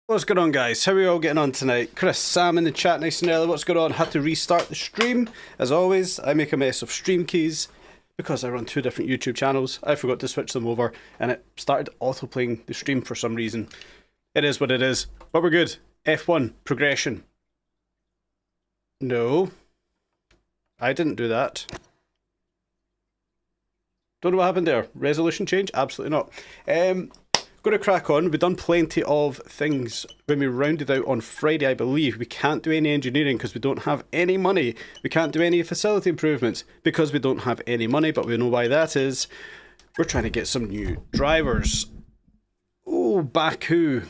What's going on, guys? How are we all getting on tonight? Chris, Sam in the chat nice and early. What's going on? Had to restart the stream. As always, I make a mess of stream keys because I run two different YouTube channels. I forgot to switch them over and it started auto-playing the stream for some reason. It is what it is. But we're good. F1, progression. No. I didn't do that. Don't know what happened there. Resolution change? Absolutely not. Going to crack on. We've done plenty of things when we rounded out on Friday, I believe. We can't do any engineering because we don't have any money. We can't do any facility improvements because we don't have any money, but we know why that is. We're trying to get some new drivers. Oh, Baku.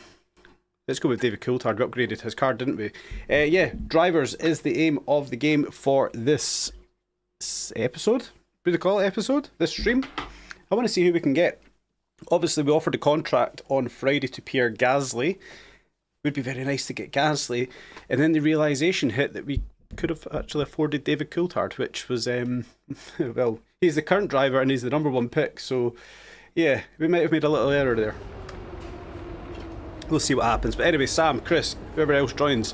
Let's go with David Coulthard. We upgraded his car, didn't we? Yeah, drivers is the aim of the game for this episode. What do you call it? Episode? This stream? I want to see who we can get. Obviously, we offered a contract on Friday to Pierre Gasly. Would be very nice to get Gasly. And then the realisation hit that we could have actually afforded David Coulthard, which was, well, he's the current driver and he's the #1 pick. So, yeah, we might have made a little error there. We'll see what happens. But anyway, Sam, Chris, whoever else joins,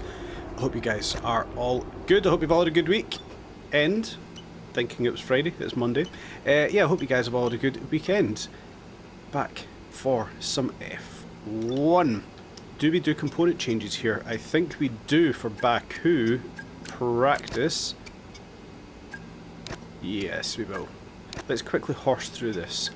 I hope you guys are all good. I hope you've all had a good week. And, thinking it was Friday, it's Monday. Yeah, I hope you guys have all had a good weekend. Back for some F1. Do we do component changes here? I think we do for Baku practice. Yes, we will. Let's quickly horse through this.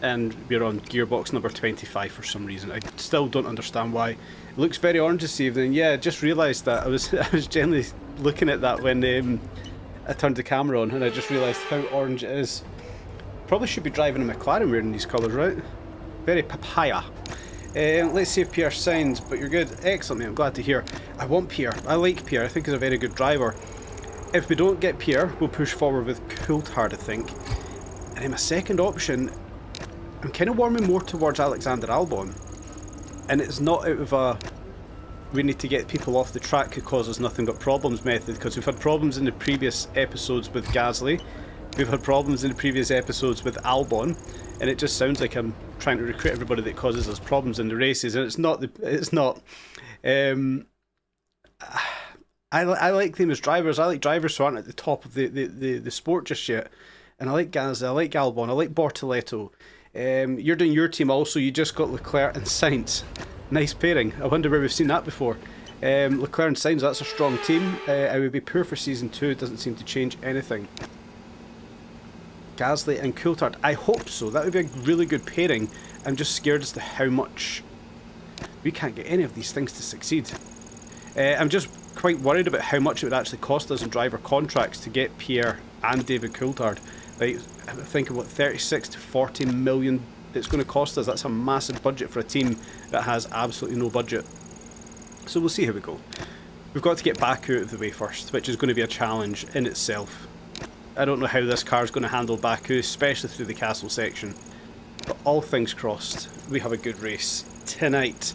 And we're on gearbox number 25 for some reason. I still don't understand why. It looks very orange this evening. Yeah, I just realised that. I was generally looking at that when I turned the camera on and I just realised how orange it is. Probably should be driving a McLaren wearing these colours, right? Very papaya. Let's see if Pierre signs, but you're good. Excellent, mate. I'm glad to hear. I want Pierre. I like Pierre. I think he's a very good driver. If we don't get Pierre, we'll push forward with Coulthard, I think. And then my second option, I'm kind of warming more towards Alexander Albon. And it's not out of a we need to get people off the track who cause us nothing but problems method, because we've had problems in the previous episodes with Gasly. We've had problems in the previous episodes with Albon, and it just sounds like I'm trying to recruit everybody that causes us problems in the races, and it's not. I like them as drivers. I like drivers who aren't at the top of the sport just yet, and I like Gasly. I like Albon. I like Bortoleto. You're doing your team also. You just got Leclerc and Sainz. Nice pairing. I wonder where we've seen that before. Leclerc and Sainz. That's a strong team. I would be poor for season 2. It doesn't seem to change anything. Gasly and Coulthard. I hope so. That would be a really good pairing. I'm just scared as to how much we can't get any of these things to succeed. I'm just quite worried about how much it would actually cost us in driver contracts to get Pierre and David Coulthard. Like, I'm thinking what 36 to 40 million it's going to cost us. That's a massive budget for a team that has absolutely no budget. So we'll see how we go. We've got to get Baku out of the way first, which is going to be a challenge in itself. I don't know how this car is going to handle Baku, especially through the castle section. But all things crossed, we have a good race tonight.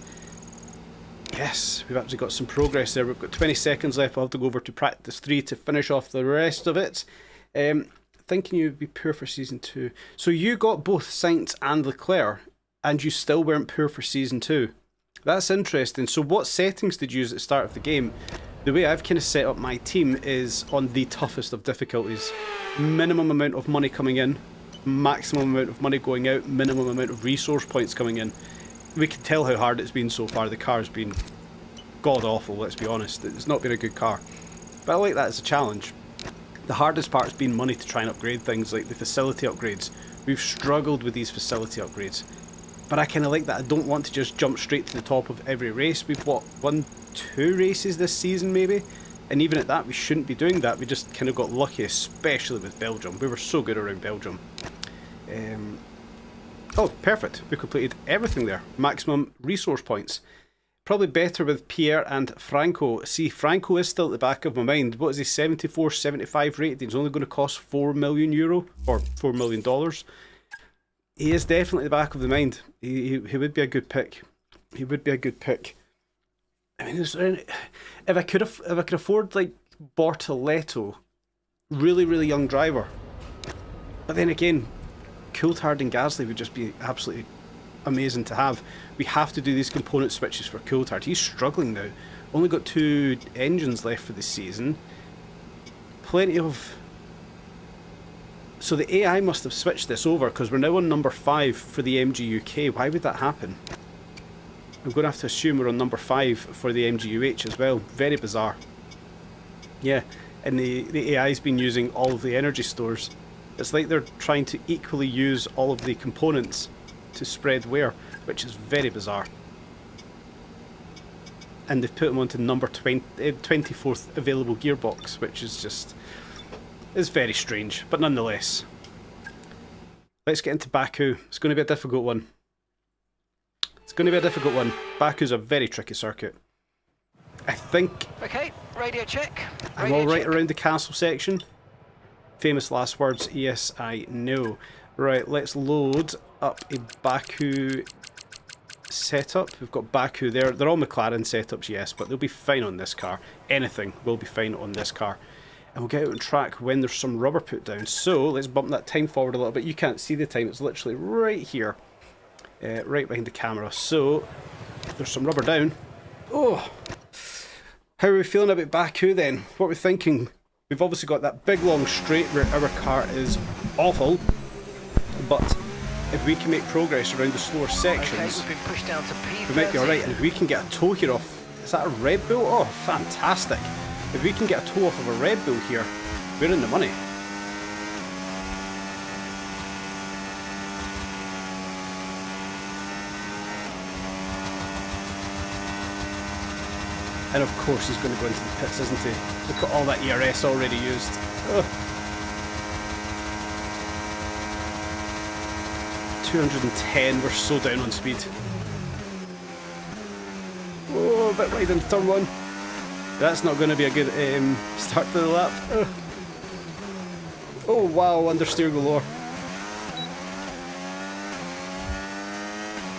Yes, we've actually got some progress there. We've got 20 seconds left. We'll have to go over to practice 3 to finish off the rest of it. Thinking you'd be poor for season 2. So you got both Sainz and Leclerc, and you still weren't poor for season 2. That's interesting. So what settings did you use at the start of the game? The way I've kind of set up my team is on the toughest of difficulties. Minimum amount of money coming in, maximum amount of money going out, minimum amount of resource points coming in. We can tell how hard it's been so far. The car's been god awful, let's be honest. It's not been a good car. But I like that as a challenge. The hardest part has been money to try and upgrade things like the facility upgrades. We've struggled with these facility upgrades. But I kind of like that. I don't want to just jump straight to the top of every race. We've won 2 races this season maybe, and even at that we shouldn't be doing that. We just kind of got lucky, especially with Belgium. We were so good around Belgium. Oh, perfect. We completed everything there. Maximum resource points. Probably better with Pierre and Franco. See, Franco is still at the back of my mind. What is he, 74, 75 rated? He's only going to cost €4 million or $4 million. He is definitely at the back of the mind. He would be a good pick. He would be a good pick. I mean, if I could afford like Bortoleto, really young driver. But then again, Coulthard and Gasly would just be absolutely amazing to have. We have to do these component switches for Coulthard. He's struggling now. Only got 2 engines left for the season. Plenty of... So the AI must have switched this over, because we're now on number 5 for the MG UK. Why would that happen? I'm going to have to assume we're on number 5 for the MGUH as well. Very bizarre. Yeah, and the AI's been using all of the energy stores. It's like they're trying to equally use all of the components to spread wear, which is very bizarre. And they've put them onto number 24th available gearbox, which is just... is very strange, but nonetheless. Let's get into Baku. It's going to be a difficult one. It's going to be a difficult one. Baku's a very tricky circuit. I think... Okay, radio check. I'm alright around the castle section. Famous last words, yes, I know. Right, let's load up a Baku setup. We've got Baku there. They're all McLaren setups, yes, but they'll be fine on this car. Anything will be fine on this car. And we'll get out on track when there's some rubber put down. So, let's bump that time forward a little bit. You can't see the time, it's literally right here. Right behind the camera. So, there's some rubber down. Oh! How are we feeling about Baku then? What are we thinking? We've obviously got that big long straight where our car is awful, but if we can make progress around the slower sections, we've been pushed down to P13. We might be alright. And if we can get a toe here off, is that a Red Bull? Oh, fantastic. If we can get a toe off of a Red Bull here, we're in the money. And of course he's going to go into the pits, isn't he? Look at all that ERS already used. Ugh. 210, we're so down on speed. Oh, a bit wide into turn 1. That's not going to be a good start to the lap. Ugh. Oh wow, understeer galore.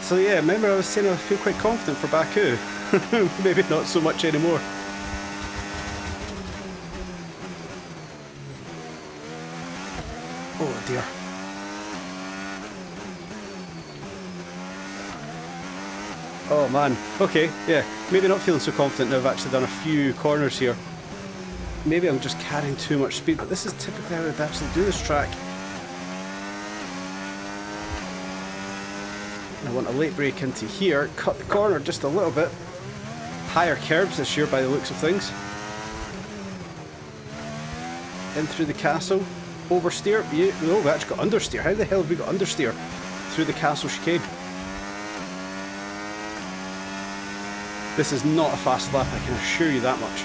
So yeah, remember I was saying I feel quite confident for Baku. Maybe not so much anymore. Oh dear. Oh man, okay, yeah, maybe not feeling so confident now. I've actually done a few corners here. Maybe I'm just carrying too much speed, but this is typically how I would actually do this track. I want a late brake into here, cut the corner just a little bit. Higher curbs this year by the looks of things. In through the castle, oversteer. No, we actually got understeer. How the hell have we got understeer through the castle chicane? This is not a fast lap, I can assure you that much.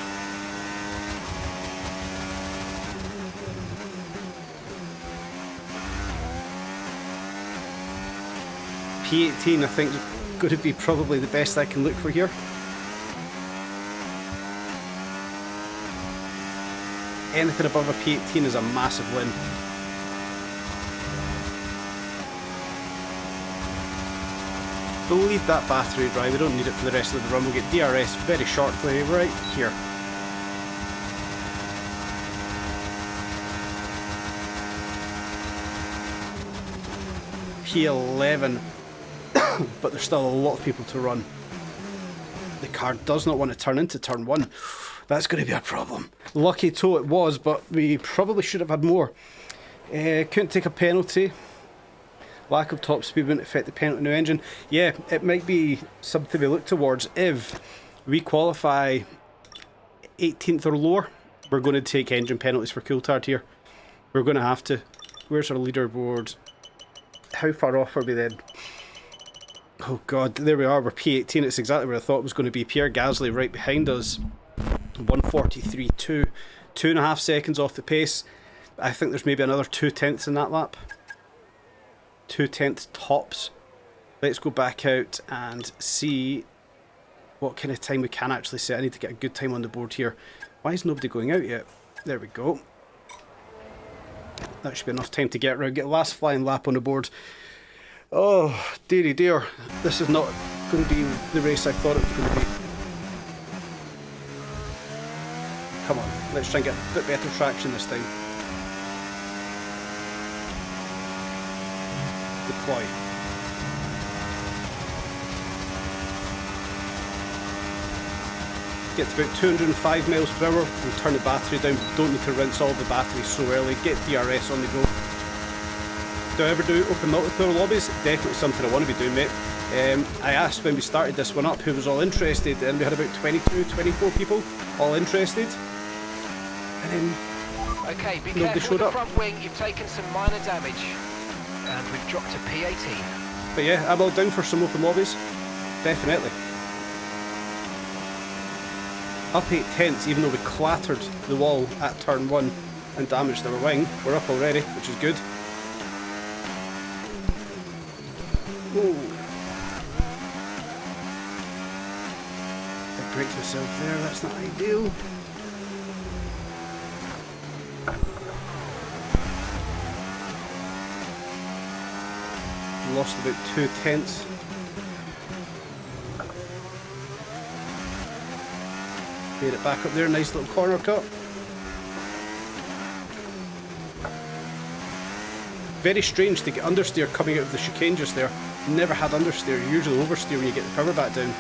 P18 I think is going to be probably the best I can look for here. Anything above a P18 is a massive win. We'll leave that battery dry, we don't need it for the rest of the run. We'll get DRS very shortly, right here. P11, but there's still a lot of people to run. The car does not want to turn into turn 1. That's going to be a problem. Lucky toe it was, but we probably should have had more. Couldn't take a penalty. Lack of top speed wouldn't affect the penalty new engine. Yeah, it might be something we look towards. If we qualify 18th or lower, we're going to take engine penalties for Coulthard here. We're going to have to. Where's our leaderboard? How far off are we then? Oh god, there we are, we're P18. It's exactly where I thought it was going to be. Pierre Gasly right behind us. 143.2. 2.5 seconds off the pace. I think there's maybe another 2/10 in that lap. 2/10 tops. Let's go back out and see what kind of time we can actually set. I need to get a good time on the board here. Why is nobody going out yet? There we go. That should be enough time to get around. Get the last flying lap on the board. Oh, dearie dear. This is not going to be the race I thought it was going to be. Come on, let's try and get a bit better traction this time. Deploy. get to about 205 miles per hour, we'll turn the battery down. Don't need to rinse all the batteries so early. Get DRS on the go. Do I ever do open multiplayer lobbies? Definitely something I want to be doing, mate. I asked when we started this one up who was all interested, and we had about 22, 24 people all interested. And then Okay, be nobody careful showed with the up. front wing. You've taken some minor damage. And we've dropped to P18. But yeah, I'm all down for some open lobbies. Definitely. Up 8/10, even though we clattered the wall at turn 1 and damaged our wing. We're up already, which is good. Whoa. I braked myself there, that's not ideal. Lost about 2/10. Made it back up there, nice little corner cut. Very strange to get understeer coming out of the chicane just there. Never had understeer, usually oversteer when you get the power back down.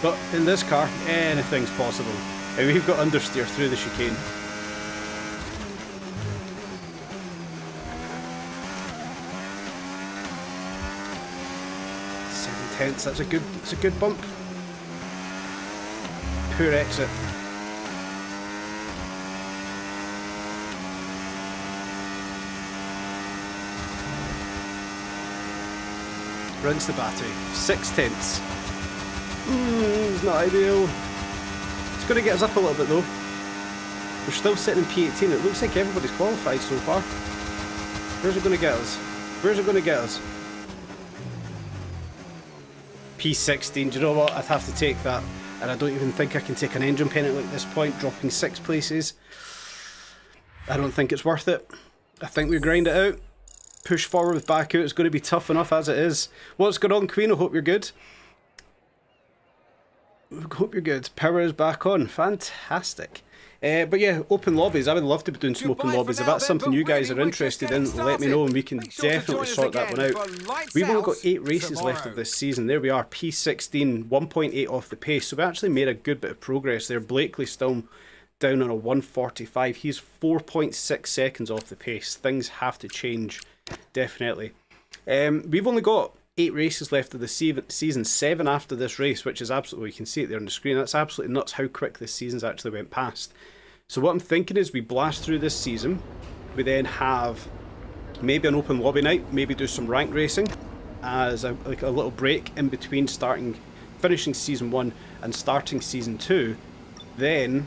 But in this car, anything's possible. And we've got understeer through the chicane. That's a good bump. Poor exit. Rinse the battery. 6/10. It's not ideal. It's going to get us up a little bit though. We're still sitting in P18. It looks like everybody's qualified so far. Where's it going to get us? Where's it going to get us? P16, do you know what? I'd have to take that. And I don't even think I can take an engine penalty at this point, dropping 6 places. I don't think it's worth it. I think we grind it out. Push forward with BAKU. It's going to be tough enough as it is. What's going on, Queen? I hope you're good. Hope you're good. Power is back on. Fantastic. But yeah, open lobbies. I would love to be doing some open lobbies. If that's something you guys are interested in, let me know and we can definitely sort that one out. We've only got 8 races left of this season. There we are, P16, 1.8 off the pace. So we actually made a good bit of progress there. Blakely's still down on a 145. He's 4.6 seconds off the pace. Things have to change, definitely. We've only got 8 races left of the season, 7 after this race, which is absolutely, you can see it there on the screen. That's absolutely nuts how quick this season's actually went past. So what I'm thinking is we blast through this season, we then have maybe an open lobby night, maybe do some rank racing as a little break in between finishing season 1 and starting season 2. Then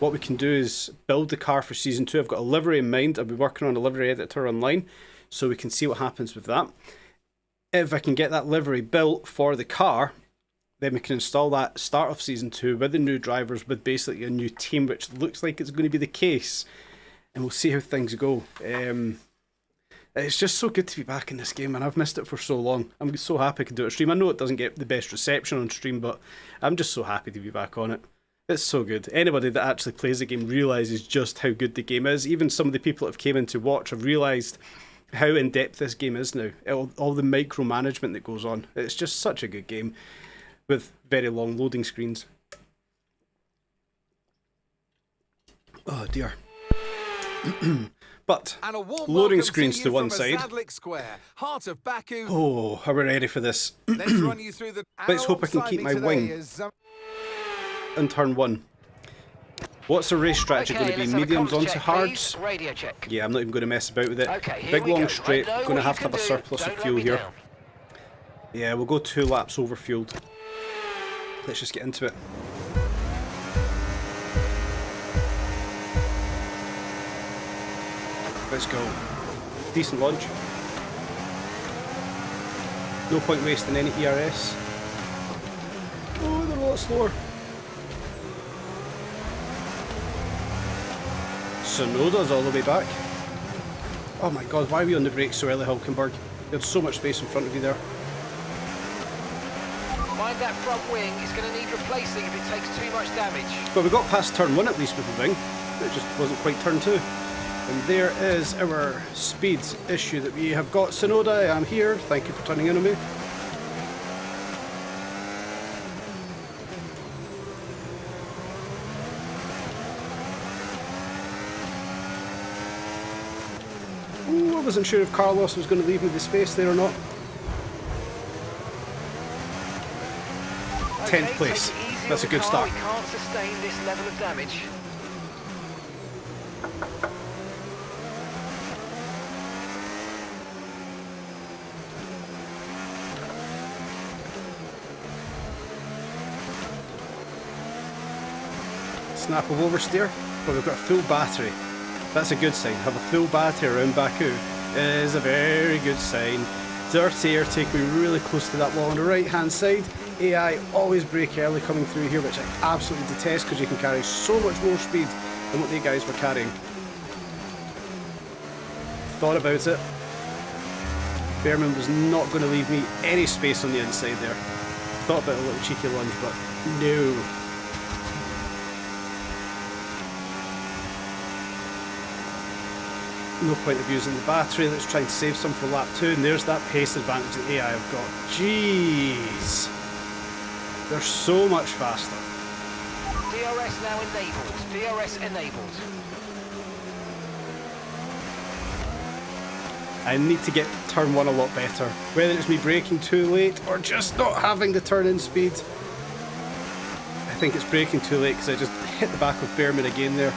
what we can do is build the car for season 2. I've got a livery in mind. I'll be working on a livery editor online, so we can see what happens with that. If I can get that livery built for the car, then we can install that start of season 2 with the new drivers, with basically a new team, which looks like it's going to be the case. And we'll see how things go. It's just so good to be back in this game, and I've missed it for so long. I'm so happy I can do it on stream. I know it doesn't get the best reception on stream, but I'm just so happy to be back on it. It's so good. Anybody that actually plays the game realises just how good the game is. Even some of the people that have came in to watch have realised how in-depth this game is now. All the micromanagement that goes on. It's just such a good game with very long loading screens. Oh dear. But loading screens to one side. Square, heart of Baku. Oh, are we ready for this? Let's run you through the Let's hope I can keep my wing in turn 1. What's the race strategy going to be? Mediums onto hards? Radio check. Yeah, I'm not even going to mess about with it. Okay, Big long go. straight, I know going to what have you a can surplus do. of Don't fuel let me here. down. Yeah, we'll go 2 laps overfueled. Let's just get into it. Let's go. Decent launch. No point wasting any ERS. Oh, they're a lot slower. Sonoda's all the way back. Oh my god, why are we on the brakes so early, Hulkenberg? You had so much space in front of you there. Mind that front wing, it's going to need replacing if it takes too much damage. But we got past turn 1 at least with the wing. It just wasn't quite turn 2. And there is our speed issue that we have got. Sonoda, I'm here. Thank you for turning in on me. wasn't sure if Carlos was going to leave me the space there or not. 10th place. That's a good start. We can't sustain this level of damage. Snap of oversteer, but we've got a full battery. That's a good sign. Have a full battery around Baku is a very good sign. Dirty air take me really close to that wall on the right hand side. AI always brake early coming through here, which I absolutely detest because you can carry so much more speed than what the guys were carrying. Thought about it. Behrman was not going to leave me any space on the inside there. Thought about a little cheeky lunge, but no. No point of using the battery. Let's try and save some for lap 2, and there's that pace advantage that AI have got. Jeez. They're so much faster. DRS now enabled. DRS enabled. I need to get turn 1 a lot better. Whether it's me braking too late or just not having the turn-in speed. I think it's braking too late because I just hit the back of Behrman again there.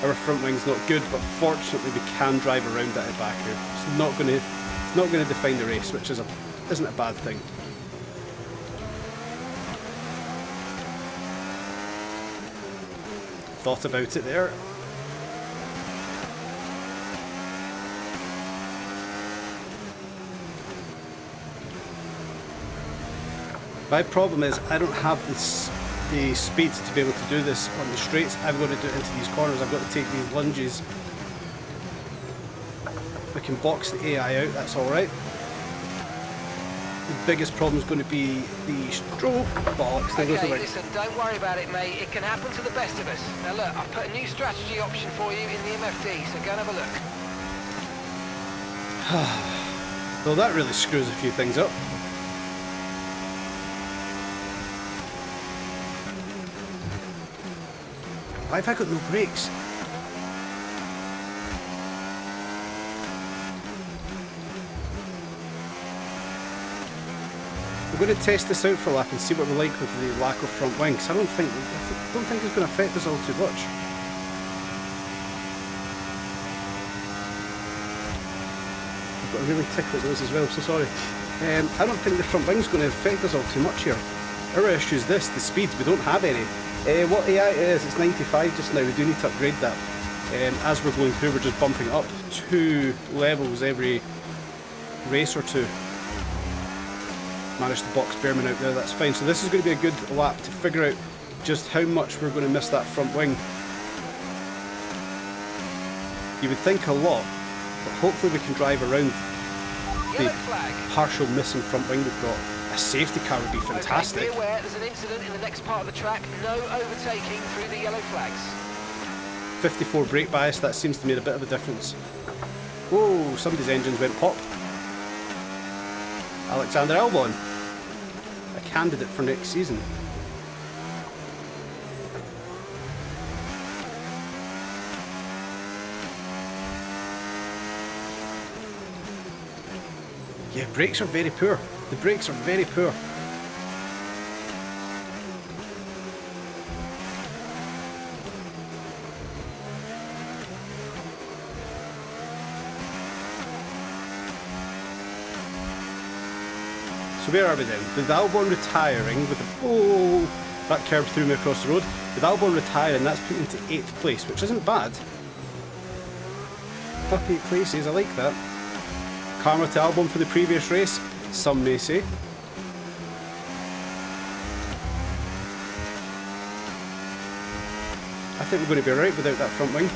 Our front wing's not good, but fortunately we can drive around that at Baku. It's not going to define the race, which isn't a bad thing. Thought about it there. My problem is I don't have the speed to be able to do this on the straights. I've got to do it into these corners. I've got to take these lunges. If I can box the AI out, that's alright. The biggest problem is going to be the stroke box. Okay, listen, don't worry about it, mate. It can happen to the best of us. Now look, I've put a new strategy option for you in the MFD, so go and have a look. Well, that really screws a few things up. Why have I got no brakes? We're going to test this out for a lap and see what we're like with the lack of front wing, because I don't think it's going to affect us all too much. I've got a really tickle at those as well, so sorry. I don't think the front wing's going to affect us all too much here. Our issue is this, the speed. We don't have any. What AI is, it's 95 just now. We do need to upgrade that. As we're going through, we're just bumping up 2 levels every race or 2. Managed to box Behrman out there, that's fine. So this is going to be a good lap to figure out just how much we're going to miss that front wing. You would think a lot, but hopefully we can drive around the partial missing front wing we've got. A safety car would be fantastic. Okay, be aware there's an incident in the next part of the track. No overtaking through the yellow flags. 54 brake bias, that seems to make a bit of a difference. Whoa, somebody's engines went pop. Alexander Albon, a candidate for next season. Yeah, brakes are very poor. The brakes are very poor. So where are we then? With Albon retiring, with the... Oh, that curb threw me across the road. With Albon retiring, that's put into 8th place, which isn't bad. Up 8 places, I like that. Karma to Albon for the previous race, some may say. I think we're going to be alright without that front wing.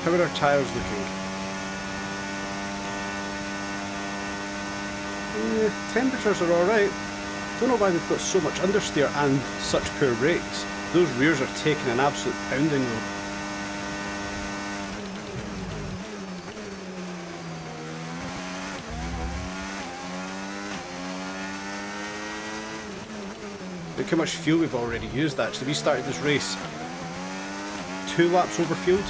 How are our tyres looking? Temperatures are alright. Don't know why we've got so much understeer and such poor brakes. Those rears are taking an absolute pounding though. Look how much fuel we've already used actually. We started this race 2 2 laps overfueled.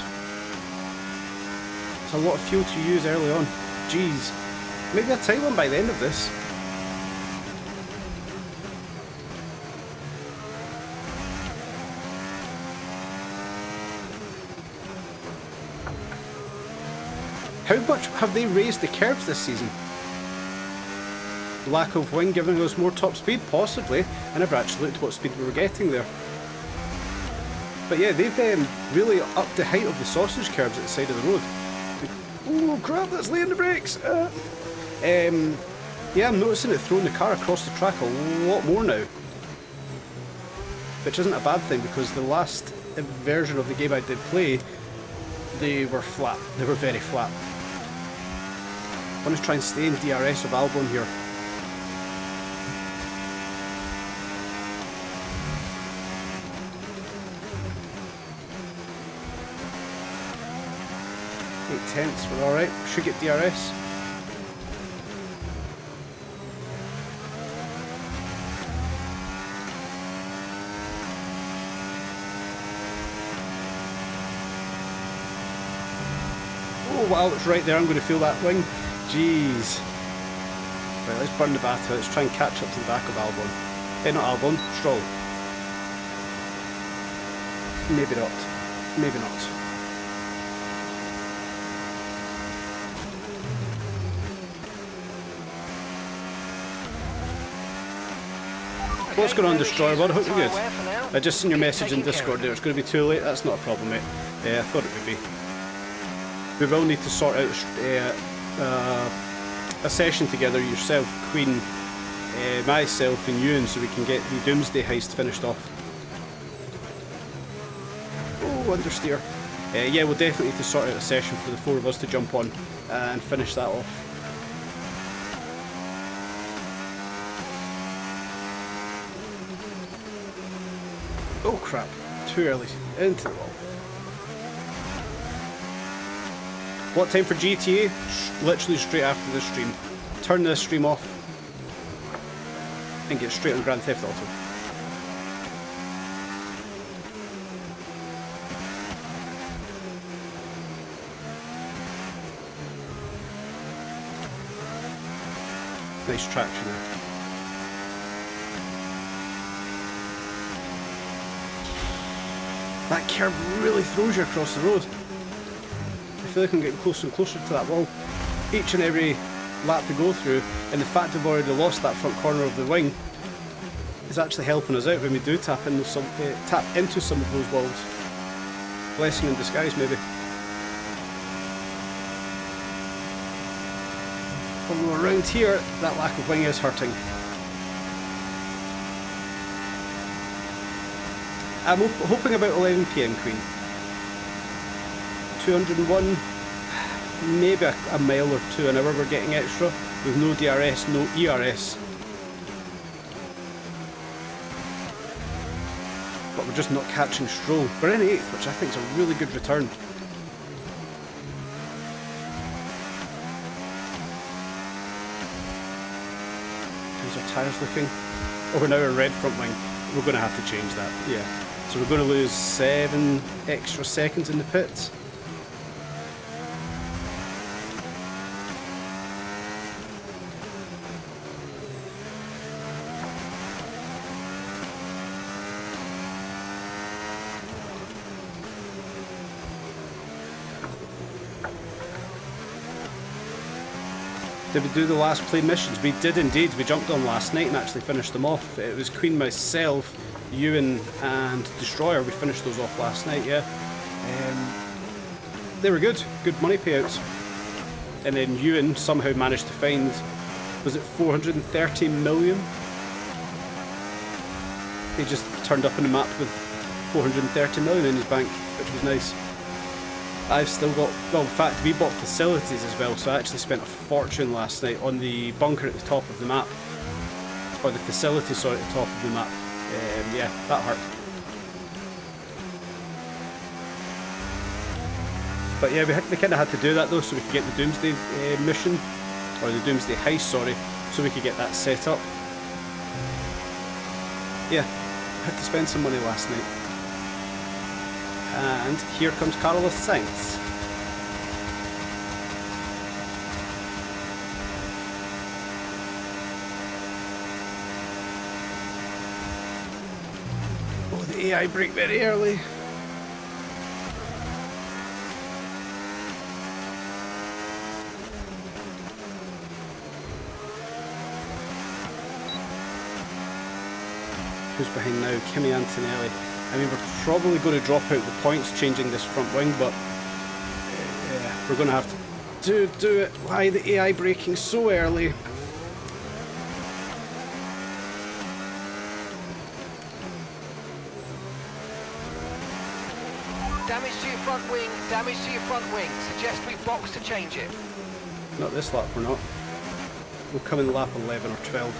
It's a lot of fuel to use early on. Jeez. Maybe a tight one by the end of this. How much have they raised the curbs this season? Lack of wing giving us more top speed? Possibly. I never actually looked at what speed we were getting there. But yeah, they've really upped the height of the sausage curbs at the side of the road. Oh crap, that's laying the brakes! Yeah, I'm noticing it throwing the car across the track a lot more now. Which isn't a bad thing, because the last version of the game I did play, they were flat. They were very flat. I'm going to try and stay in DRS of Albon here. Tenths, we're alright. Should get DRS. Oh wow, it's right there. I'm going to feel that wing. Jeez. Right, let's burn the battery. Let's try and catch up to the back of Albon. Not Albon, Stroll. Maybe not. Maybe not. What's going on, Destroyer? Well, I hope you're good. I just seen your message in Discord there. It's going to be too late. That's not a problem, mate. I thought it would be. We will need to sort out a session together, yourself, Queen, myself and Ewan, so we can get the Doomsday heist finished off. Oh, understeer. Yeah, we'll definitely need to sort out a session for the 4 of us to jump on and finish that off. Oh crap, too early, into the wall. What time for GTA? Literally straight after this stream. Turn this stream off and get straight on Grand Theft Auto. Nice traction there. That curb really throws you across the road. I feel like I'm getting closer and closer to that wall each and every lap we go through, and the fact we've already lost that front corner of the wing is actually helping us out when we do tap into some of those walls. Blessing in disguise, maybe. Although around here, that lack of wing is hurting. I'm hoping about 11 PM, Queen. 201, maybe a mile or 2 an hour we're getting extra, with no DRS, no ERS. But we're just not catching Stroll. We're in 8th, which I think is a really good return. How's our tyres looking? Oh, we're now a red front wing. We're going to have to change that, yeah. So we're going to lose 7 extra seconds in the pits. Did we do the last play missions? We did indeed. We jumped on last night and actually finished them off. It was Queen, myself, Ewan and Destroyer. We finished those off last night, yeah. They were good. Good money payouts. And then Ewan somehow managed to find, was it 430 million? He just turned up on the map with 430 million in his bank, which was nice. I've still got, well in fact we bought facilities as well, so I actually spent a fortune last night on the bunker at the top of the map. Or the facility, sorry, at the top of the map. Yeah, that hurt. But yeah, we kind of had to do that though, so we could get the Doomsday mission, or the Doomsday heist, sorry, so we could get that set up. Yeah, I had to spend some money last night. And here comes Carlos Sainz. Oh, the AI brake very early. Who's behind now? Kimi Antonelli. I mean, we're probably going to drop out the points changing this front wing, but yeah, we're going to have to do it. Why the AI braking so early? Damage to your front wing, damage to your front wing. Suggest we box to change it. Not this lap, we're not. We'll come in lap 11 or 12.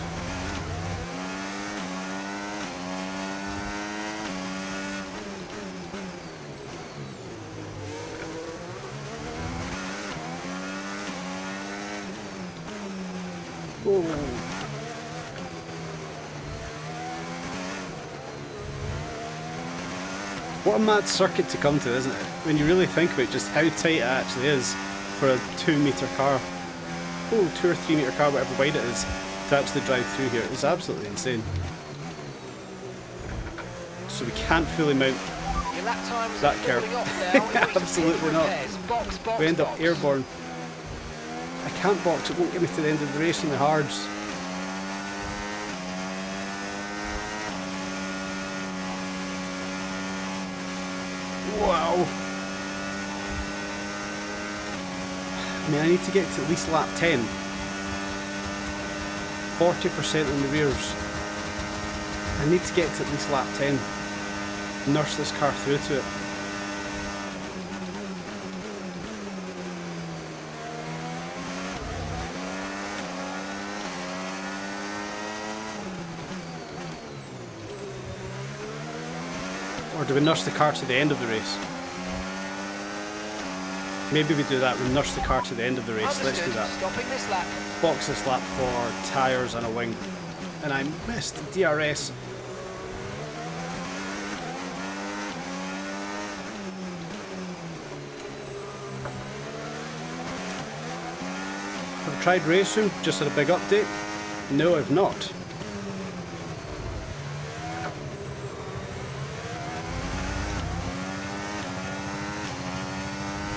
Oh. What a mad circuit to come to, isn't it? When you really think about just how tight it actually is for a 2-metre car. Oh, 2 or 3 metre car, whatever wide it is, to actually drive through here. It's absolutely insane. So we can't fully mount Your lap times that are curve. falling off now. Absolutely not. Box, box, We end up box. airborne. I can't box, it won't get me to the end of the race in the hards. Wow. I mean, I need to get to at least lap 10. 40% in the rears. I need to get to at least lap 10. Nurse this car through to it. Or do we nurse the car to the end of the race? Maybe we do that, we nurse the car to the end of the race. Understood. Let's do that. Stopping this lap. Box this lap for tyres and a wing. And I missed DRS. Have I tried racing? Just had a big update? No, I've not.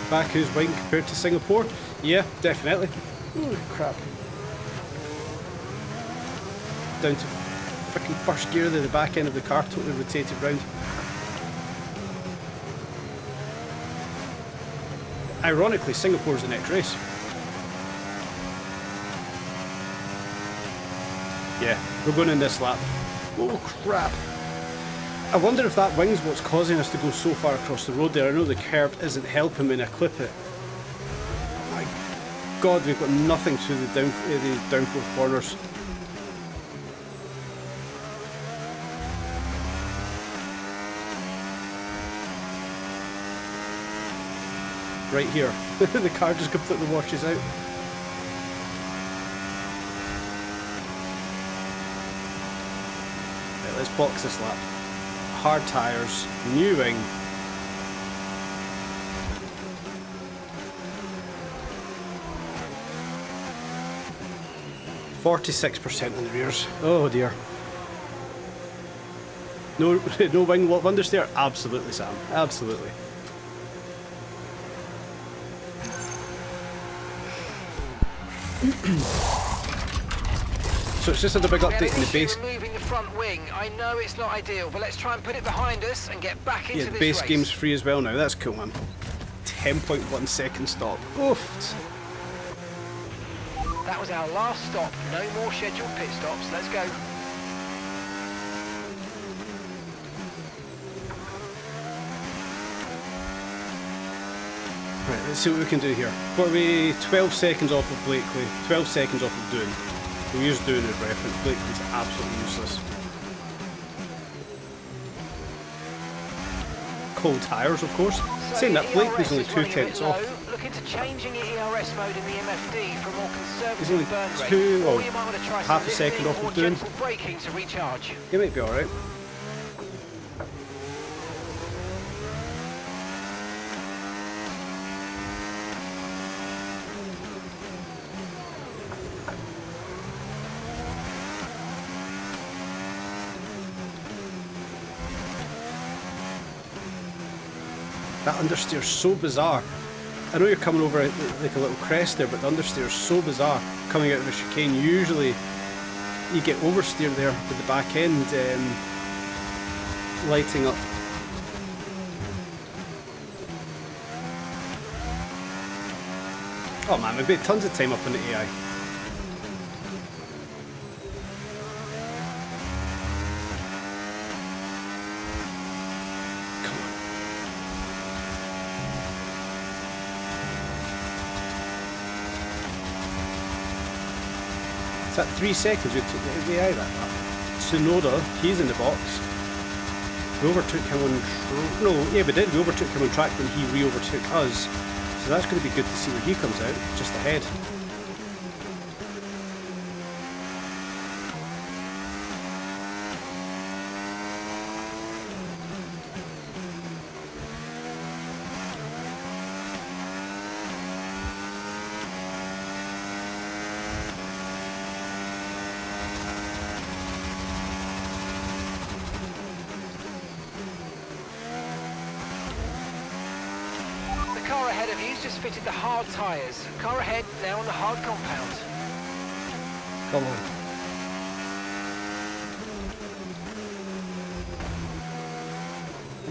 Baku's wing compared to Singapore? Yeah, definitely. Oh crap. Down to freaking first gear there, the back end of the car totally rotated round. Ironically, Singapore's the next race. Yeah, we're going in this lap. Oh crap. I wonder if that wing's what's causing us to go so far across the road there. I know the curb isn't helping when I clip it. My God, we've got nothing through the downforce corners. Right here. The car just completely washes out. Right, let's box this lap. Hard tyres, new wing. %46% in the rears. Oh dear. No, no wing lot of understeer? Absolutely, Sam. Absolutely. So it's just had a big update in the base. Removing the front wing. I know it's not ideal, but let's try and put it behind us and get back into Yeah, the this base race. game's free as well now. That's cool, man. 10.1 second stop. Oof. That was our last stop. No more scheduled pit stops. Let's go. Right, let's see what we can do here. What are we? 12 seconds off of Blakely. 12 seconds off of Doon. We'll use Doon as reference. Blakely's absolutely useless. Cold tyres, of course. So Saying that, the Blakely's ERS only is running a bit 2/10 off. low. Look into changing your ERS mode in the MFD for a more He's only conservative burn rate. two- Or oh, you might want to try half some a second lifting off of or Doon. gentle braking to recharge. He might be alright. That understeer's so bizarre. I know you're coming over like a little crest there, but the understeer's so bizarre coming out of a chicane. Usually you get oversteer there with the back end lighting up. Oh man, we've made tons of time up on the AI. Come on. Is that 3 seconds we took the AI that? Tsunoda, he's in the box. We overtook him on... No, yeah we did. We overtook him on track when he re-overtook us. So that's going to be good to see where he comes out, just ahead. Car ahead of you's just fitted the hard tyres. Car ahead now on the hard compound. Come on.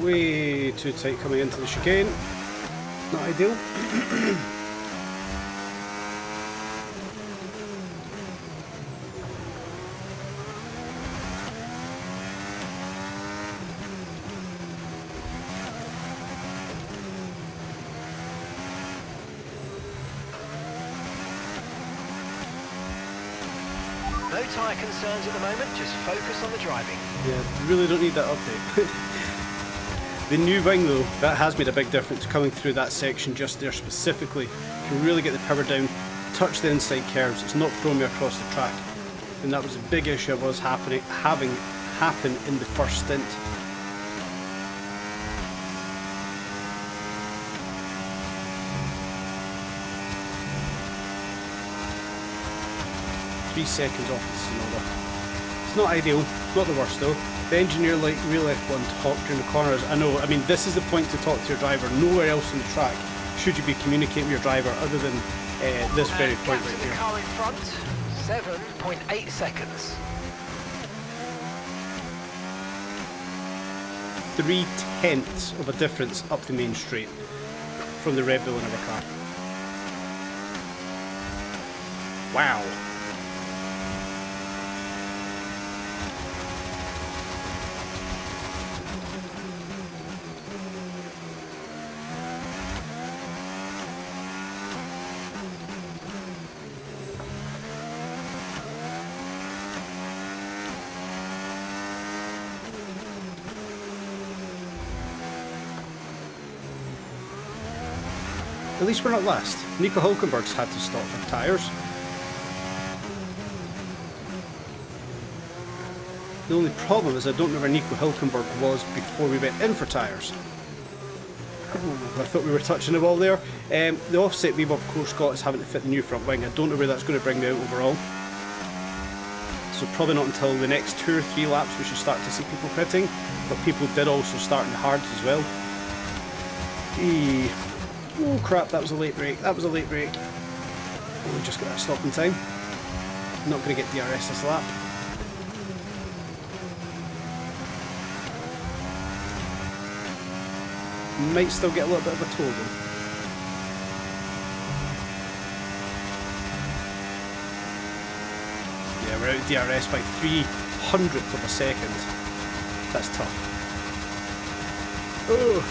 Way too tight coming into the chicane. Not ideal. No tyre concerns at the moment, just focus on the driving. Yeah, really don't need that update. The new wing though, that has made a big difference coming through that section just there specifically. You can really get the power down, touch the inside curves, it's not throwing me across the track. And that was a big issue of us having happen in the first stint. Three seconds off the Tsunoda. It's not ideal, not the worst though. The engineer light real F1 talk during the corners. I know, I mean this is the point to talk to your driver. Nowhere else on the track should you be communicating with your driver other than this very point right here. here. The car in front, 7.8 seconds. 3/10 of a difference up the main straight from the Red Bull in our car. Wow. At least we're not last. Nico Hülkenberg's had to stop for tyres. The only problem is I don't know where Nico Hülkenberg was before we went in for tyres. I thought we were touching the ball there. The offset we've of course got is having to fit the new front wing. I don't know where that's going to bring me out overall. So probably not until the next 2 or 3 laps we should start to see people pitting. But people did also start in the hards as well. Oh crap, that was a late break. That was a late break. Oh, we just got that stop in time. Not going to get DRS this lap. Might still get a little bit of a toll though. Yeah, we're out of DRS by 300th of a second. That's tough. Oh,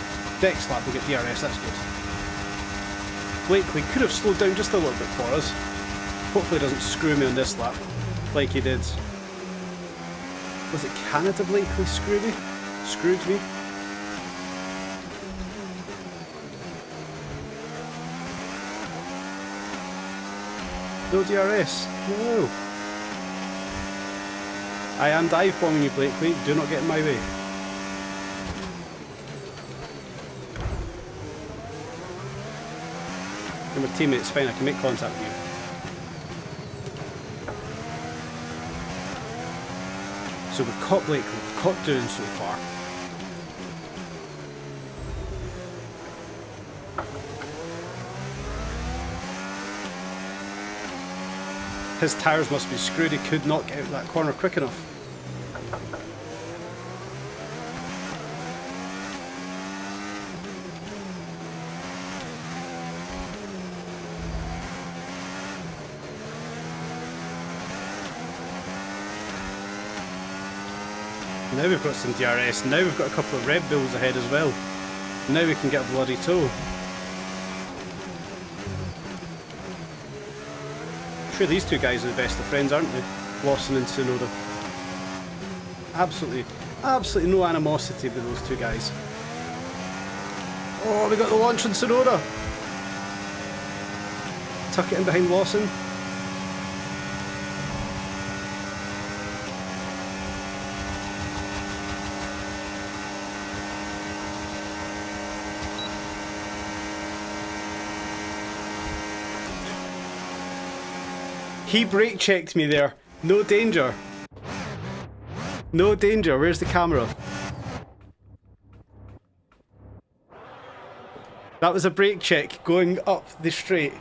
next lap we'll get DRS, that's good. Blakely could have slowed down just a little bit for us. Hopefully he doesn't screw me on this lap like he did. Was it Canada Blakely screwed me? No DRS. No. I am dive bombing you, Blakely. Do not get in my way. And my teammate's fine. I can make contact with you. So we've caught Blakely. We've caught Doon so far. His tyres must be screwed, he could not get out of that corner quick enough. Now we've got some DRS, now we've got a couple of Red Bulls ahead as well. Now we can get a bloody tow. Sure, these two guys are the best of friends, aren't they? Lawson and Tsunoda. Absolutely no animosity with those two guys. Oh, we got the launch on Tsunoda. Tuck it in behind Lawson. He brake checked me there. No danger. No danger. Where's the camera? That was a brake check going up the straight.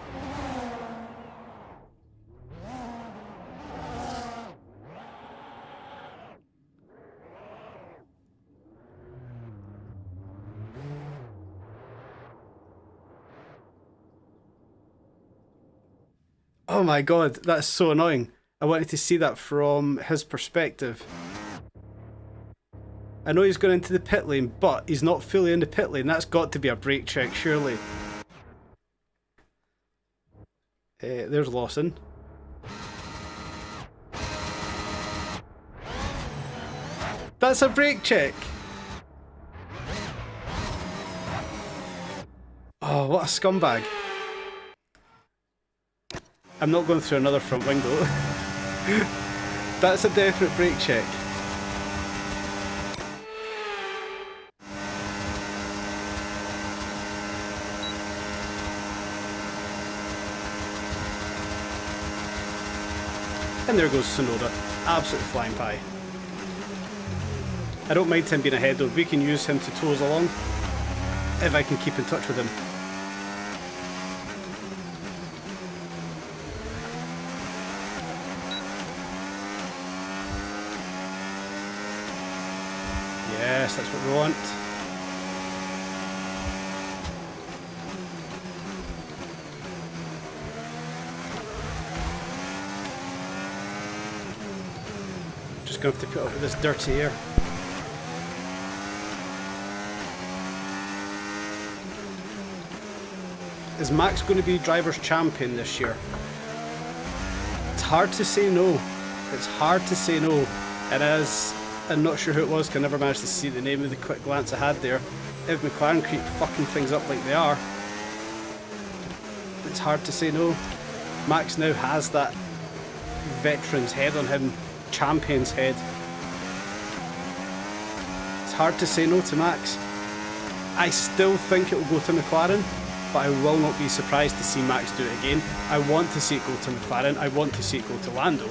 Oh my god, that's so annoying. I wanted to see that from his perspective. I know he's going into the pit lane, but he's not fully in the pit lane. That's got to be a brake check, surely. There's Lawson. That's a brake check! Oh, what a scumbag. I'm not going through another front wing though. That's a definite brake check. And there goes Tsunoda, absolutely flying by. I don't mind him being ahead though, we can use him to tow us along if I can keep in touch with him. Yes, that's what we want. Just going to have to put up with this dirty air. Is Max going to be driver's champion this year? It's hard to say no. It's hard to say no. And as I'm not sure who it was, because I never managed to see the name of the quick glance I had there. If McLaren keep fucking things up like they are, it's hard to say no. Max now has that veteran's head on him, champion's head. It's hard to say no to Max. I still think it will go to McLaren, but I will not be surprised to see Max do it again. I want to see it go to McLaren, I want to see it go to Lando.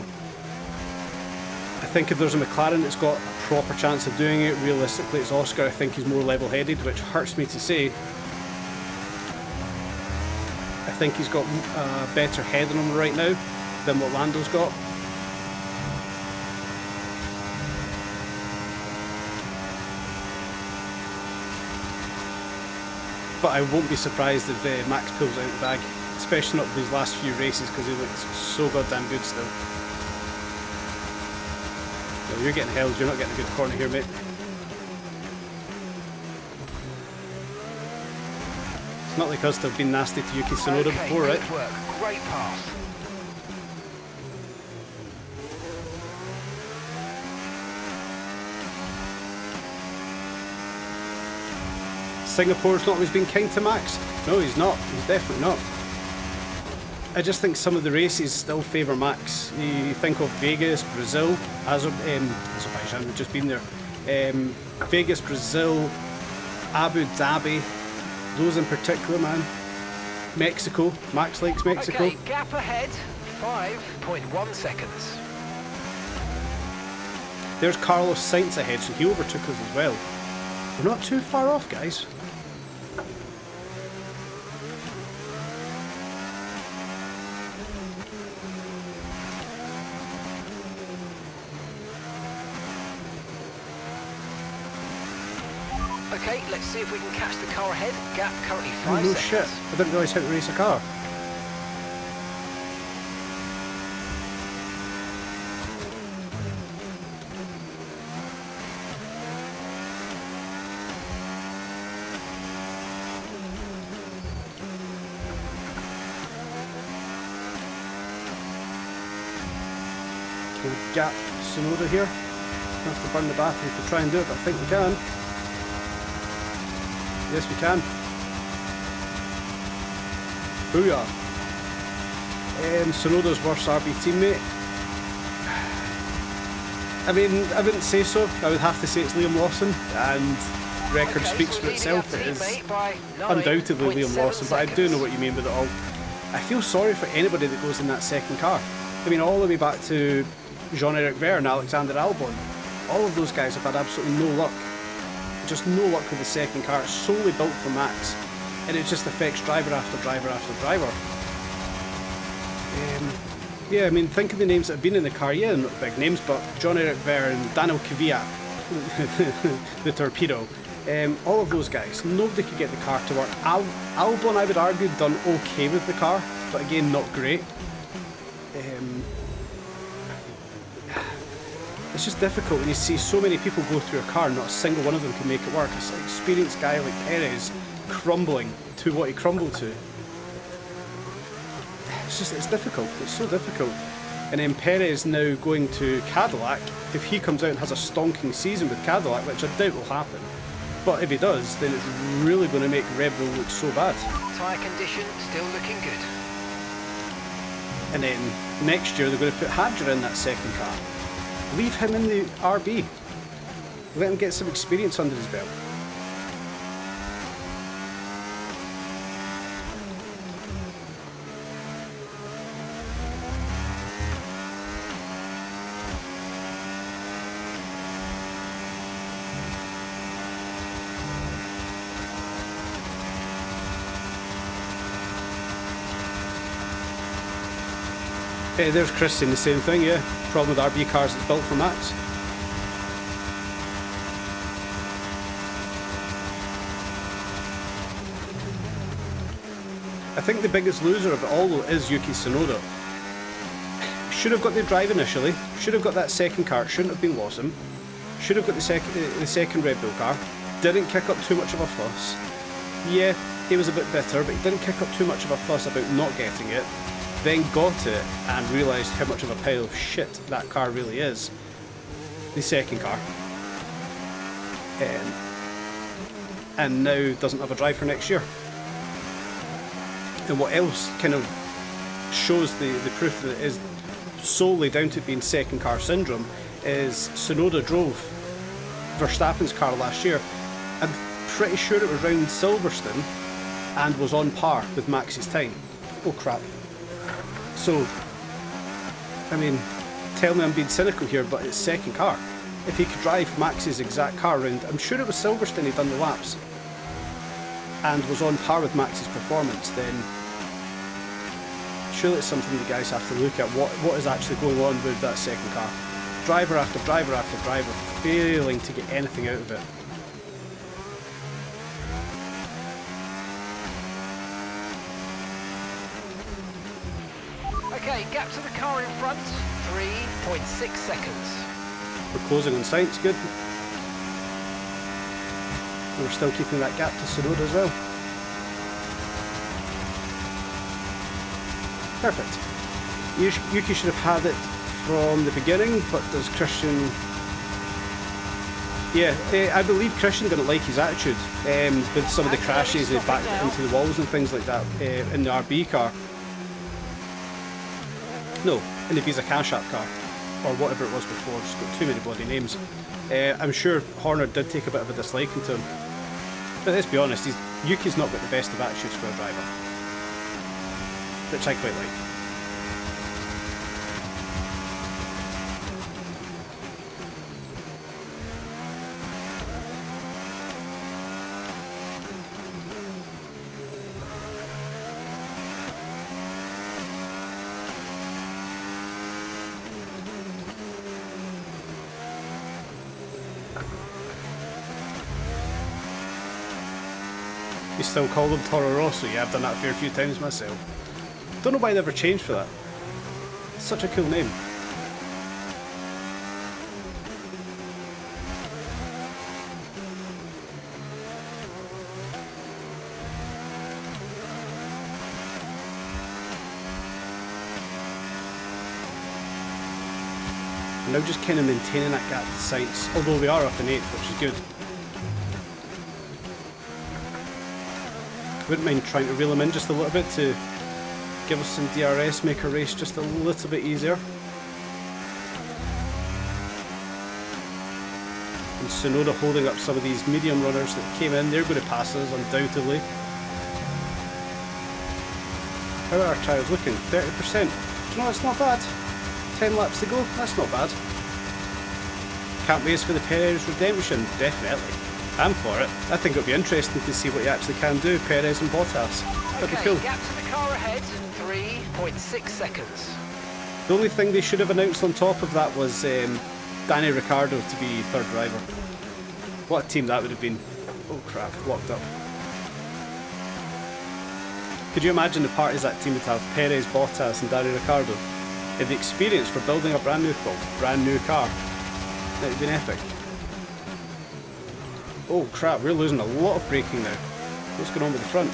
I think if there's a McLaren that's got a proper chance of doing it, realistically it's Oscar. I think he's more level-headed, which hurts me to say. I think he's got a better head on him right now than what Lando's got. But I won't be surprised if Max pulls out the bag, especially not these last few races, because he looks so goddamn good still. No, you're getting held, you're not getting a good corner here, mate. It's not like us to have been nasty to Yuki Tsunoda before, right? Good work. Great pass. Singapore's not always been kind to Max. No, he's not. He's definitely not. I just think some of the races still favour Max. You think of Vegas, Brazil, Azerbaijan, we've just been there. Vegas, Brazil, Abu Dhabi, those in particular, man. Mexico, Max likes Mexico. Okay, gap ahead, 5.1 seconds. There's Carlos Sainz ahead, so he overtook us as well. We're not too far off, guys. Okay, let's see if we can catch the car ahead. Gap currently Oh, 5 no seconds. shit. I didn't realise how to race a car. Can we gap Sonoda here? We have to burn the battery to try and do it, but I think we can. Yes, we can. Booyah. Sonoda's worst RB teammate. I mean, I wouldn't say so. I would have to say it's Liam Lawson, and record Okay, speaks so for we're leading our itself. It is teammate by undoubtedly Liam 9.7 Lawson, but I do know what you mean with it all. I feel sorry for anybody that goes in that second car. I mean, all the way back to Jean-Eric Vergne and Alexander Albon. All of those guys have had absolutely no luck. Just no luck with the second car. It's solely built for Max, and it just affects driver after driver after driver. Yeah, I mean, think of the names that have been in the car. Yeah, not big names, but Jean-Eric Vergne, Daniel Kvyat, the torpedo. All of those guys, nobody could get the car to work. Albon, I would argue, done okay with the car, but again, not great. It's just difficult when you see so many people go through a car and not a single one of them can make it work. It's an experienced guy like Perez crumbling to what he crumbled to. It's difficult. It's so difficult. And then Perez now going to Cadillac. If he comes out and has a stonking season with Cadillac, which I doubt will happen, but if he does, then it's really going to make Red Bull look so bad. Tyre condition still looking good. And then next year they're going to put Hadjar in that second car. Leave him in the RB. Let him get some experience under his belt. There's Chris saying the same thing, yeah. Problem with RB cars, it's built for Max. I think the biggest loser of it all though is Yuki Tsunoda. Should have got the drive initially, should have got that second car, it shouldn't have been Lawson. Should have got the second Red Bull car. Didn't kick up too much of a fuss. Yeah, he was a bit bitter, but he didn't kick up too much of a fuss about not getting it. Then got it and realised how much of a pile of shit that car really is. The second car. And now doesn't have a drive for next year. And what else kind of shows the proof that it is solely down to being second car syndrome is Tsunoda drove Verstappen's car last year. I'm pretty sure it was round Silverstone and was on par with Max's time. Oh crap. So, I mean, tell me I'm being cynical here, but it's second car. If he could drive Max's exact car round, I'm sure it was Silverstone he'd done the laps, and was on par with Max's performance, then surely it's something the guys have to look at. What is actually going on with that second car? Driver after driver after driver failing to get anything out of it. Okay, gap to the car in front, 3.6 seconds. We're closing on sight, it's good. And we're still keeping that gap to Tsunoda as well. Perfect. Yuki should have had it from the beginning, but does Christian... Yeah, I believe Christian didn't like his attitude with some of the crashes, he backed into the walls and things like that in the RB car. No, in the Visa Cash App car, or whatever it was before, just got too many bloody names. I'm sure Horner did take a bit of a disliking to him. But let's be honest, Yuki's not got the best of attitudes for a driver. Which I quite like. You still call them Toro Rosso? Yeah, I've done that a fair few times myself. Don't know why they ever changed for that. It's such a cool name. Now just kind of maintaining that gap with Sainz, although we are up in 8th, which is good. Wouldn't mind trying to reel him in just a little bit to give us some DRS, make a race just a little bit easier. And Tsunoda holding up some of these medium runners that came in, they're going to pass us undoubtedly. How are our tyres looking? 30%. Do you know, that's not bad. 10 laps to go, that's not bad. Can't wait for the Perez redemption, definitely. I'm for it. I think it'll be interesting to see what he actually can do, Perez and Bottas. That'd be cool. Gap to the car ahead, 3.6 seconds. The only thing they should have announced on top of that was Danny Ricciardo to be third driver. What a team that would have been. Oh crap, locked up. Could you imagine the parties that team would have? Perez, Bottas and Danny Ricciardo. And the experience for building a brand new car. That would have been epic. Oh crap, we're losing a lot of braking now. What's going on with the front?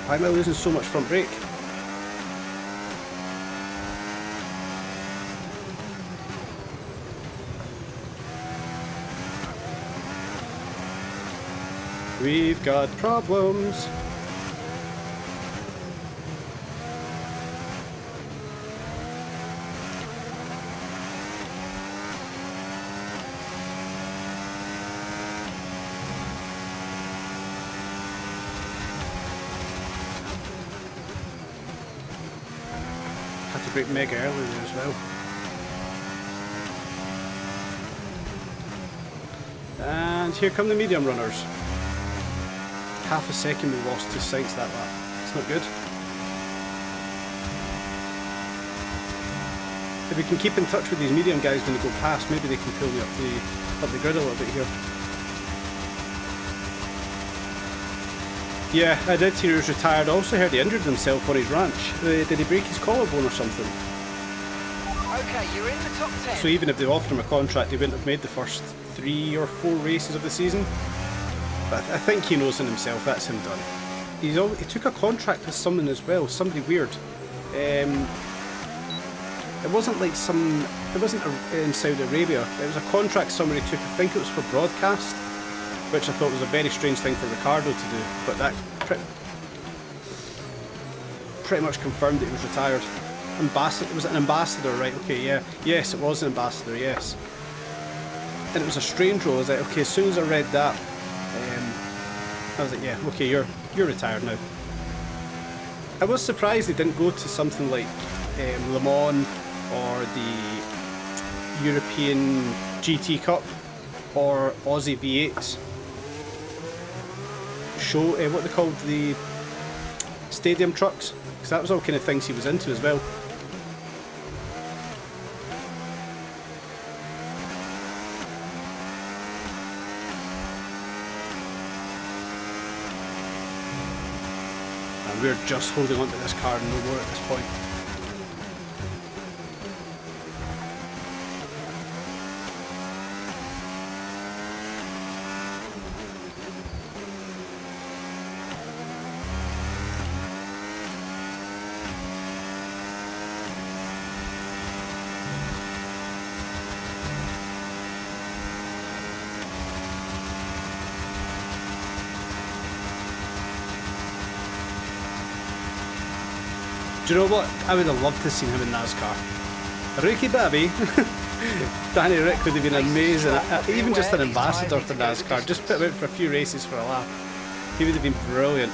Why am I losing so much front brake? We've got problems. Had to brake mega early there as well. And here come the medium runners. Half a second we lost to Sainz that lap. It's not good. If we can keep in touch with these medium guys when they go past, maybe they can pull me up the grid a little bit here. Yeah, I did hear he was retired. I also heard he injured himself on his ranch. Did he break his collarbone or something? Okay, you're in the top 10. So even if they offered him a contract, he wouldn't have made the first 3 or 4 races of the season. But I think he knows in himself that's him done. He took a contract with someone as well, somebody weird. It wasn't like it wasn't in Saudi Arabia. It was a contract somebody took, I think it was for broadcast, which I thought was a very strange thing for Ricciardo to do. But that pretty much confirmed that he was retired. Ambassador, was it an ambassador, right? Okay, yeah. Yes, it was an ambassador, yes. And it was a strange role. I was like, okay, as soon as I read that, I was like, yeah, okay, you're retired now. I was surprised they didn't go to something like Le Mans or the European GT Cup or Aussie V8s. Show what they called the stadium trucks, because that was all kind of things he was into as well. We're just holding on to this car and no more at this point. Do you know what? I would have loved to see him in NASCAR. Ricky Baby, Danny Rick would have been amazing. Even just an ambassador for NASCAR. Just put him out for a few races for a lap. He would have been brilliant.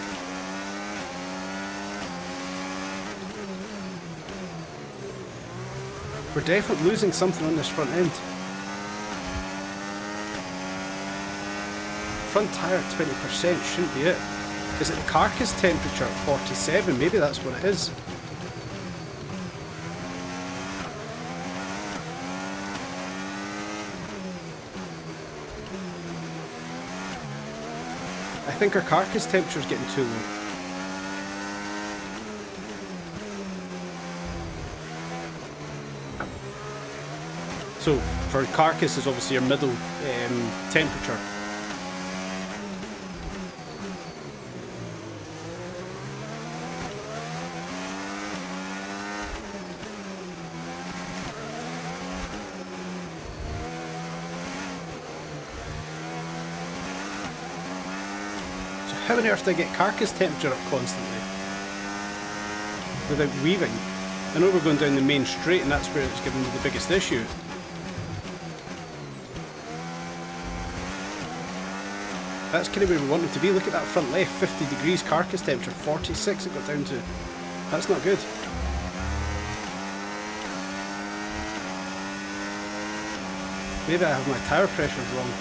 We're definitely losing something on this front end. Front tyre at 20% shouldn't be it. Is it the carcass temperature at 47? Maybe that's what it is. I think our carcass temperature is getting too low. So, for carcass is obviously your middle temperature. So how on earth do I get carcass temperature up constantly? Without weaving? I know we're going down the main straight and that's where it's giving me the biggest issue. That's kind of where we want it to be. Look at that front left, 50 degrees carcass temperature, 46 it got down to. That's not good. Maybe I have my tyre pressures wrong.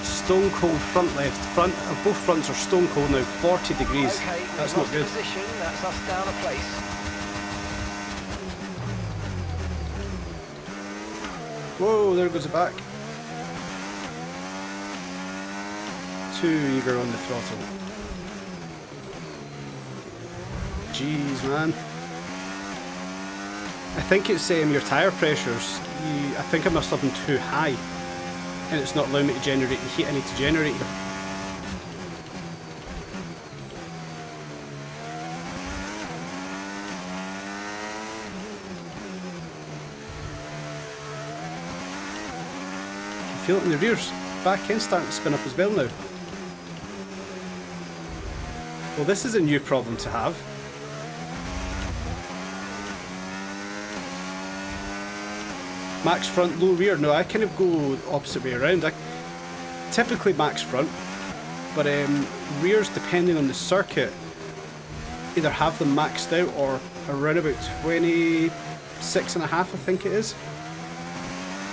Stone cold front left. Both fronts are stone cold now, 40 degrees. Okay, that's not good. Position. That's us down a place. Whoa, there goes the back. Too eager on the throttle. Jeez, man. I think it's your tyre pressures. I think I must have them too high. And it's not allowing me to generate the heat I need to generate here. Feel it in the rears. Back end starting to spin up as well now. Well, this is a new problem to have. Max front, low rear. No, I kind of go opposite way around. I typically max front, but rears, depending on the circuit, either have them maxed out or around about 26.5, I think it is.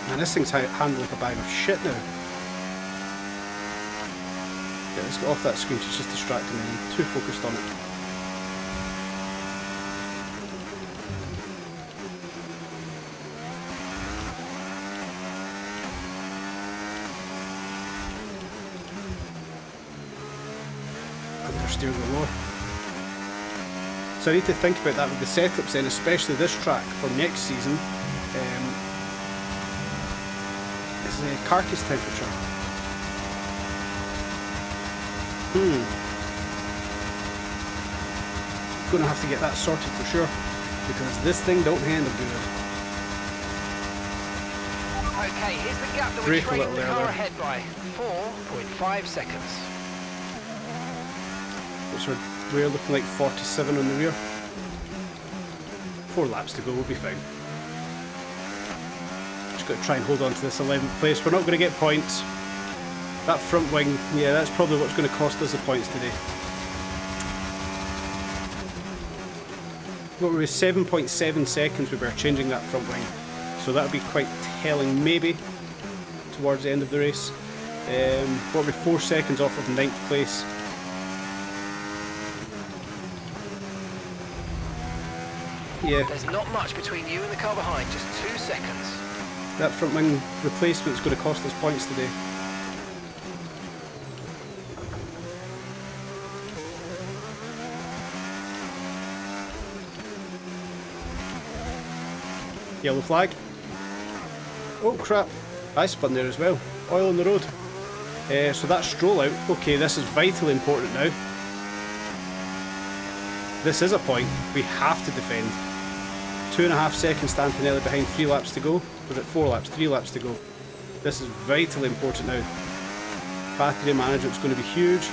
Man, this thing's handled like a bag of shit now. Yeah, let's get off that screen, it's just distracting me. I'm too focused on it. Understeer galore. So I need to think about that with the setups then, especially this track for next season. Carcass temperature. Gonna have to get that sorted for sure, because this thing don't handle good. Okay, here's the gap that we're trailing the car ahead by. 4.5 seconds. What's our rear looking like? 47 on the rear. 4 laps to go, we'll be fine. Got to try and hold on to this 11th place. We're not going to get points. That front wing, yeah, that's probably what's going to cost us the points today. What were we, 7.7 seconds we were changing that front wing, so that would be quite telling maybe towards the end of the race. What were we, 4 seconds off of 9th place. Yeah. There's not much between you and the car behind, just 2 seconds. That front wing replacement is going to cost us points today. Yellow flag. Oh crap, I spun there as well. Oil on the road. So that stroll out. Okay, this is vitally important now. This is a point. We have to defend. 2.5 seconds to Antonelli behind, 3 laps to go. We're at 4 laps, 3 laps to go. This is vitally important now. Battery management's going to be huge.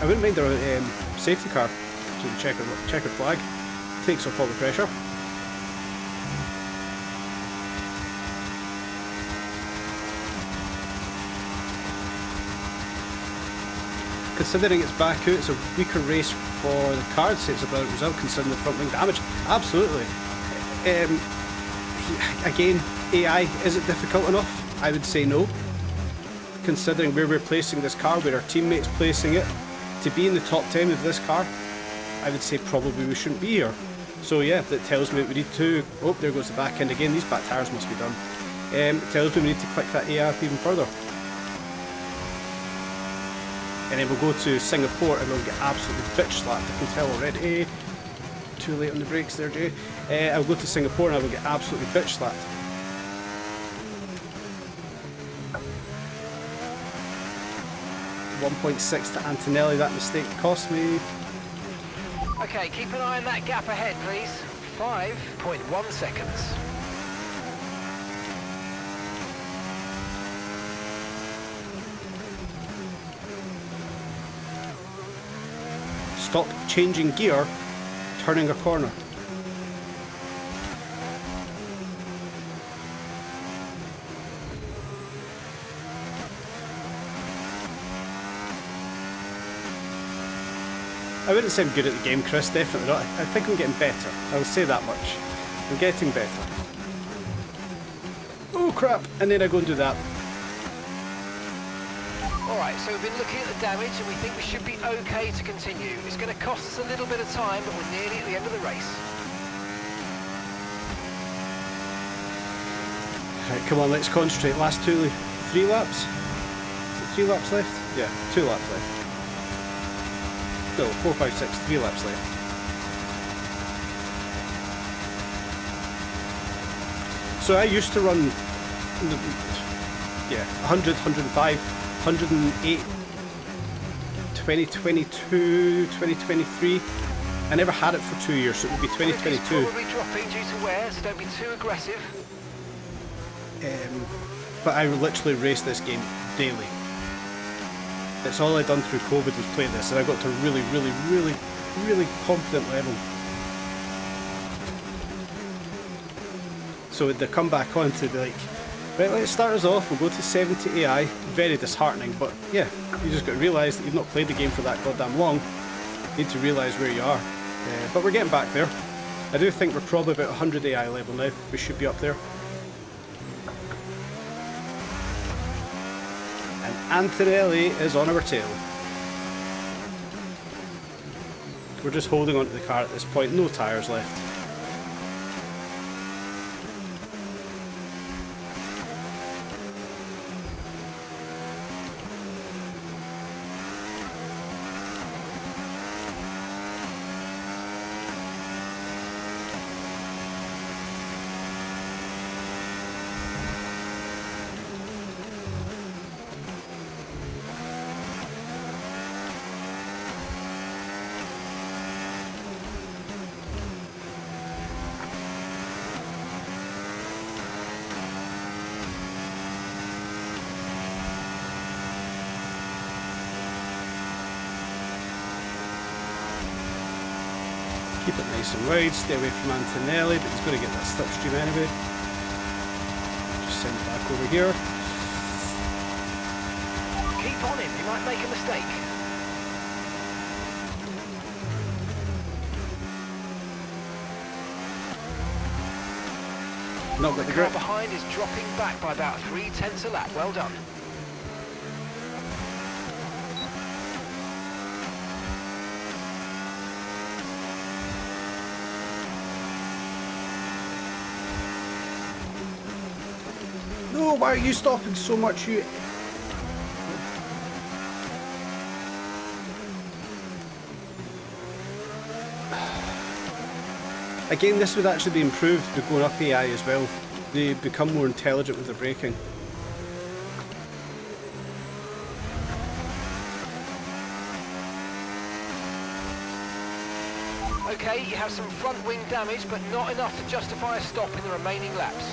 I wouldn't mind our safety car to the checkered flag. Takes off all the pressure. considering it's Baku, it's a weaker race for the card saves about it result considering the front wing damage. Absolutely. Again, AI, is it difficult enough? I would say no. Considering where we're placing this car, where our teammates placing it, to be in the top 10 of this car, I would say probably we shouldn't be here. So yeah, that tells me that we need to... Oh, there goes the back end again. These back tyres must be done. It tells me we need to click that AI up even further. And then we'll go to Singapore and we'll get absolutely bitch slapped. I can tell already. Too late on the brakes there, Jay. I'll go to Singapore and I will get absolutely bitch slapped. .6 to Antonelli, that mistake cost me. Okay, keep an eye on that gap ahead, please. 5.1 seconds. Stop changing gear, turning a corner. I wouldn't say I'm good at the game, Chris, definitely not. I think I'm getting better. I will say that much. I'm getting better. Oh crap, and then I go and do that. Alright, so we've been looking at the damage and we think we should be okay to continue. It's going to cost us a little bit of time, but we're nearly at the end of the race. Right, come on, let's concentrate. Last 3 laps? Is it 3 laps left? Yeah, 2 laps left. No, 4, 5, 6, 3 laps left. So I used to run, 100, 105, 108, 2022, 2023. I never had it for 2 years, so it would be 2022. It's probably dropping due to wear, so don't be too aggressive. But I literally race this game daily. It's all I'd done through COVID was play this, and I got to a really, really, really, really competent level. So to come back on to be like, right, let's start us off, we'll go to 70 AI, very disheartening, but yeah, you just got to realise that you've not played the game for that goddamn long. You need to realise where you are. But we're getting back there. I do think we're probably about 100 AI level now, we should be up there. Antonelli is on our tail. We're just holding onto the car at this point, no tyres left. Keep it nice and wide, stay away from Antonelli, but he's going to get that slipstream anyway. Just send it back over here. Keep on him, he might make a mistake. Not got the The grip. car behind is dropping back by about 3/10 a lap. Well done. No, why are you stopping so much, you... Again, this would actually be improved with going up AI as well. They become more intelligent with their braking. Okay, you have some front wing damage, but not enough to justify a stop in the remaining laps.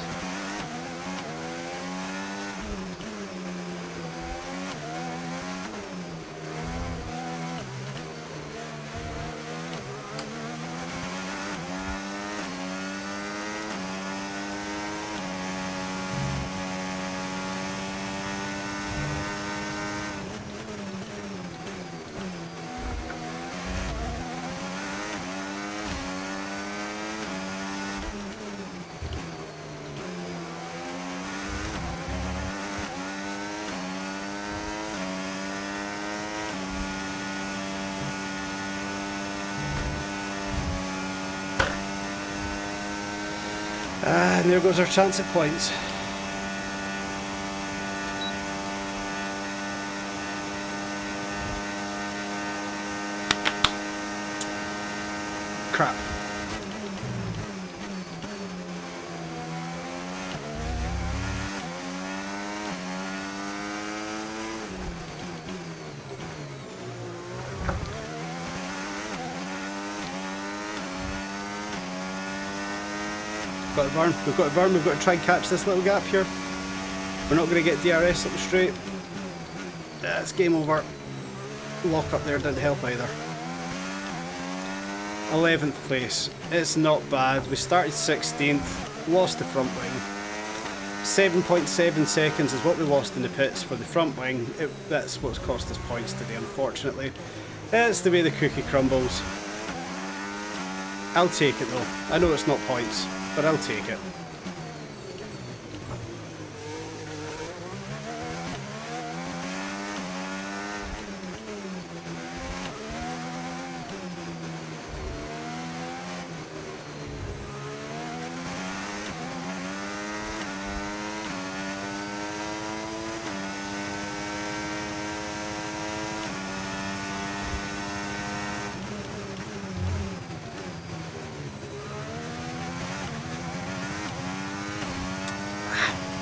And there goes our chance at points. Crap. Got a burn. We've got a burn. We've got to try and catch this little gap here. We're not going to get DRS up the straight. It's game over. Lock up there didn't help either. 11th place. It's not bad. We started 16th. Lost the front wing. 7.7 seconds is what we lost in the pits for the front wing. That's what's cost us points today, unfortunately. It's the way the cookie crumbles. I'll take it though. I know it's not points, but I'll take it.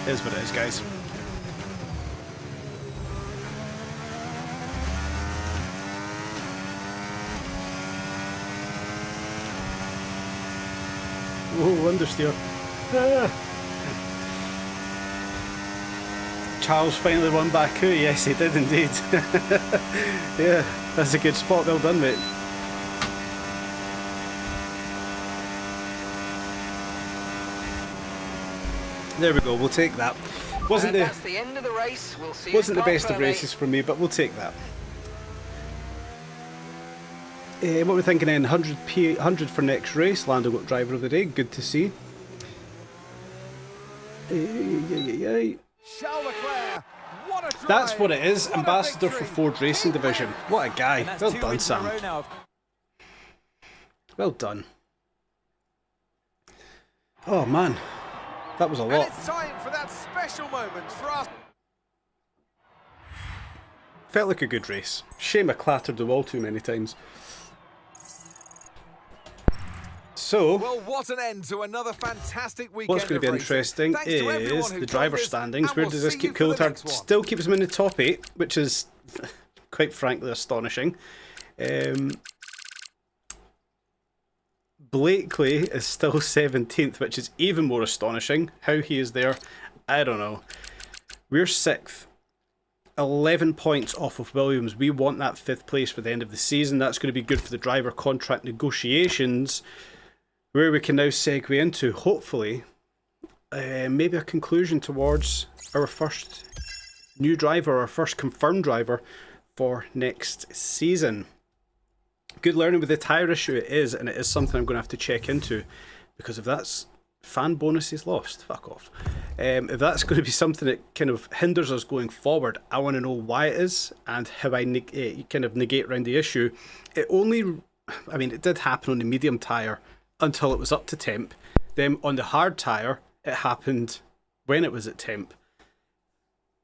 It is what it is, guys. Whoa, understeer. Ah. Charles finally won Baku. Yes, he did indeed. Yeah, that's a good spot. Well done, mate. There we go, we'll take that. That's the end of the race. We'll see Wasn't the best of races for me, but we'll take that. What we're thinking then, 100 for next race. Lando got driver of the day, good to see. That's what it is, ambassador for Ford Racing Division. What a guy. Well done, Sam. Well done. Oh man. That was a lot. And it's time for that special moment for us. Felt like a good race. Shame I clattered the wall too many times. So, well, what an end to another fantastic weekend. What's going to be interesting is the driver standings. Where does this keep Coulthard? Still keeps him in the top 8, which is quite frankly astonishing. Blakely is still 17th, which is even more astonishing. How he is there, I don't know. We're 6th. 11 points off of Williams. We want that 5th place for the end of the season. That's going to be good for the driver contract negotiations, where we can now segue into, hopefully, maybe a conclusion towards our first new driver, our first confirmed driver for next season. Good learning with the tyre issue it is, and it is something I'm going to have to check into, because if that's fan bonuses lost, fuck off. If that's going to be something that kind of hinders us going forward, I want to know why it is and how I kind of negate around the issue. It did happen on the medium tyre until it was up to temp. Then on the hard tyre, it happened when it was at temp,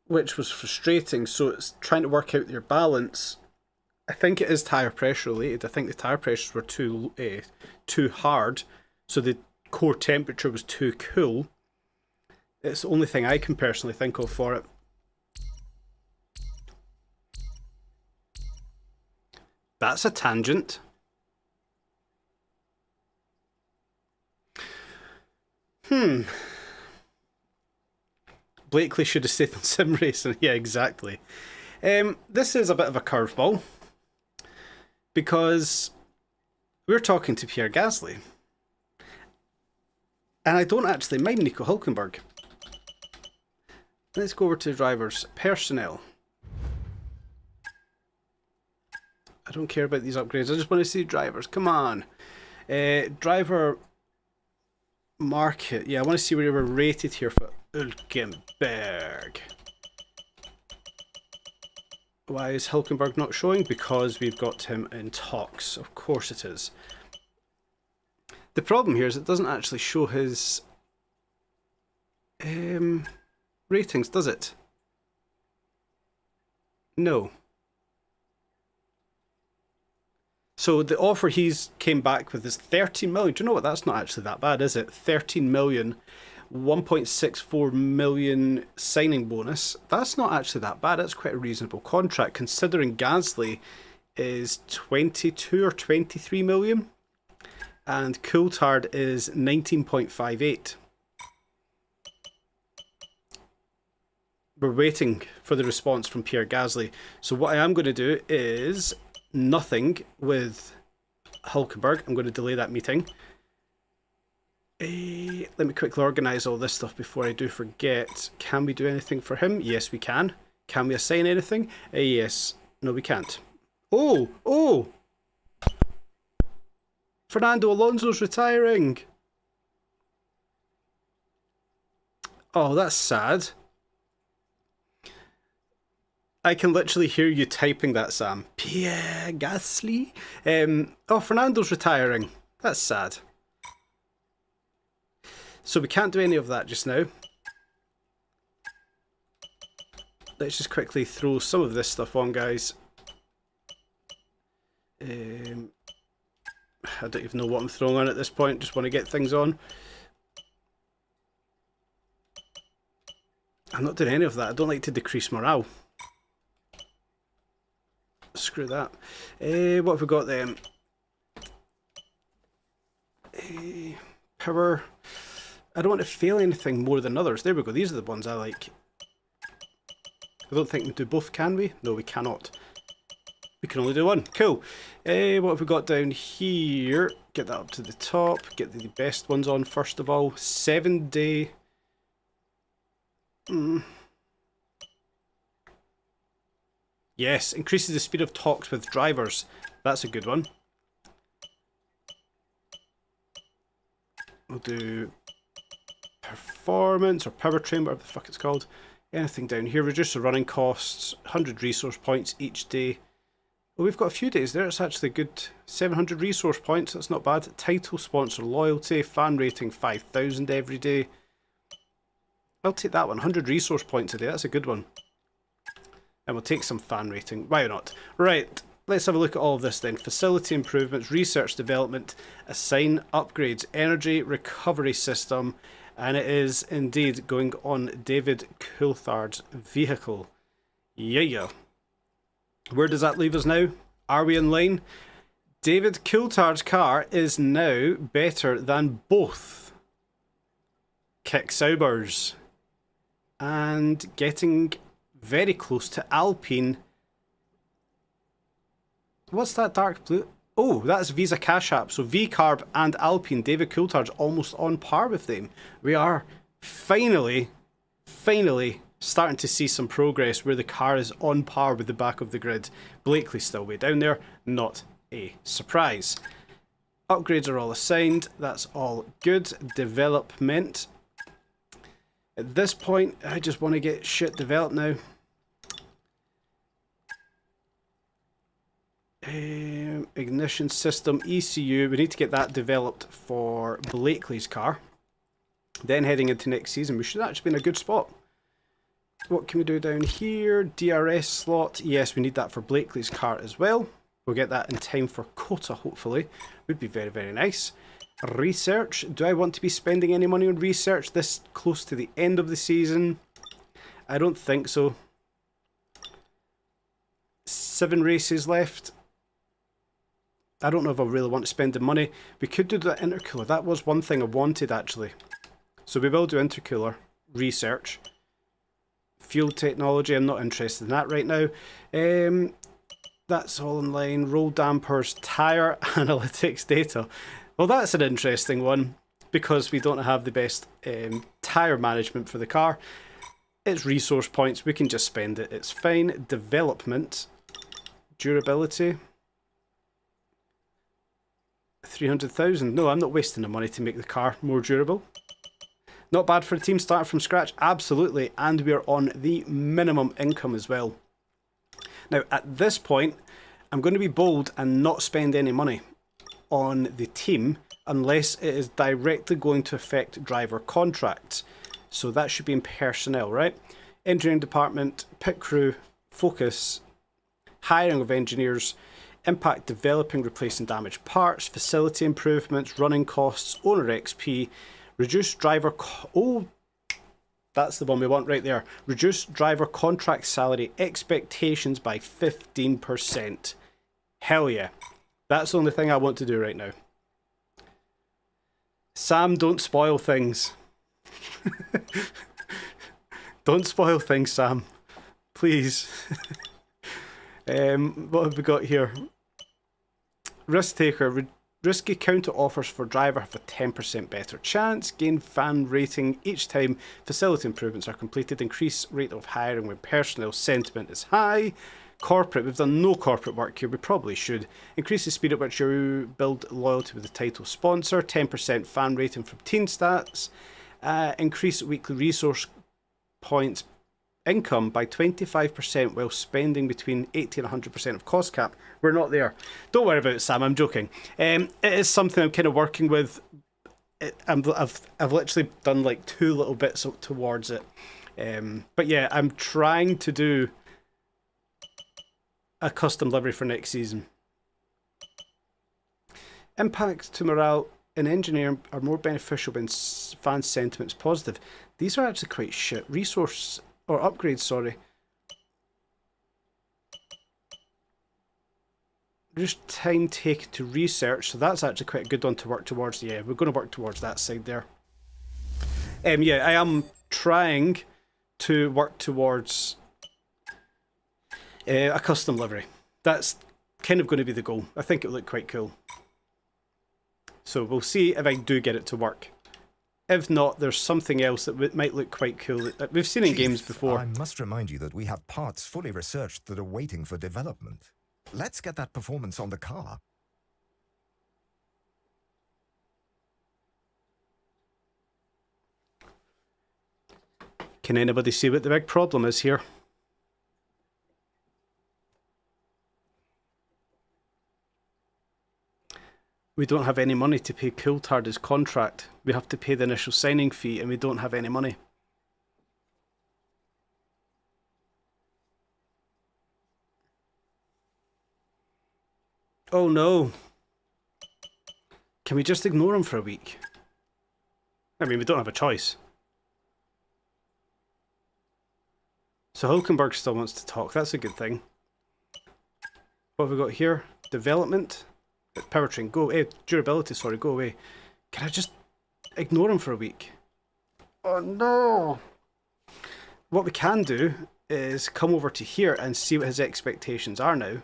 which was frustrating. So it's trying to work out your balance. I think it is tyre pressure related. I think the tyre pressures were too hard, so the core temperature was too cool. It's the only thing I can personally think of for it. That's a tangent. Blakely should have stayed on sim racing. Yeah, exactly. This is a bit of a curveball, because we're talking to Pierre Gasly, and I don't actually mind Nico Hülkenberg. Let's go over to drivers personnel. I don't care about these upgrades, I just want to see drivers. Come on. Driver market. Yeah, I want to see where we're rated here for Hülkenberg. Why is Hülkenberg not showing? Because we've got him in talks. Of course it is. The problem here is it doesn't actually show his Ratings, does it? No. So the offer he's came back with is 13 million. Do you know what? That's not actually that bad, is it? 13 million, 1.64 million signing bonus. That's not actually that bad. That's quite a reasonable contract considering Gasly is 22 or 23 million and Coulthard is 19.58. We're waiting for the response from Pierre Gasly. So what I am going to do is nothing with Hulkenberg. I'm going to delay that meeting. Let me quickly organise all this stuff before I do forget. Can we do anything for him? Yes, we can. Can we assign anything? Yes. No, we can't. Oh! Fernando Alonso's retiring. Oh, that's sad. I can literally hear you typing that, Sam. Pierre Gasly? Oh, Fernando's retiring. That's sad. So we can't do any of that just now. Let's just quickly throw some of this stuff on, guys. I don't even know what I'm throwing on at this point. Just want to get things on. I'm not doing any of that. I don't like to decrease morale. Screw that. What have we got then? Power. I don't want to fail anything more than others. There we go. These are the ones I like. I don't think we do both, can we? No, we cannot. We can only do one. Cool. What have we got down here? Get that up to the top. Get the best ones on first of all. 7-day. Yes, increases the speed of talks with drivers. That's a good one. We'll do performance or powertrain, whatever the fuck it's called. Anything down here. Reduce the running costs. 100 resource points each day. Well, we've got a few days there. It's actually good. 700 resource points. That's not bad. Title, sponsor, loyalty, fan rating 5,000 every day. I'll take that one. 100 resource points a day. That's a good one. And we'll take some fan rating. Why not? Right. Let's have a look at all of this then. Facility improvements, research development, assign upgrades, energy recovery system. And it is indeed going on David Coulthard's vehicle. Yeah. Where does that leave us now? Are we in line? David Coulthard's car is now better than both Kick Sauber's. And getting very close to Alpine. What's that dark blue? Oh, that's Visa Cash App. So V-Carb and Alpine, David Coulthard's almost on par with them. We are finally starting to see some progress where the car is on par with the back of the grid. Blakely's still way down there. Not a surprise. Upgrades are all assigned. That's all good. Development. At this point, I just want to get shit developed now. Ignition system, ECU. We need to get that developed for Blakely's car. Then heading into next season, we should actually be in a good spot. What can we do down here? DRS slot. Yes, we need that for Blakely's car as well. We'll get that in time for Cota, hopefully. Would be very, very nice. Research. Do I want to be spending any money on research this close to the end of the season? I don't think so. 7 races left. I don't know if I really want to spend the money. We could do the intercooler. That was one thing I wanted actually. So we will do intercooler. Research. Fuel technology. I'm not interested in that right now. That's all in line. Roll dampers. Tyre analytics data. Well, that's an interesting one because we don't have the best tyre management for the car. It's resource points. We can just spend it. It's fine. Development. Durability. 300,000. No, I'm not wasting the money to make the car more durable. Not bad for a team starting from scratch. Absolutely. And we're on the minimum income as well. Now, at this point, I'm going to be bold and not spend any money on the team unless it is directly going to affect driver contracts. So that should be in personnel, right? Engineering department, pit crew, focus, hiring of engineers, impact developing, replacing damaged parts, facility improvements, running costs, owner XP, reduce driver... Oh, that's the one we want right there. Reduce driver contract salary expectations by 15%. Hell yeah. That's the only thing I want to do right now. Sam, don't spoil things. Don't spoil things, Sam. Please. What have we got here? Risk taker. Risky counter offers for driver have a 10% better chance. Gain fan rating each time facility improvements are completed. Increase rate of hiring when personnel sentiment is high. Corporate, we've done no corporate work here, we probably should. Increase the speed at which you build loyalty with the title sponsor. 10% fan rating from Teen Stats. Increase weekly resource points income by 25% while spending between 80 and 100% of cost cap. We're not there. Don't worry about it, Sam, I'm joking. It is something I'm kind of working with. I've literally done like 2 little bits towards it. But yeah, I'm trying to do a custom livery for next season. Impacts to morale in engineering are more beneficial when fan sentiment's positive. These are actually quite shit. Resource or upgrades, sorry. Just time taken to research, so that's actually quite a good one to work towards. Yeah, we're going to work towards that side there. Yeah, I am trying to work towards a custom livery. That's kind of going to be the goal. I think it would look quite cool. So we'll see if I do get it to work. If not, there's something else that might look quite cool that we've seen in games before. I must remind you that we have parts fully researched that are waiting for development. Let's get that performance on the car. Can anybody see what the big problem is here? We don't have any money to pay Coulthard his contract. We have to pay the initial signing fee and we don't have any money. Oh no. Can we just ignore him for a week? I mean, we don't have a choice. So Hulkenberg still wants to talk. That's a good thing. What have we got here? Development. Powertrain, go away. Durability, sorry, go away. Can I just ignore him for a week? Oh no! What we can do is come over to here and see what his expectations are now.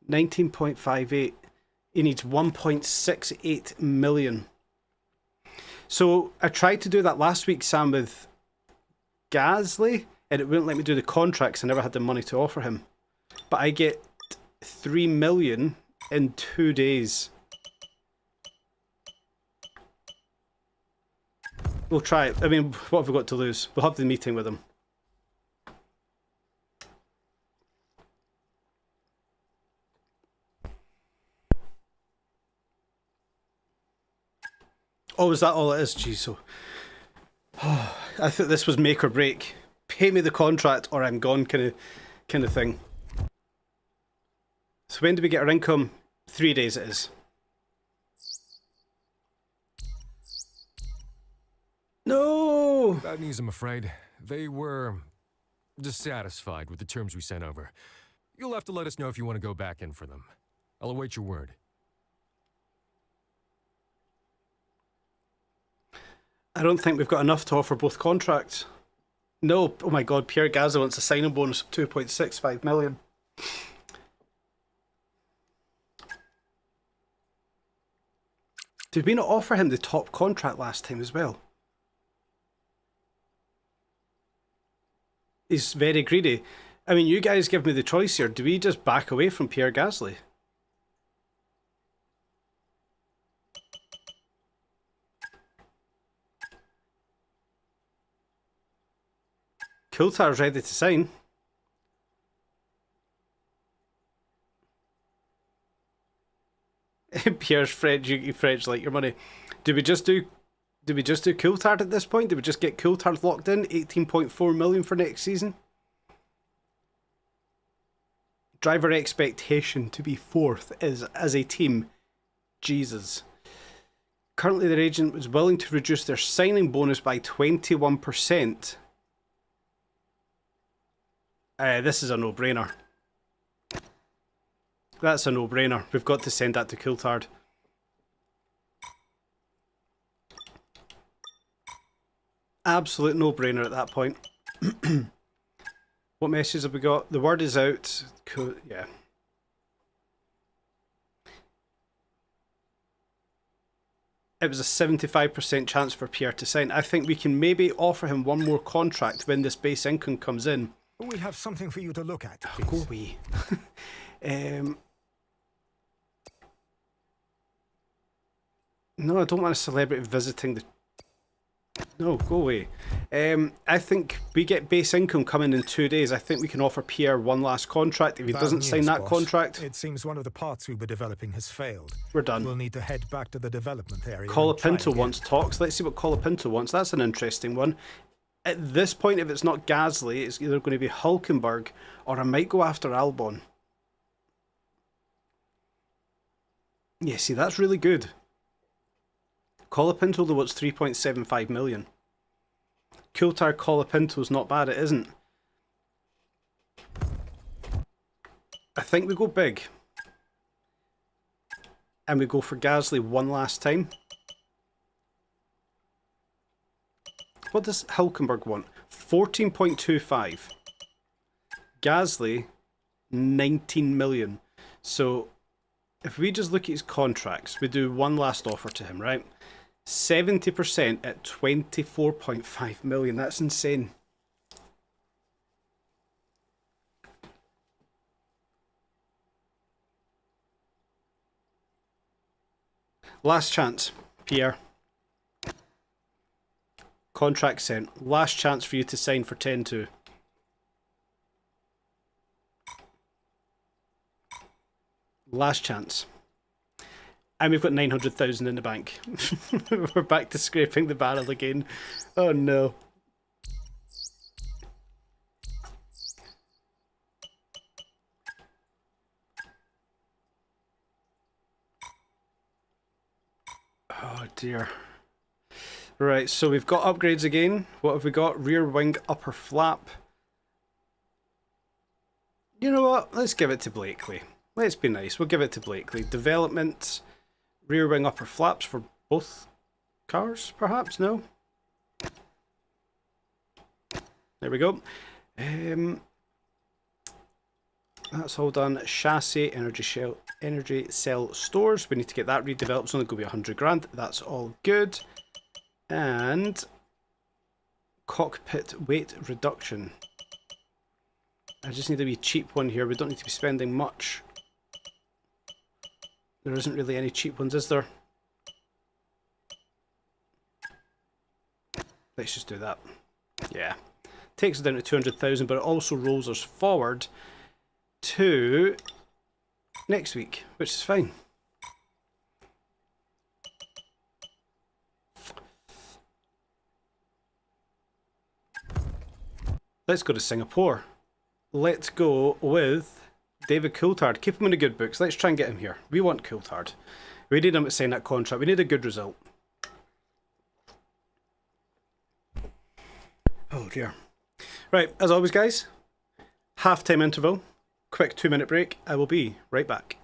$19.58. He needs 1.68 million. So I tried to do that last week, Sam, with Gasly, and it wouldn't let me do the contracts. I never had the money to offer him. But I get 3 million in 2 days. We'll try it. I mean, what have we got to lose? We'll have the meeting with him. Oh, is that all it is? Jeez, so... Oh, I thought this was make or break. Pay me the contract or I'm gone kind of thing. So when do we get our income? 3 days it is. No! Bad news, I'm afraid. They were dissatisfied with the terms we sent over. You'll have to let us know if you want to go back in for them. I'll await your word. I don't think we've got enough to offer both contracts. No, oh my god, Pierre Gasly wants a signing bonus of 2.65 million. Did we not offer him the top contract last time as well? He's very greedy. I mean, you guys give me the choice here. Do we just back away from Pierre Gasly? Coulthard's ready to sign. Pierre's French, you French like your money. Do we just do Coulthard at this point? Do we just get Coulthard locked in? 18.4 million for next season. Driver expectation to be fourth is, as a team, Jesus. Currently, their agent was willing to reduce their signing bonus by 21%. This is a no-brainer. That's a no-brainer. We've got to send that to Coulthard. Absolute no-brainer at that point. What messages have we got? The word is out. Cool. Yeah. It was a 75% chance for Pierre to sign. I think we can maybe offer him one more contract when this base income comes in. We have something for you to look at. Oh, go away. No, I don't want a celebrity visiting the... No, go away. I think we get base income coming in 2 days. I think we can offer Pierre one last contract. If he doesn't sign that contract... It seems one of the parts we were developing has failed. We're done. We'll need to head back to the development area. Colapinto wants talks. Let's see what Colapinto wants. That's an interesting one. At this point, if it's not Gasly, it's either going to be Hülkenberg or I might go after Albon. Yeah, see, that's really good. Colapinto though wants 3.75 million. Coulthard Colapinto's not bad, it isn't. I think we go big. And we go for Gasly one last time. What does Hülkenberg want? 14.25. Gasly, 19 million. So, if we just look at his contracts, we do one last offer to him, right? 70% at 24.5 million. That's insane. Last chance, Pierre. Contract sent. Last chance for you to sign for 10-2. Last chance. And we've got 900,000 in the bank. We're back to scraping the barrel again. Oh no. Oh dear. Right, so we've got upgrades again. What have we got? Rear wing, upper flap. You know what? Let's give it to Blakely. Let's be nice. We'll give it to Blakely. Development, rear wing, upper flaps for both cars, perhaps? No? There we go. That's all done. Chassis, energy cell stores. We need to get that redeveloped. It's only going to be 100 grand. That's all good. And cockpit weight reduction. I just need a wee cheap one here. We don't need to be spending much. There isn't really any cheap ones, is there? Let's just do that. Yeah. Takes us down to 200,000, but it also rolls us forward to next week, which is fine. Let's go to Singapore. Let's go with David Coulthard. Keep him in the good books. Let's try and get him here. We want Coulthard. We need him to sign that contract. We need a good result. Oh dear. Right, as always guys, half-time interval, quick 2-minute break. I will be right back.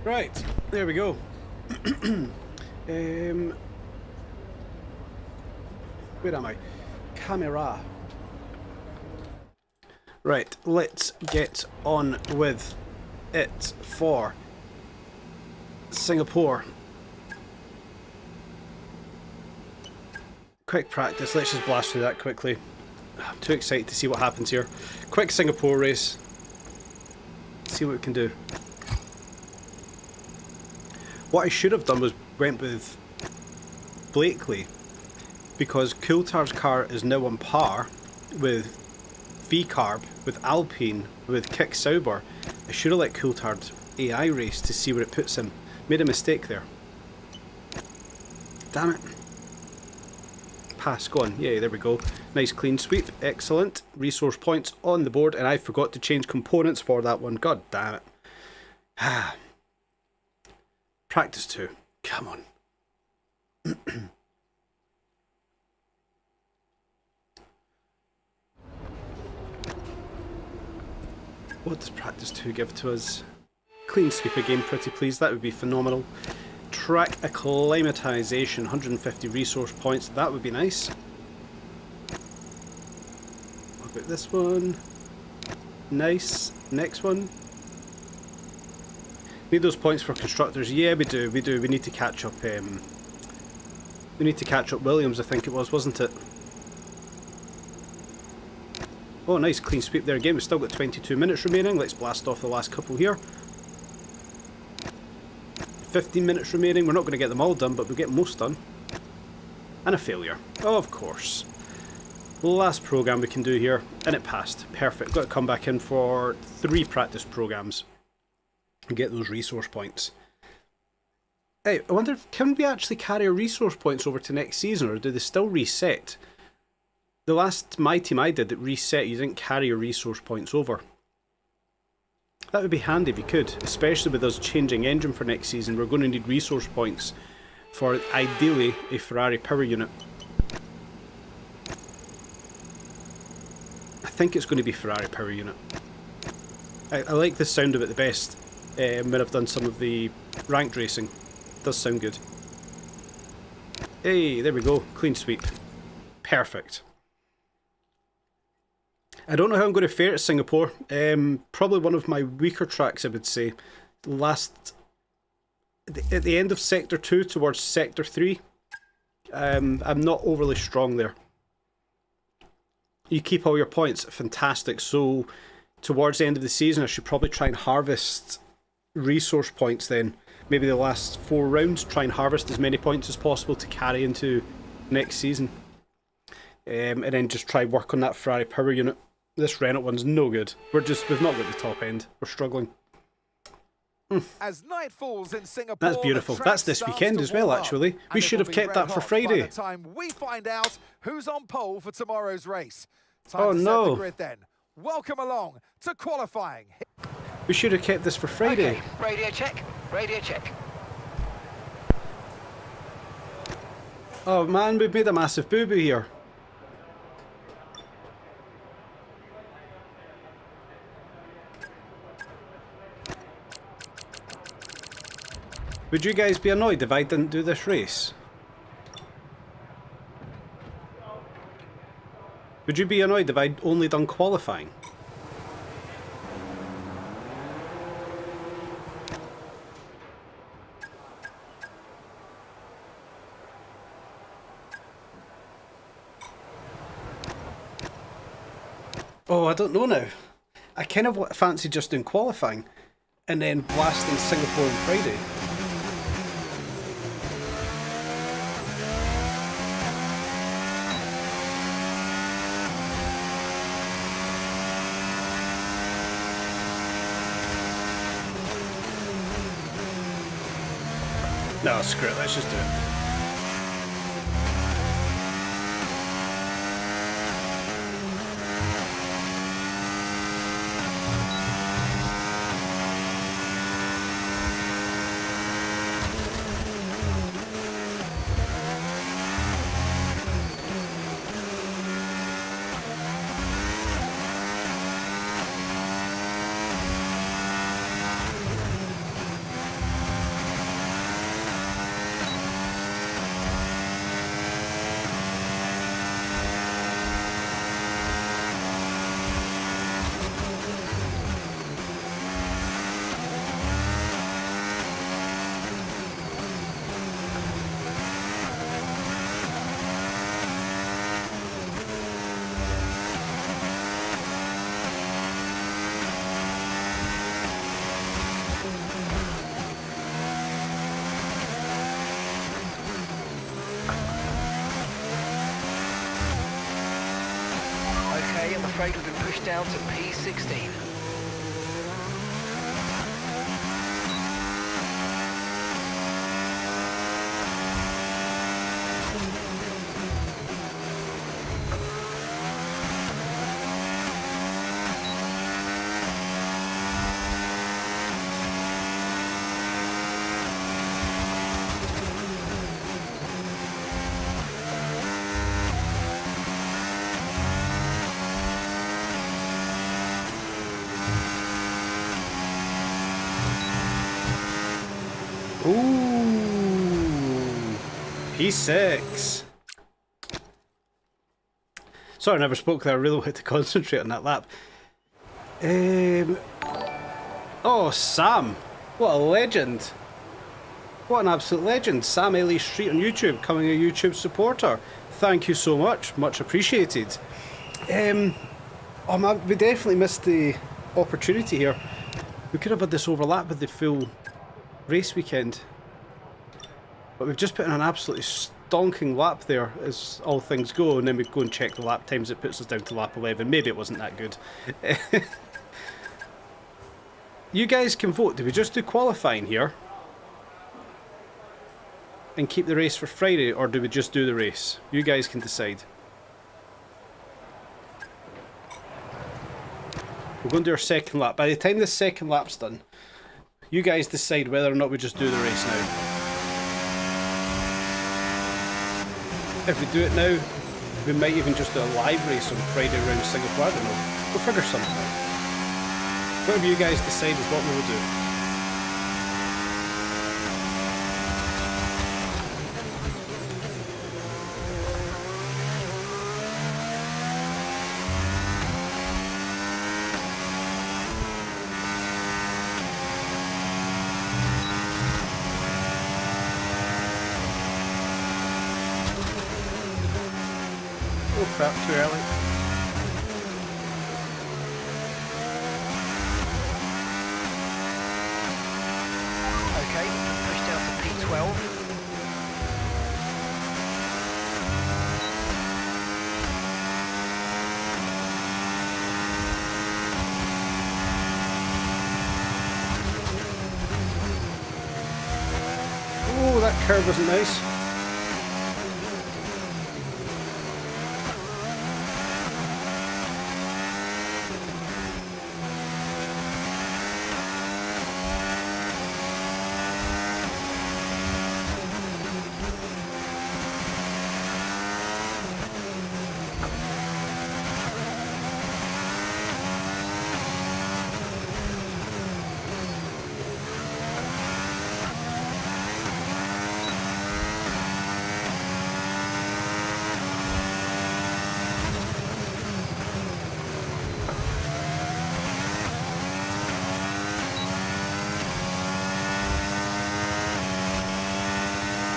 Right, there we go. Where am I? Camera. Right, let's get on with it for Singapore. Quick practice, let's just blast through that quickly. I'm too excited to see what happens here. Quick Singapore race. See what we can do. What I should have done was went with Blakely, because Coulthard's car is now on par with V-Carb, with Alpine, with Kick Sauber. I should have let Coulthard AI race to see where it puts him. Made a mistake there. Damn it. Pass, go on. Yeah, there we go. Nice clean sweep. Excellent. Resource points on the board, and I forgot to change components for that one. God damn it. Practice 2. Come on. What does practice 2 give to us? Clean sweep again, pretty please. That would be phenomenal. Track acclimatization, 150 resource points. That would be nice. What about this one? Nice. Next one. Need those points for constructors. Yeah, we do. We do. We need to catch up. We need to catch up Williams, I think it was, wasn't it? Oh, nice clean sweep there again. We've still got 22 minutes remaining. Let's blast off the last couple here. 15 minutes remaining. We're not going to get them all done, but we'll get most done. And a failure. Oh, of course. Last program we can do here, and it passed. Perfect. Got to come back in for 3 practice programs and get those resource points. Hey, I wonder, can we actually carry our resource points over to next season, or do they still reset? The last My Team I did, it reset. You didn't carry your resource points over. That would be handy if you could, especially with us changing engine for next season. We're going to need resource points for, ideally, a Ferrari power unit. I think it's going to be Ferrari power unit. I like the sound of it the best when I've done some of the ranked racing. It does sound good. Hey, there we go. Clean sweep. Perfect. I don't know how I'm going to fare at Singapore. Probably one of my weaker tracks, I would say. At the end of Sector 2 towards Sector 3, I'm not overly strong there. You keep all your points, fantastic. So towards the end of the season, I should probably try and harvest resource points then. Maybe the last 4 rounds, try and harvest as many points as possible to carry into next season. And then just try work on that Ferrari power unit. This Renault one's no good. We've not got the top end. We're struggling. As night falls in Singapore, that's beautiful. That's this weekend as well, actually. We should have kept that for Friday. By the time we find out who's on pole for tomorrow's race. Time oh to no. set the grid then. Welcome along to qualifying. We should have kept this for Friday. Okay, radio check. Radio check. Oh man, we've made a massive boo-boo here. Would you guys be annoyed if I didn't do this race? Would you be annoyed if I'd only done qualifying? Oh, I don't know now. I kind of fancy just doing qualifying and then blasting Singapore on Friday. No, screw it, let's just do it. afraid we've been pushed down to P16. Ooh, P6. Sorry, I never spoke there. I really had to concentrate on that lap. Oh, Sam. What a legend. What an absolute legend. Sam Ellie Street on YouTube, becoming a YouTube supporter. Thank you so much. Much appreciated. Oh man, we definitely missed the opportunity here. We could have had this overlap with the full race weekend. But we've just put in an absolutely stonking lap there, as all things go, and then we go and check the lap times. It puts us down to lap 11. Maybe it wasn't that good. You guys can vote. Do we just do qualifying here and keep the race for Friday, or do we just do the race? You guys can decide. We're going to do our second lap. By the time this second lap's done, you guys decide whether or not we just do the race now. If we do it now, we might even just do a live race on Friday around Singapore. I don't know. We'll figure something out. Whatever you guys decide is what we will do. Oh crap, too early. Okay, pushed down to P12. Oh, that curve wasn't nice.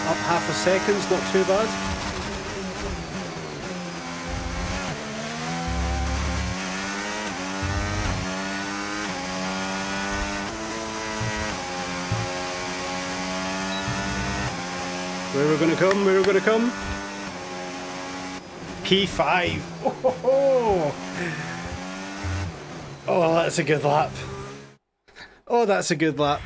Up half a second's not too bad. Where we're gonna come, where we're gonna come. P5. Oh, ho, ho. Oh, that's a good lap. Oh, that's a good lap.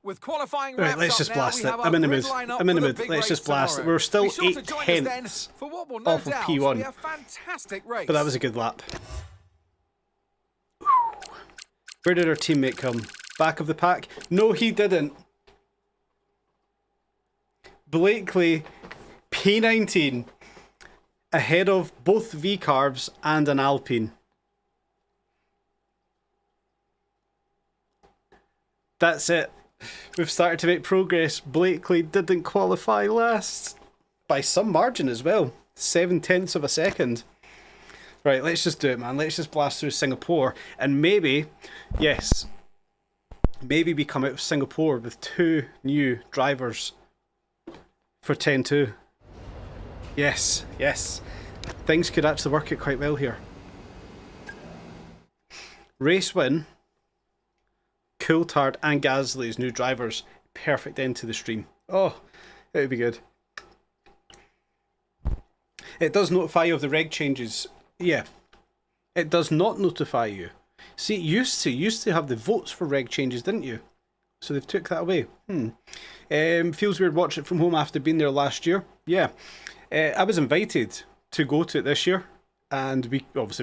With qualifying Right, wraps let's up just now, blast we it. have I'm in the our mood. grid lineup I'm in the for mood. big Let's race just blast it. tomorrow. We're still Be sure to 8 join us then tenths for what will no off of doubt P1. be a fantastic race. But that was a good lap. Where did our teammate come? Back of the pack? No, he didn't. Blakely, P19, ahead of both V-Carbs and an Alpine. That's it. We've started to make progress. Blakely didn't qualify last. By some margin as well. 0.7 of a second. Right, let's just do it, man. Let's just blast through Singapore. And maybe, yes, maybe we come out of Singapore with 2 new drivers for 10-2. Yes, yes. Things could actually work out quite well here. Race win. Coulthard and Gasly as new drivers. Perfect end to the stream. Oh, it would be good. It does notify you of the reg changes. Yeah. It does not notify you. See, it used to have the votes for reg changes, didn't you? So they've took that away. Feels weird watching it from home after being there last year. Yeah. I was invited to go to it this year, and we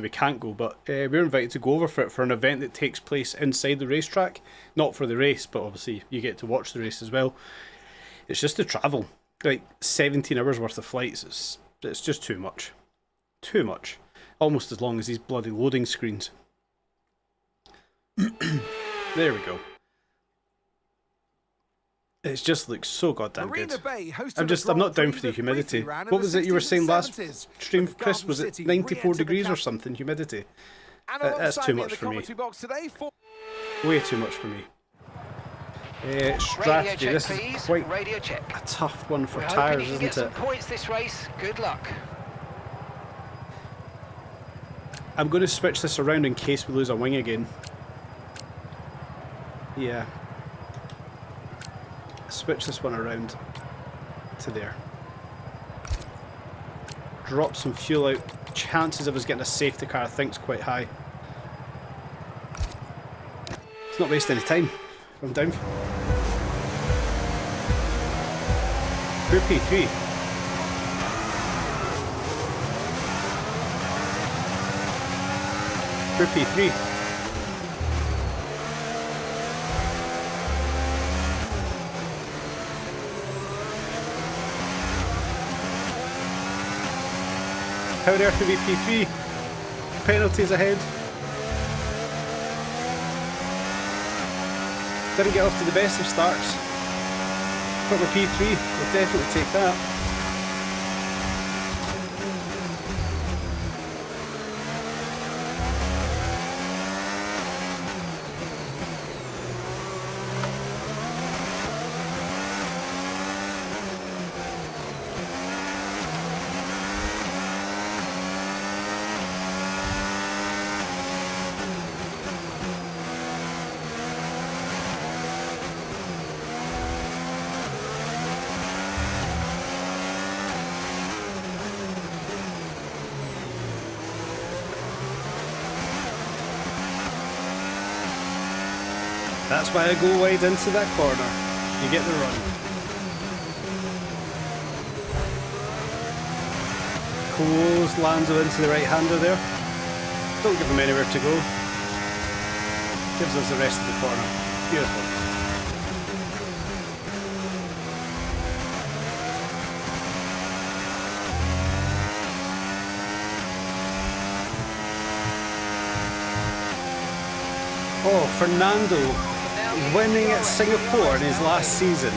can't go, but we were invited to go over for it for an event that takes place inside the racetrack. Not for the race, but obviously you get to watch the race as well. It's just the travel. Like 17 hours worth of flights. It's just too much. Too much. Almost as long as these bloody loading screens. There we go. It just looks so goddamn good. I'm not down for the humidity. What was it you were saying last stream, Chris? Was it 94 degrees or something, humidity? That's too much for me. Way too much for me. Strategy. This is quite a tough one for tyres, isn't it? Some points this race. Good luck. I'm going to switch this around in case we lose a wing again. Yeah. Switch this one around to there. Drop some fuel out. Chances of us getting a safety car I think is quite high. Let's not waste any time. I'm down. Poor P3. Poor P3. How on earth to be P3? Penalties ahead. Didn't get off to the best of starts. But we're P3, we'll definitely take that. That's why I go wide into that corner. You get the run. Close, lands into the right-hander there. Don't give him anywhere to go. Gives us the rest of the corner. Beautiful. Oh, Fernando winning at Singapore in his last season.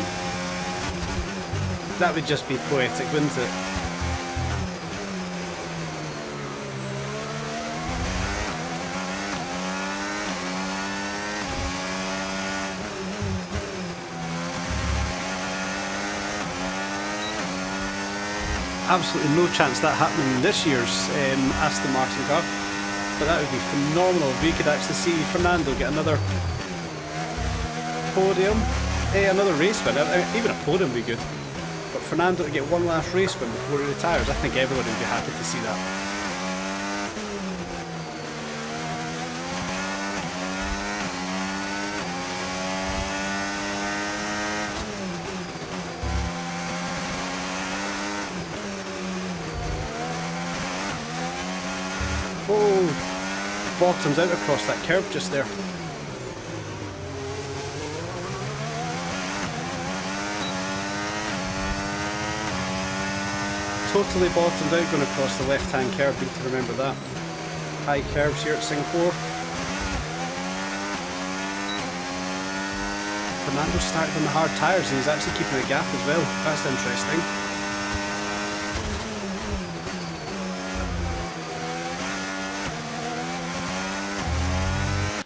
That would just be poetic, wouldn't it? Absolutely no chance that happening in this year's Aston Martin car. But that would be phenomenal if we could actually see Fernando get another podium, another race win. Even a podium would be good. But Fernando to get one last race win before he retires, I think everyone would be happy to see that. Oh, bottoms out across that curve just there. Totally bottomed out going across the left-hand curve, need to remember that. High curves here at Singapore. Fernando started on the hard tyres and he's actually keeping a gap as well. That's interesting.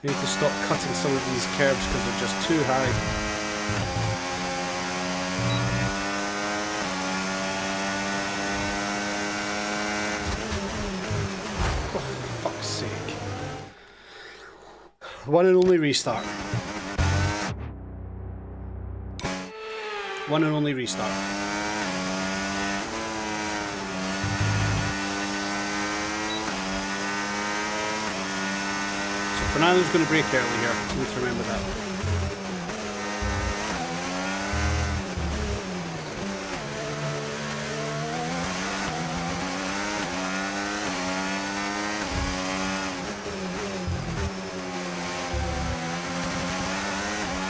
We need to stop cutting some of these curves because they're just too high. One and only restart. One and only restart. Fernando's going to brake early here. You need to remember that.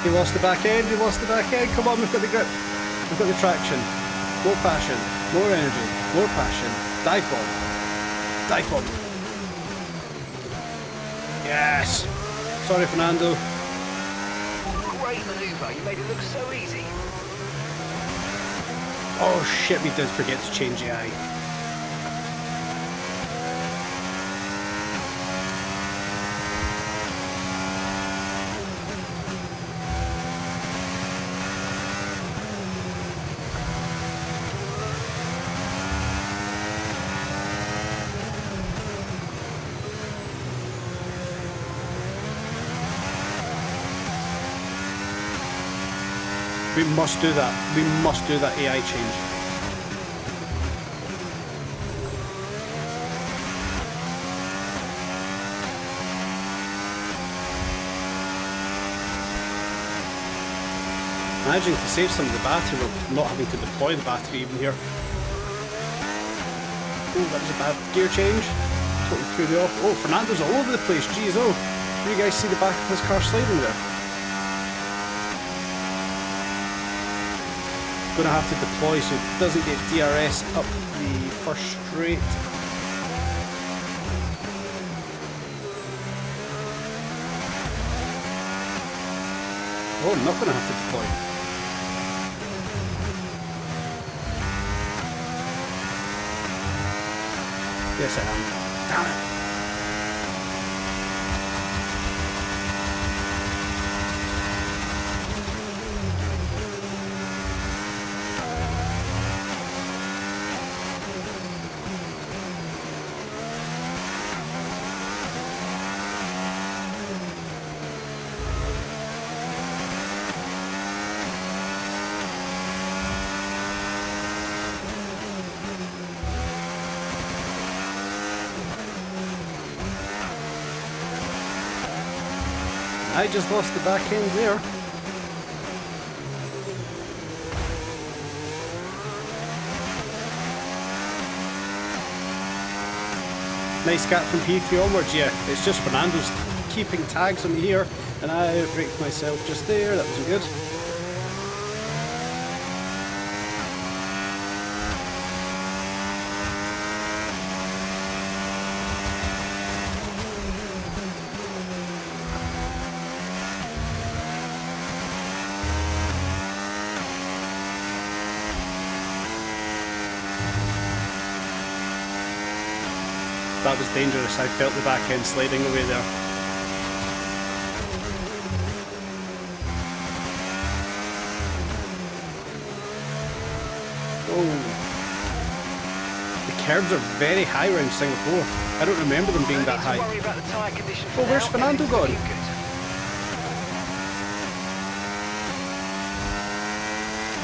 He lost the back end, he lost the back end. Come on, we've got the grip. We've got the traction. More passion, more energy, more passion. Dive bomb. Dive bomb. Yes! Sorry, Fernando. Great manoeuvre. You made it look so easy. Oh shit, we did forget to change the eye. We must do that. We must do that AI change. Managing to save some of the battery, we're not having to deploy the battery even here. Oh, that was a bad gear change. Totally threw me off. Oh, Fernando's all over the place. Jeez, oh. You guys see the back of his car sliding there? Gonna have to deploy so it doesn't get DRS up the first straight. Oh, I'm not gonna have to deploy. Yes, I am. Damn it. I just lost the back end there. Nice gap from P3 onwards, yeah. It's just Fernando's keeping tags on me here, and I outbraked myself just there. That wasn't good. That was dangerous. I felt the back end sliding away there. Oh. The curbs are very high around Singapore. I don't remember them being that high. Oh, where's Fernando gone?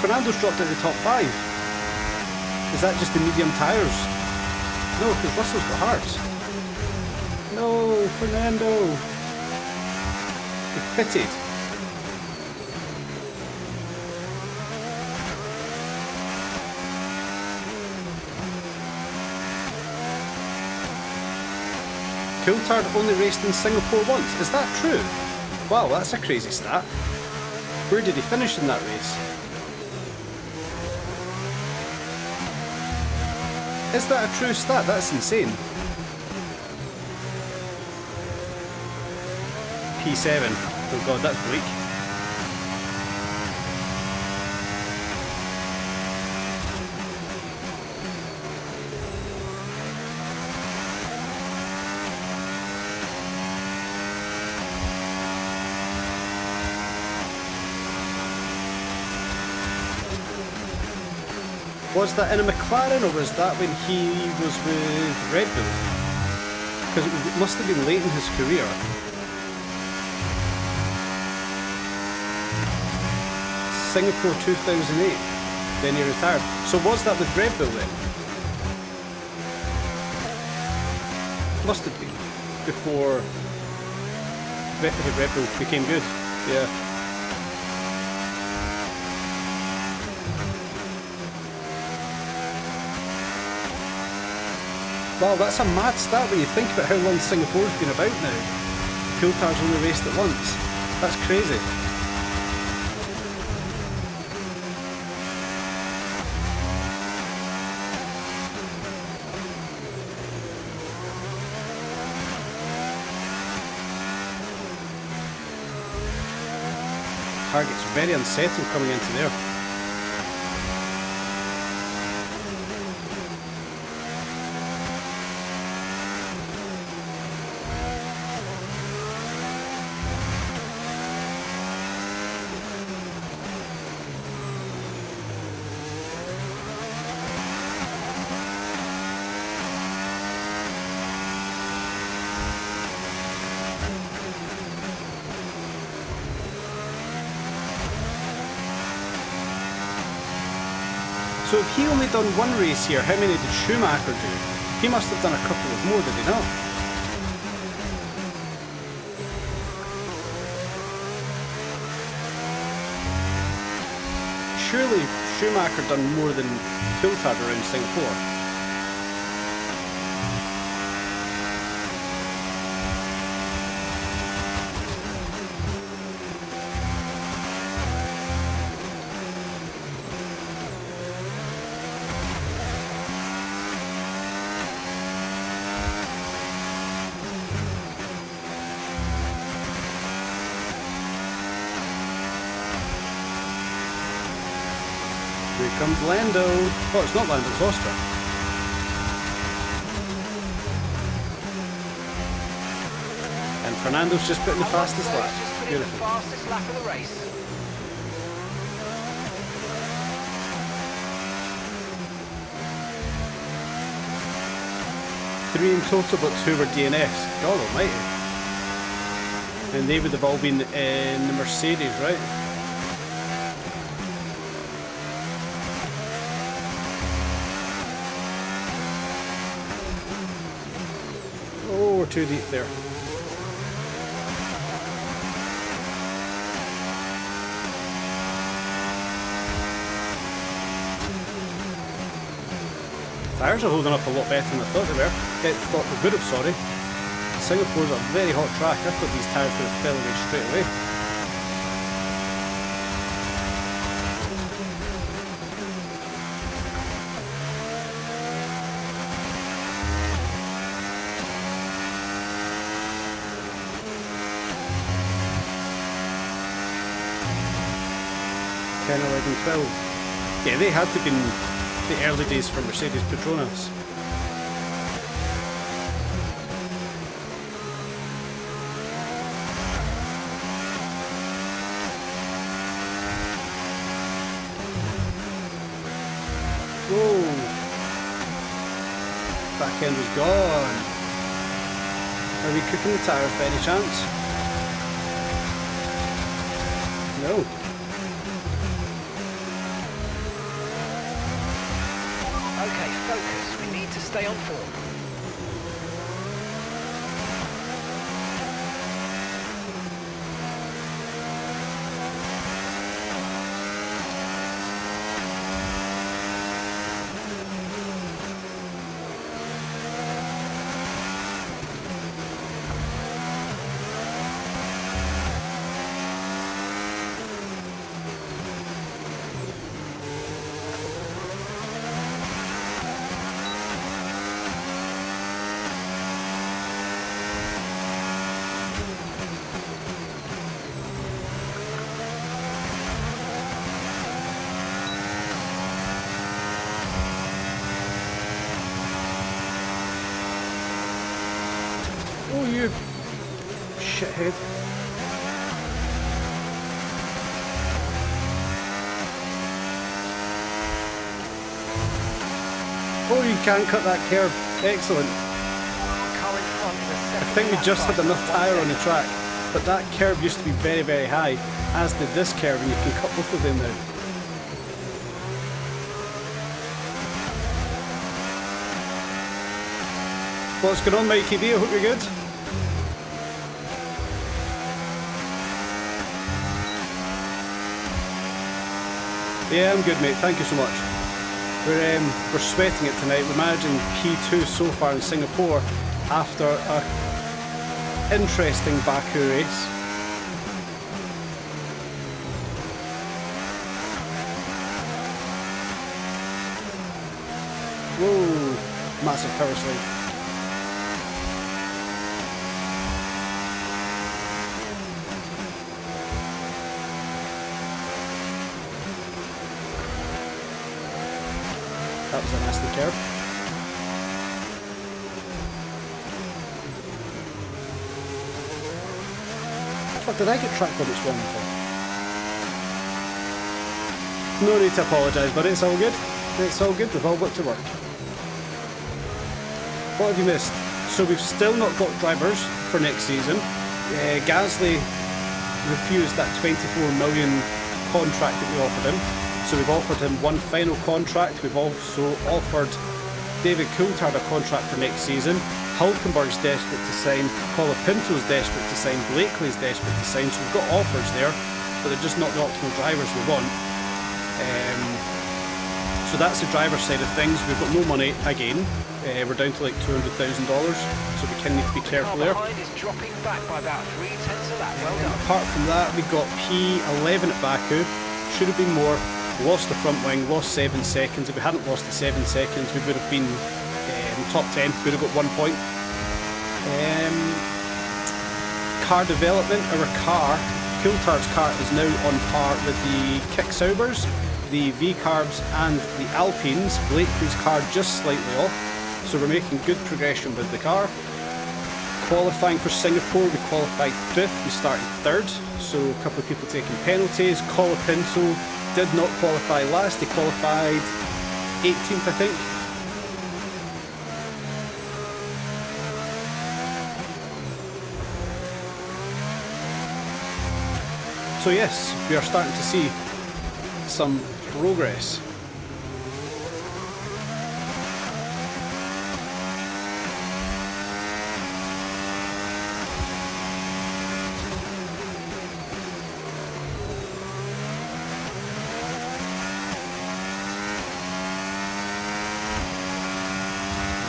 Fernando's dropped out of the top 5. Is that just the medium tyres? No, because Russell's got hards. No, Fernando. He pitted. Coulthard only raced in Singapore once. Is that true? Wow, that's a crazy stat. Where did he finish in that race? Is that a true stat? That's insane. P7. Oh god, that's bleak. Was that in a McLaren, or was that when he was with Red Bull? Because it must have been late in his career. Singapore 2008, then he retired. So was that with Red Bull then? Must have been. Before Red Bull became good. Yeah. Wow, that's a mad stat when you think about how long Singapore's been about now. Coulthard's only raced it once. That's crazy. Target's very unsettled coming into there. So if he only done one race here, how many did Schumacher do? He must have done a couple of more, did he not? Surely Schumacher done more than Coulthard around Singapore. Here comes Lando. Oh, it's not Lando, it's Oscar. And Fernando's just putting the fastest lap. Beautiful. Fastest lap of the race. Three in total, but two were DNFs. God almighty. And they would have all been in the Mercedes, right? Oh, we're too deep there. Tyres are holding up a lot better than I thought they were. Thought they would have, sorry. Singapore's a very hot track. I thought these tyres would have fell away straight away. Ten, 11, 12. Yeah, they had to be in the early days for Mercedes Petronas. Whoa! Back end was gone. Are we cooking the tyres by any chance? No. Okay, focus. We need to stay on form. Oh, you shithead. Oh, you can't cut that curve. Excellent. I think we just had enough tyre on the track, but that curve used to be very, very high, as did this curve, and you can cut both of them now. What's going on, Mikey D? I hope you're good. Yeah, I'm good, mate. Thank you so much. We're sweating it tonight. We're managing P2 so far in Singapore after a interesting Baku race. Whoa, massive power slide. That was a nasty curve. What did I get track limits wrong for? No need to apologise, but it's all good. It's all good, we've all got to work. What have you missed? So we've still not got drivers for next season. Gasly refused that 24 million contract that we offered him. So we've offered him one final contract. We've also offered David Coulthard a contract for next season. Hulkenberg's desperate to sign. Colapinto's desperate to sign. Blakely's desperate to sign. So we've got offers there, but they're just not the optimal drivers we want. So that's the driver's side of things. We've got no money again. We're down to like $200,000, so we can need to be careful there. Is dropping back by about 0.3 of that. Well done. Apart from that, we got P11 at Baku. Should have been more. Lost the front wing, lost 7 seconds. If we hadn't lost the 7 seconds, we would have been top 10. We would have got 1 point. Car development. Our car, Coulthard's car, is now on par with the Kick Saubers, the V-Carbs and the Alpines. Blakely's car just slightly off. So we're making good progression with the car. Qualifying for Singapore, we qualified 5th, we started 3rd. So a couple of people taking penalties. Colapinto did not qualify last, he qualified 18th, I think. So yes, we are starting to see some progress.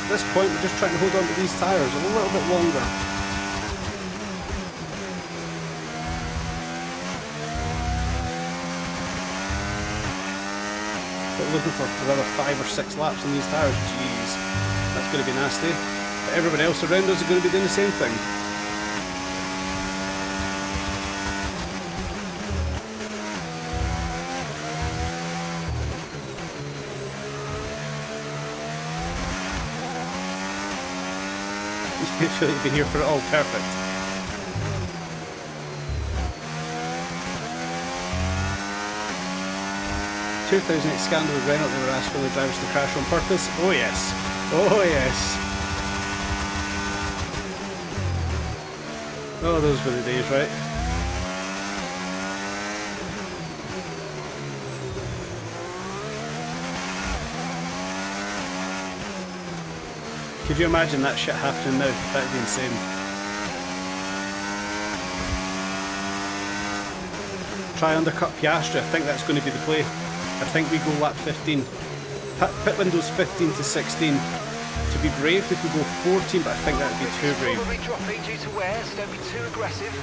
At this point, we're just trying to hold on to these tyres a little bit longer. But looking for another 5 or 6 laps on these tyres. Jeez, that's going to be nasty. But everybody else around us are going to be doing the same thing. I feel like you've been here for it all. Perfect. In 2008 scandal with Renault, they were asking the drivers to crash on purpose. Oh yes. Oh yes. Oh, those were the days, right? Could you imagine that shit happening now? That'd be insane. Try undercut Piastri. I think that's going to be the play. I think we go lap 15. Pit window's 15 to 16. To be brave, we could go 14, but I think that would be too brave. Probably dropping due to wear, so don't be too aggressive.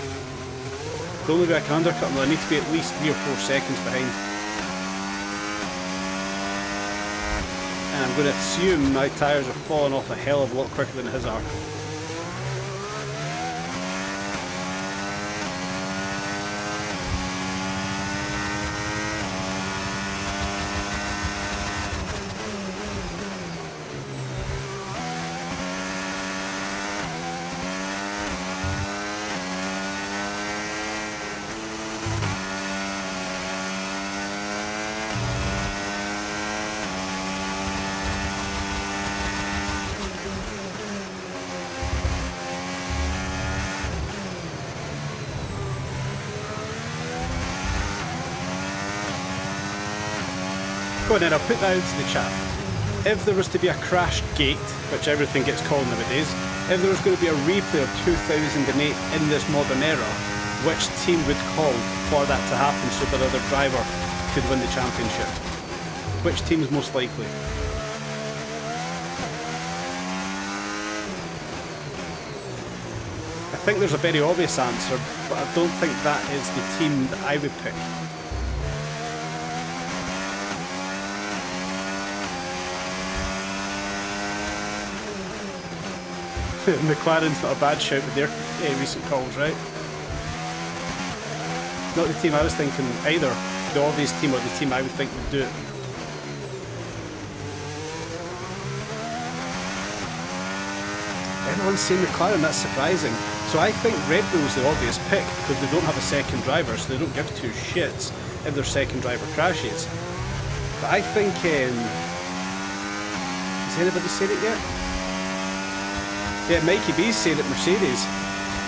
The only way I can undercut him, I need to be at least 3 or 4 seconds behind. And I'm going to assume my tyres are falling off a hell of a lot quicker than his are. Go on then, I'll put that into the chat. If there was to be a crashed gate, which everything gets called nowadays, if there was going to be a replay of 2008 in this modern era, which team would call for that to happen so that other driver could win the championship? Which team's most likely? I think there's a very obvious answer, but I don't think that is the team that I would pick. McLaren's not a bad shout with their recent calls, right? Not the team I was thinking either. The obvious team or the team I would think would do it. Everyone's saying McLaren, that's surprising. So I think Red Bull's the obvious pick because they don't have a second driver, so they don't give two shits if their second driver crashes. But I think, has anybody said it yet? Yeah, Mikey B's saying it, Mercedes.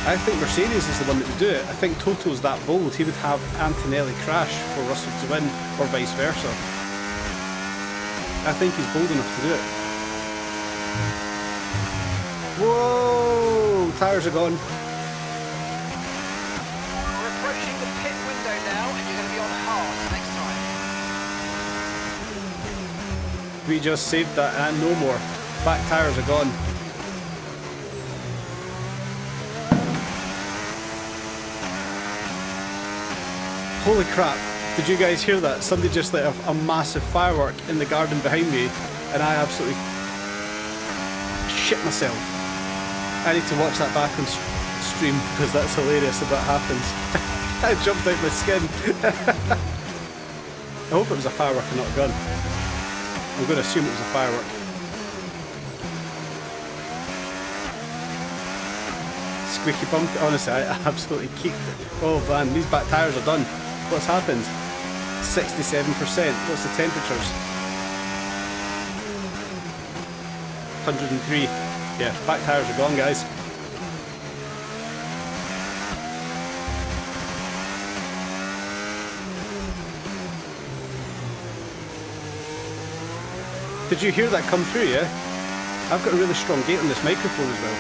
I think Mercedes is the one that would do it. I think Toto's that bold. He would have Antonelli crash for Russell to win, or vice versa. I think he's bold enough to do it. Whoa! Tyres are gone. We're approaching the pit window now, and you're going to be on hards next time. We just saved that, and no more. Back tyres are gone. Holy crap, did you guys hear that? Somebody just lit a massive firework in the garden behind me, and I absolutely shit myself. I need to watch that back on stream because that's hilarious if that happens. I jumped out my skin. I hope it was a firework and not a gun. I'm going to assume it was a firework. Squeaky bumped. Honestly, I absolutely keeked it. Oh man, these back tyres are done. What's happened? 67%. What's the temperatures? 103. Yeah, back tyres are gone, guys. Did you hear that come through, yeah? I've got a really strong gate on this microphone as well.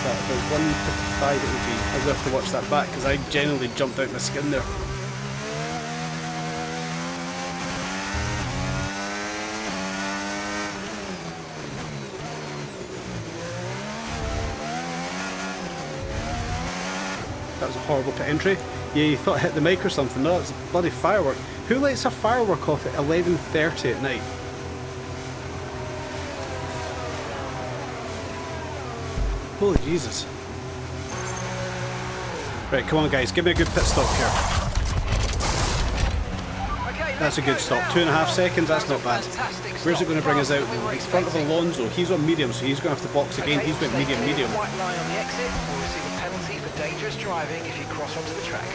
About 155 it would be. I would have to watch that back because I genuinely jumped out my skin there. That was a horrible pit entry. Yeah, you thought it hit the mic or something. No, it's a bloody firework. Who lights a firework off at 11:30 at night? Holy Jesus. Right, come on guys, give me a good pit stop here. Okay, That's a good stop. 2.5 seconds, that's not bad. Where's it going to bring us out? In front of Alonso. He's on medium, so he's going to have to box again. He's went medium, medium. White line on the exit will receive a penalty for dangerous driving if you cross onto the track.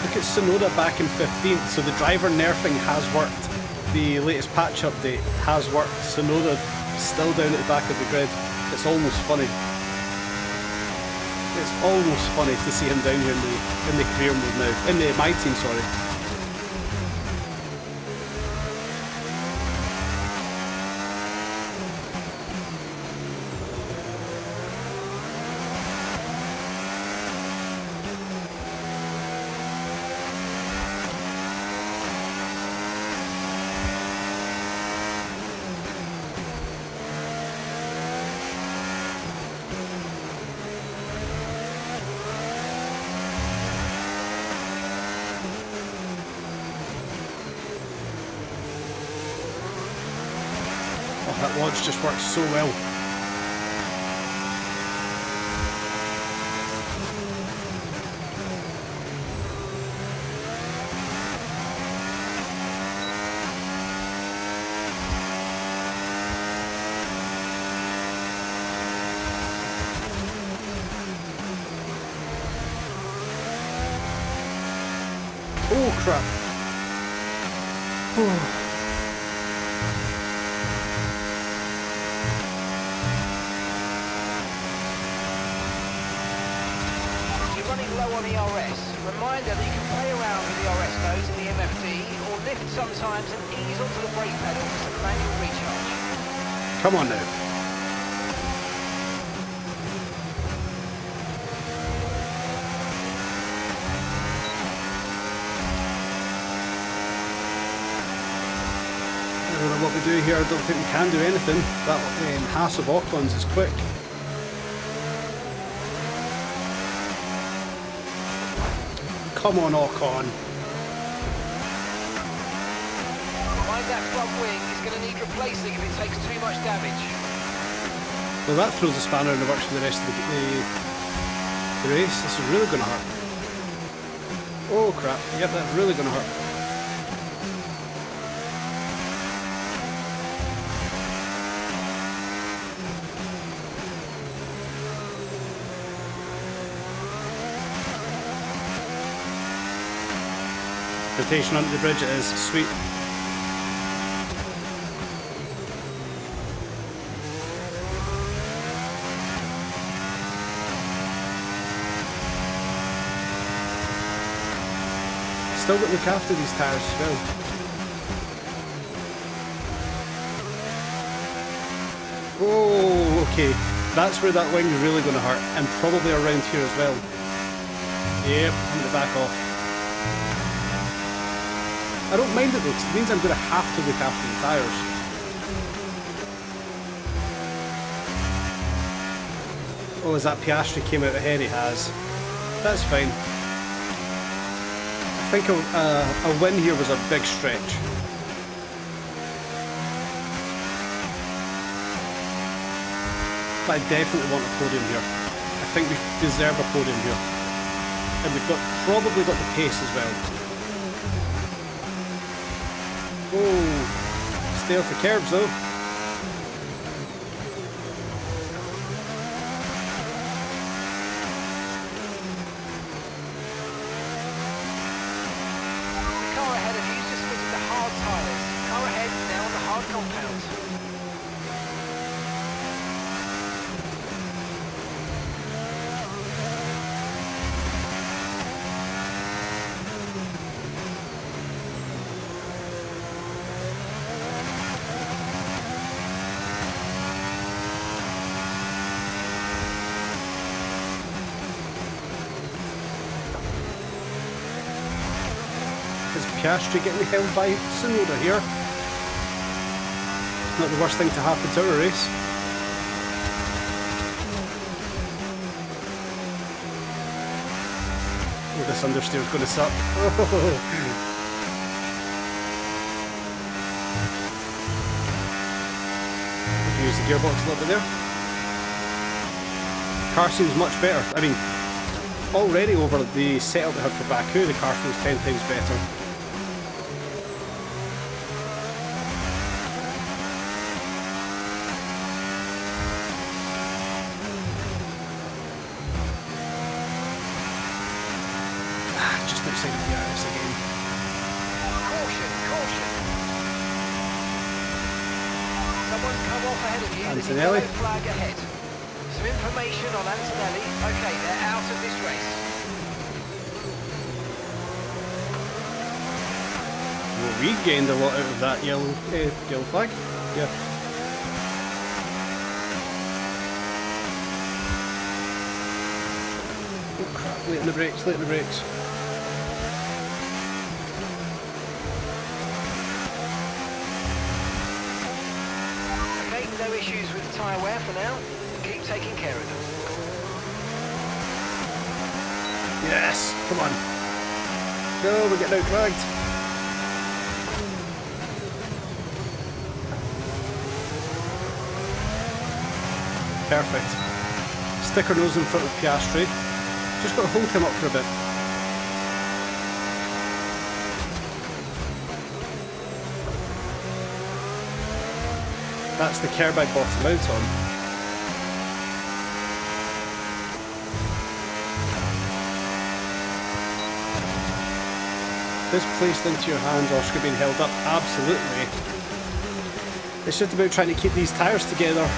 Look at Tsunoda back in 15th, so the driver nerfing has worked. The latest patch update has worked. Tsunoda still down at the back of the grid. It's almost funny. It's almost funny to see him down here in the career mode now. In the my team, sorry. That launch just works so well. Oh crap. Oh. on ERS. Reminder that you can play around with ERS modes in the MFD, or lift sometimes and ease onto the brake pedal for some manual recharge. Come on now. I don't know what we do here. I don't think we can do anything. That Haas of Auckland's is quick. Come on, Ocon. Mind that front wing is going to need replacing if it takes too much damage. Well, that throws a spanner in the works for the rest of the race. This is really going to hurt. Oh crap. Yep, that's really going to hurt. Rotation onto the bridge it is. Sweet. Still got to look after these tyres as well. Oh, okay. That's where that wing's really going to hurt, and probably around here as well. Yep, I'm going to back off. I don't mind it though, because it means I'm going to have to look after the tyres. Oh, as that Piastri came out ahead, he has. That's fine. I think a win here was a big stretch. But I definitely want a podium here. I think we deserve a podium here. And we've probably got the pace as well. Oh, stay off the curbs though. The car ahead of you just fitted the hard tyres. Car ahead now on the hard compound. Is Piastri getting held by Tsunoda here? Not the worst thing to happen to a race. Oh, this understeer's going to suck. Use the gearbox a little bit there. Car seems much better. I mean, already over the setup we had for Baku, the car feels 10 times better. Just outside of the IS again. Caution, caution. Someone's come off ahead of you. There's a Antonelli. yellow flag ahead. Some information on Antonelli. Okay, they're out of this race. Well, we gained a lot out of that yellow flag. Yeah. Oh crap, late in the brakes, late in the brakes. Okay, no issues with tyre wear for now. Keep taking care of them. Yes, come on. No, we're getting out dragged. Perfect. Sticker nose in front of Piastri. Just got to hold him up for a bit. That's the curb I bottom out on. This placed into your hands, Oscar being held up, absolutely. It's just about trying to keep these tyres together.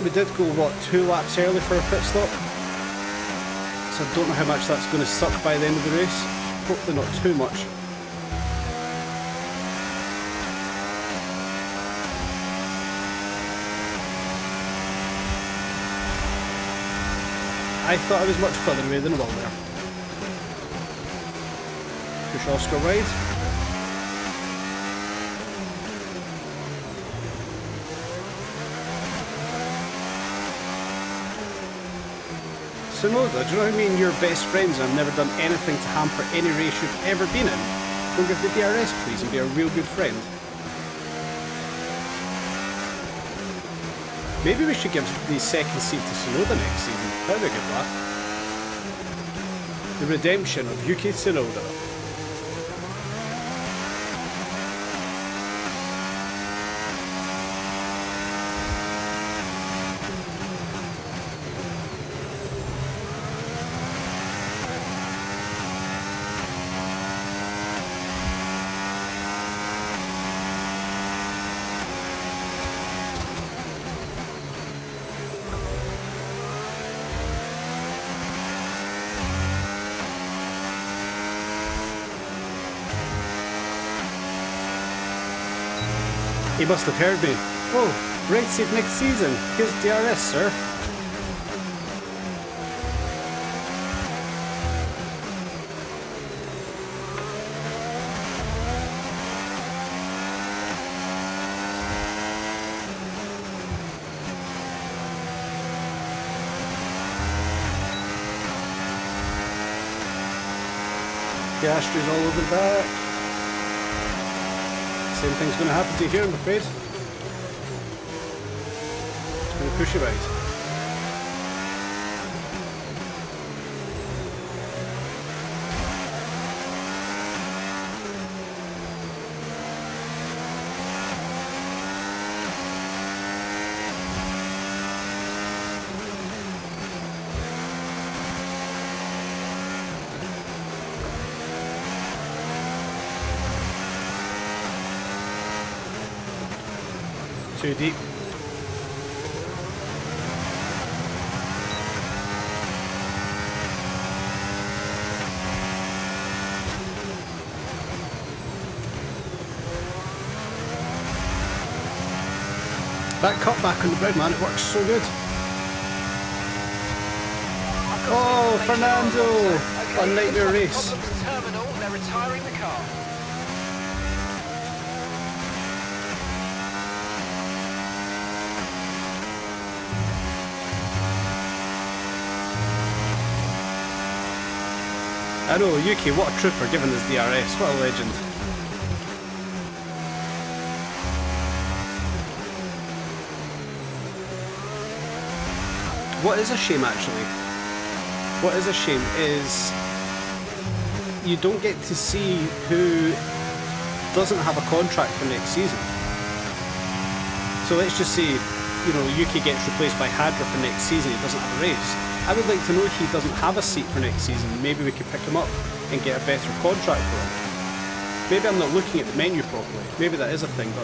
We did go, what, 2 laps early for a pit stop? So I don't know how much that's going to suck by the end of the race. Hopefully not too much. I thought I was much further away than I was there. Push Oscar wide. Sonoda, do you know what I mean? You're best friends and I've never done anything to hamper any race you've ever been in. Go give the DRS please and be a real good friend. Maybe we should give the second seat to Sonoda next season. That'd be a good laugh. The redemption of Yuki Tsunoda. He must have heard me. Oh, right seat next season. Here's DRS, sir. Piastri's all over the back. Same thing's going to happen to you here, I'm afraid. It's going to push you right. Too deep. That cut back on the bread, man, it works so good. Oh, Fernando! What a nightmare race. Terminal, they're retiring the car. I know, Yuki, what a trooper given his DRS, what a legend. What is a shame actually, what is a shame is you don't get to see who doesn't have a contract for next season. So let's just say, you know, Yuki gets replaced by Hadra for next season, he doesn't have a race. I would like to know if he doesn't have a seat for next season. Maybe we could pick him up and get a better contract for him. Maybe I'm not looking at the menu properly. Maybe that is a thing, but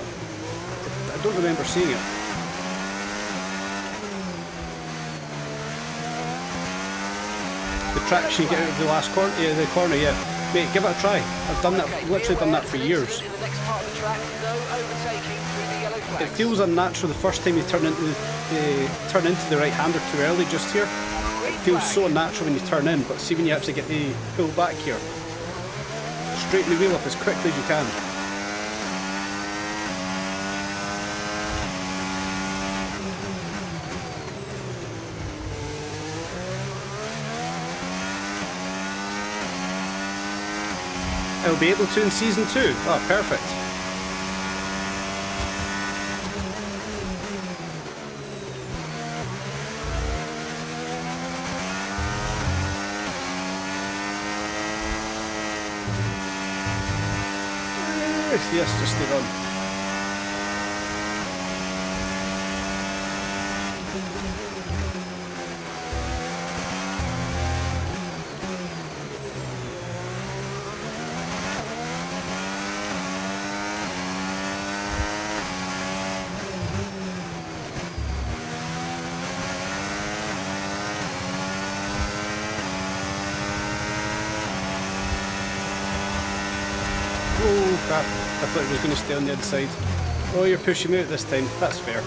I don't remember seeing it. The traction you get out of the last corner, the corner, yeah. Mate, give it a try. I've done that, literally done that for years. In the next part of the track, no overtaking through the yellow flags. It feels unnatural the first time you turn into the right-hander too early just here. It feels so unnatural when you turn in, but see when you actually get the pull back here. Straighten the wheel up as quickly as you can. I'll be able to in season 2. Oh, perfect. Yes, just stay on. crap. I thought it was going to stay on the inside. Oh, you're pushing me out this time. That's fair.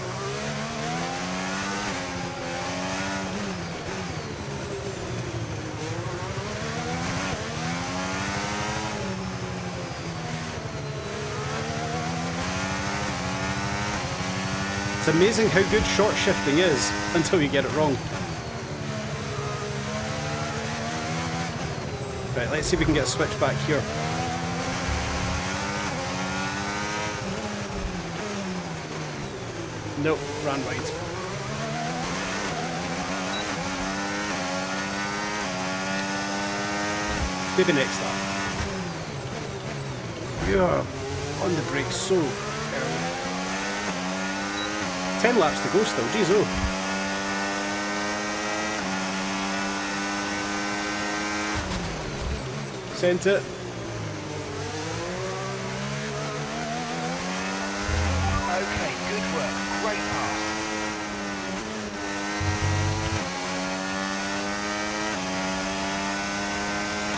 It's amazing how good short shifting is until you get it wrong. Right, let's see if we can get a switch back here. Nope, ran wide. Maybe next lap. Yeah, on the brakes so early. 10 laps to go still, jeez oh. Sent it. Okay, good work. Great pass.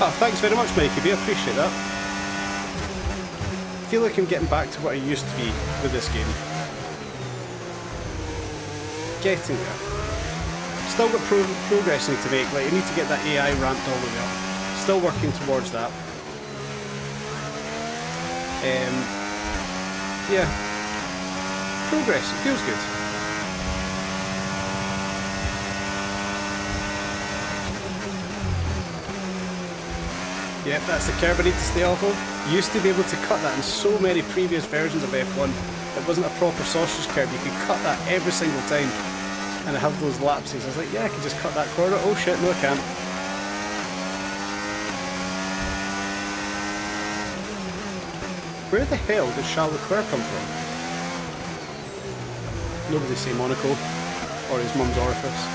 Oh, thanks very much, Mikey B. I appreciate that. I feel like I'm getting back to what I used to be with this game. Getting there. Still got progressing to make. Like, I need to get that AI ramped all the way up. Still working towards that. Yeah. Progress. It feels good. Yep, that's the curb I need to stay off of. Used to be able to cut that in so many previous versions of F1. It wasn't a proper sausage curb. You could cut that every single time. And I have those lapses. I was like, yeah, I can just cut that corner. Oh shit, no I can't. Where the hell did Charles Leclerc come from? Nobody say Monaco or his mum's orifice.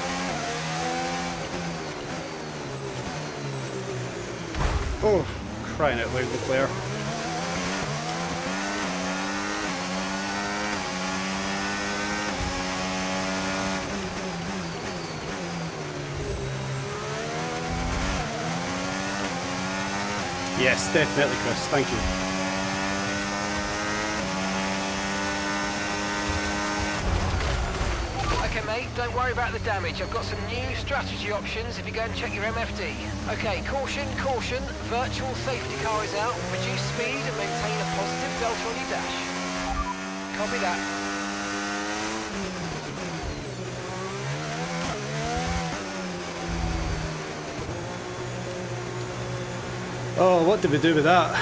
Oh, crying out loud, Leclerc. Yes, definitely, Chris. Thank you. Okay, mate, don't worry about the damage. I've got some new strategy options if you go and check your MFD. Okay, caution, caution. Virtual safety car is out. Reduce speed and maintain a positive delta on your dash. Copy that. Oh, what did we do with that?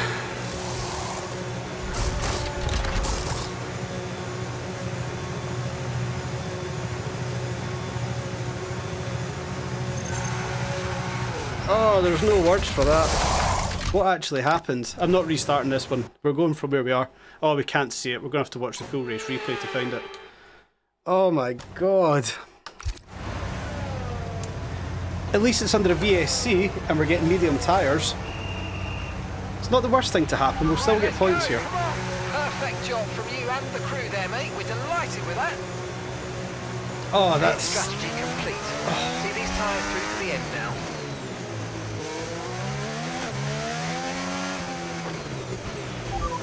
Oh, there's no words for that. What actually happened? I'm not restarting this one. We're going from where we are. Oh, we can't see it. We're going to have to watch the full race replay to find it. Oh my god. At least it's under a VSC and we're getting medium tyres. It's not the worst thing to happen. We'll still get points here. Perfect job from you and the crew there, mate. We're delighted with that. Oh, that's... Strategy complete. See these tyres through to the end now.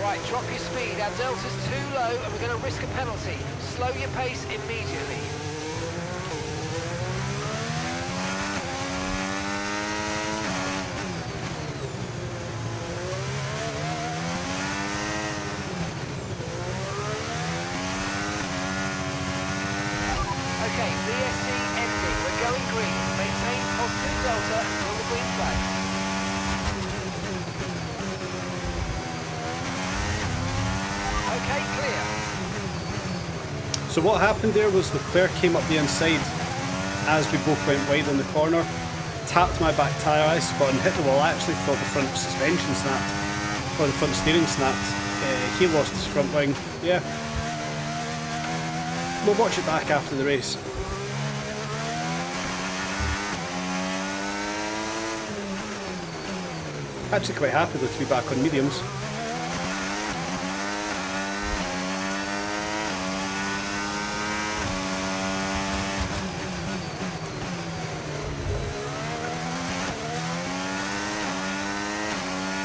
Right, drop your speed. Our delta's too low and we're going to risk a penalty. Slow your pace immediately. Okay, VSC ending. We're going green. Maintain positive delta until the green flag. Okay, clear. So what happened there was Leclerc came up the inside as we both went wide on the corner, tapped my back tyre eye spot and hit the wall. I actually thought the front suspension snapped, or the front steering snapped. He lost his front wing. Yeah. We'll watch it back after the race. Actually quite happy though to be back on mediums.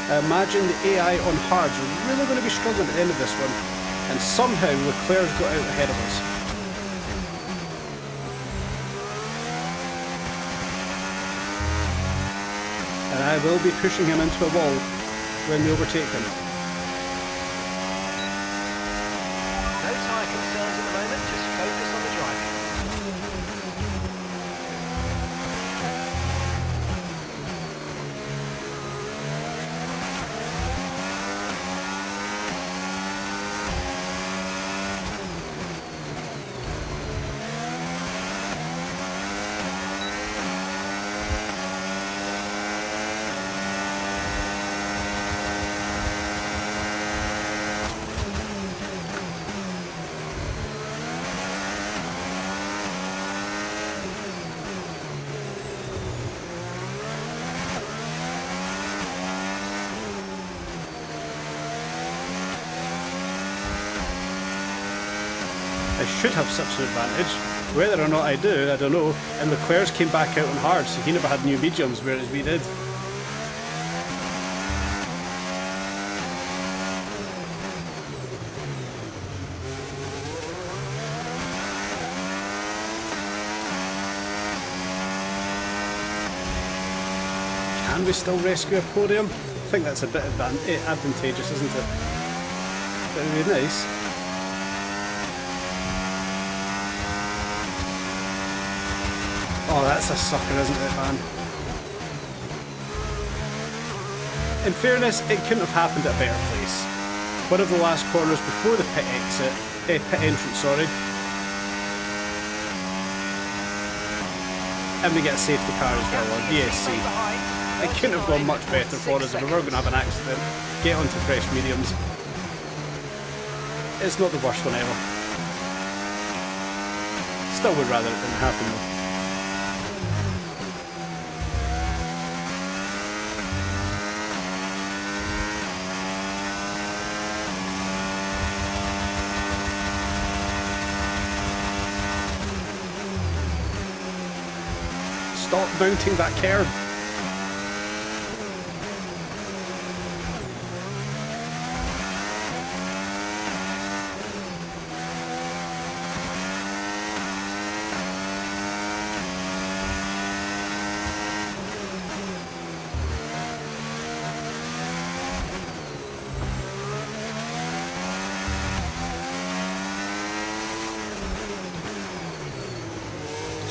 I imagine the AI on hards are really going to be struggling at the end of this one, and somehow Leclerc's got out ahead of us. And I will be pushing him into a wall when we overtake him. No tyre concerns at the moment, just focus on the driving. I should have such an advantage. Whether or not I do, I don't know. And Leclerc's came back out on hard, so he never had new mediums, whereas we did. Can we still rescue a podium? I think that's a bit advantageous, isn't it? That would be nice. Oh, that's a sucker, isn't it, man? In fairness, it couldn't have happened at a better place. One of the last corners before the pit entrance, sorry. And we get a safety car as well on VSC. It couldn't have gone much better for us if we were going to have an accident. Get onto fresh mediums. It's not the worst one ever. Still would rather it didn't happen though. Stop mounting that curb.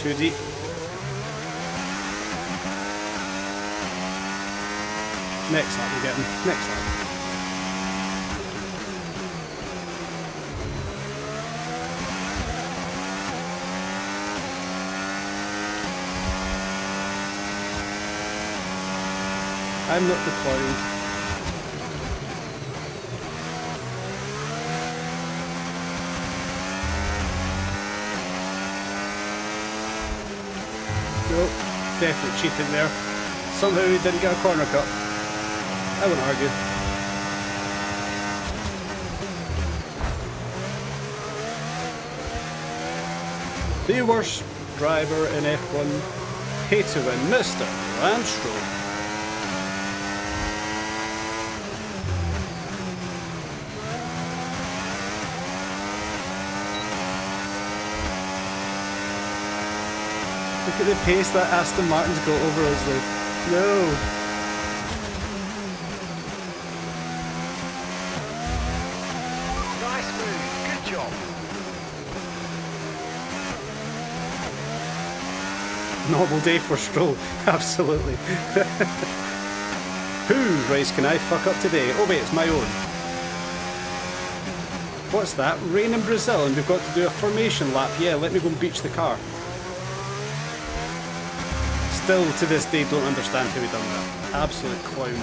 Too deep. Next lap we'll get him. Next lap. I'm not the clown. Nope, definitely cheating there. Somehow he didn't get a corner cut. I wouldn't argue. The worst driver in F1, pay to win, Mr. Lance Stroll. Look at the pace that Aston Martin's got over us though. No. Nice move, good job. Normal day for Stroll, absolutely. Whose race can I fuck up today? Oh wait, it's my own. What's that? Rain in Brazil and we've got to do a formation lap. Yeah, let me go and beach the car. Still to this day don't understand how he done that. Absolute clown.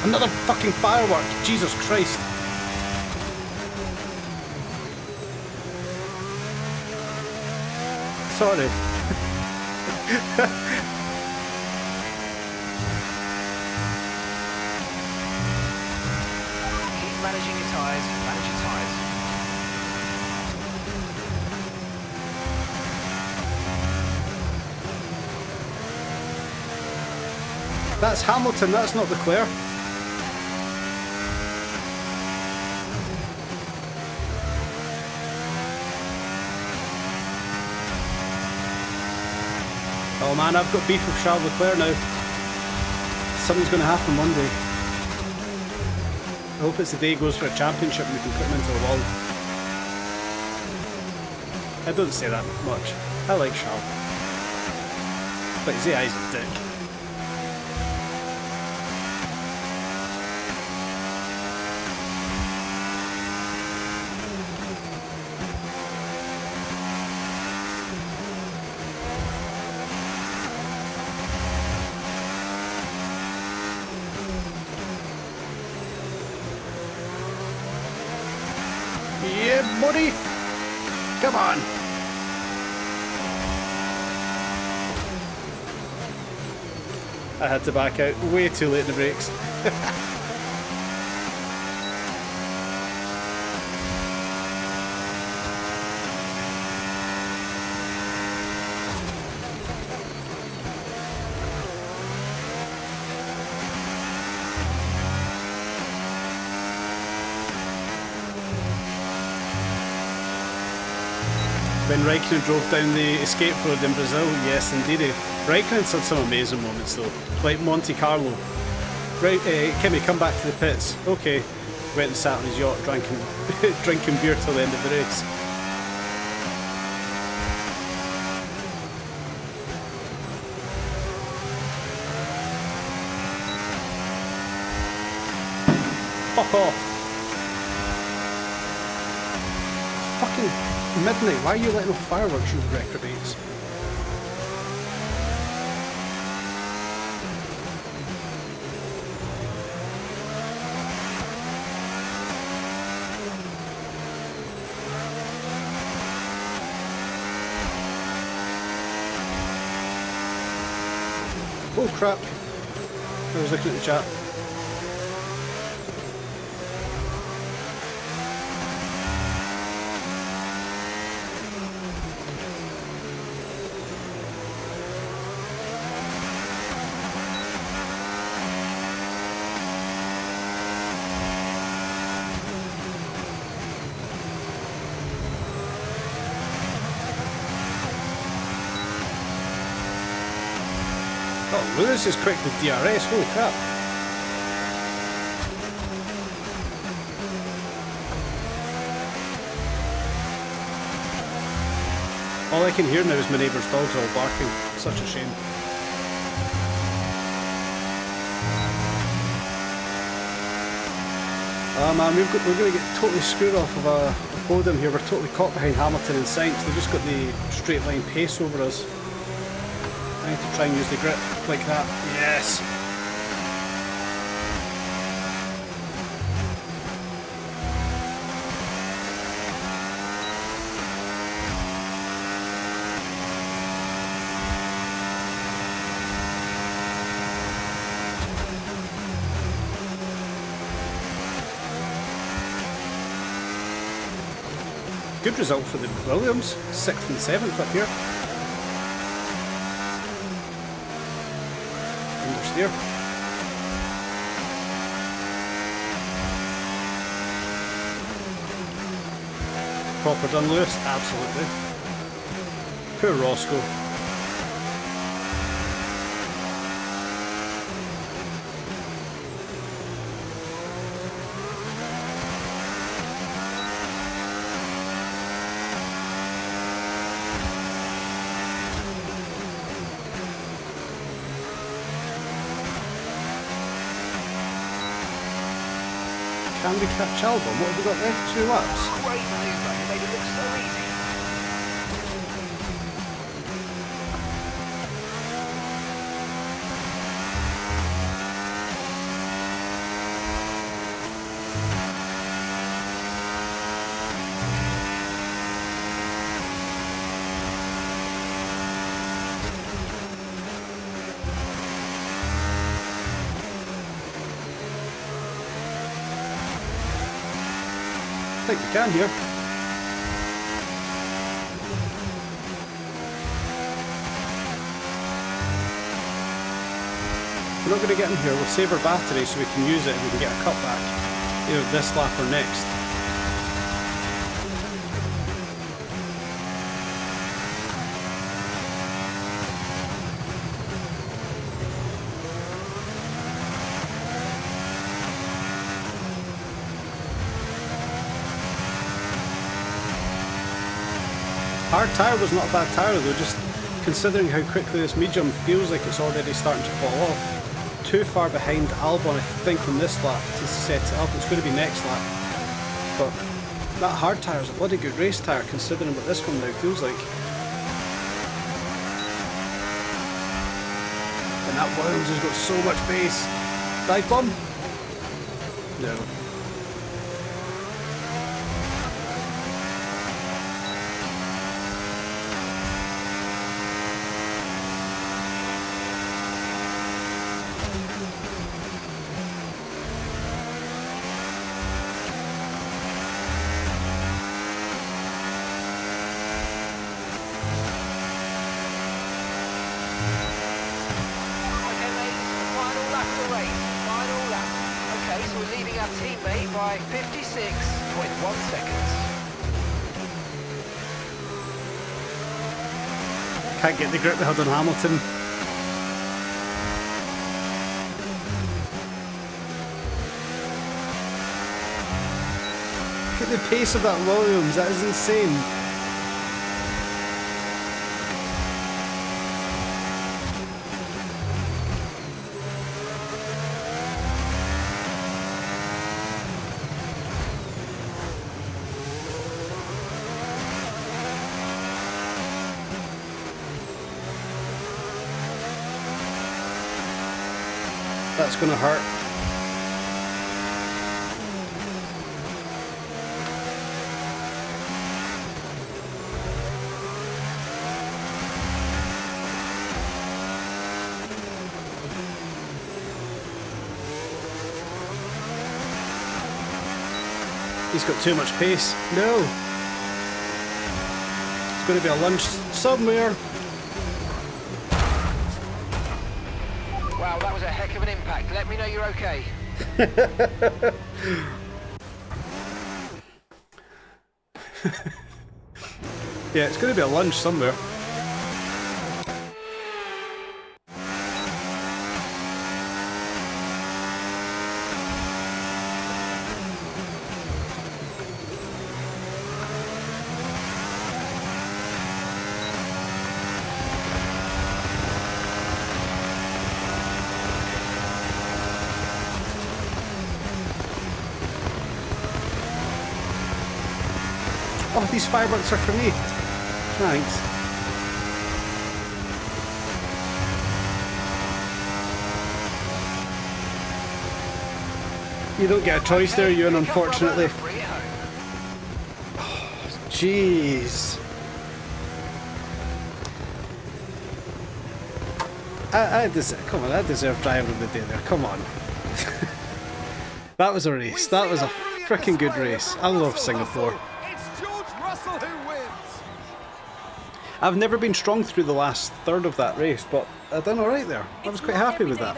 Another fucking firework! Jesus Christ! Sorry. managing your tyres, manage your tyres. That's Hamilton, that's not Leclerc. Oh man, I've got beef with Charles Leclerc now. Something's going to happen one day. I hope it's the day he goes for a championship and we can put him into a wall. I don't say that much. I like Charles. But his AI's a dick. Yeah, buddy! Come on! I had to back out way too late in the brakes. When Raikkonen drove down the escape road in Brazil, yes indeed. Raikkonen's had some amazing moments though, like Monte Carlo. Right, Kimmy, come back to the pits. Okay, went and sat on his yacht, drinking beer till the end of the race. Fuck off. Fucking midnight, why are you letting off fireworks, you reprobates? Oh crap, I was looking at the chat. Oh, Lewis is quick with DRS, holy crap. All I can hear now is my neighbour's dogs all barking. Such a shame. Ah man, we're going to get totally screwed off of a podium here. We're totally caught behind Hamilton and Sainz. They've just got the straight line pace over us. I need to try and use the grip like that. Yes! Good result for the Williams, 6th and 7th up here. Understeer. Proper done, Lewis, absolutely. Poor Roscoe. Can we catch Albon? What have we got left? 2 laps? Great manoeuvre, it made it look so easy. think we can here. We're not going to get in here. We'll save our battery so we can use it and we can get a cutback either this lap or next. Hard tyre was not a bad tyre though, just considering how quickly this medium feels like it's already starting to fall off. Too far behind Albon, I think, on this lap to set it up. It's going to be next lap. But that hard tyre is a bloody good race tyre considering what this one now feels like. And that Williams has got so much pace. Dive bomb? No. Teammate by 56.1 seconds. Can't get the grip held on Hamilton. Look at the pace of that Williams, that is insane. That's going to hurt. He's got too much pace. No. It's going to be a lunge somewhere. Wow, that was a heck of an impact. Let me know you're okay. Yeah, it's going to be a lunge somewhere. Oh, these fireworks are for me. Thanks. You don't get a choice there, Ewan, unfortunately. Oh, jeez. Come on, I deserve driver of the day there. Come on. That was a race. That was a freaking good race. I love Singapore. I've never been strong through the last third of that race, but I done alright there. I was quite happy with that.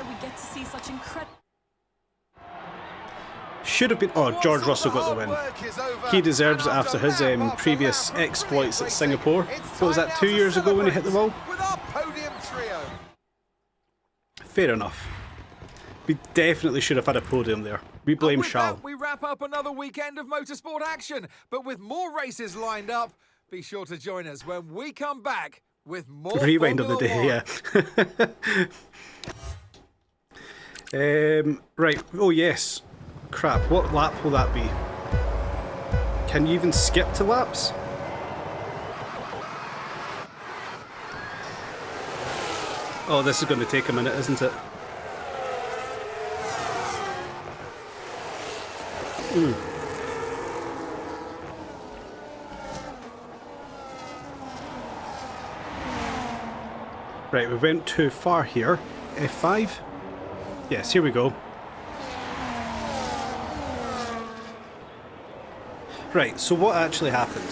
Should have been... Oh, George Russell got the win. He deserves it after his previous exploits at Singapore. What was that, 2 years ago when he hit the wall? Fair enough. We definitely should have had a podium there. We blame Charles. We wrap up another weekend of motorsport action, but with more races lined up. Be sure to join us when we come back with more Rewind of the day, yeah. Right, oh yes. Crap, what lap will that be? Can you even skip to laps? Oh, this is going to take a minute, isn't it? Right, we went too far here. F5? Yes, here we go. Right, so what actually happened?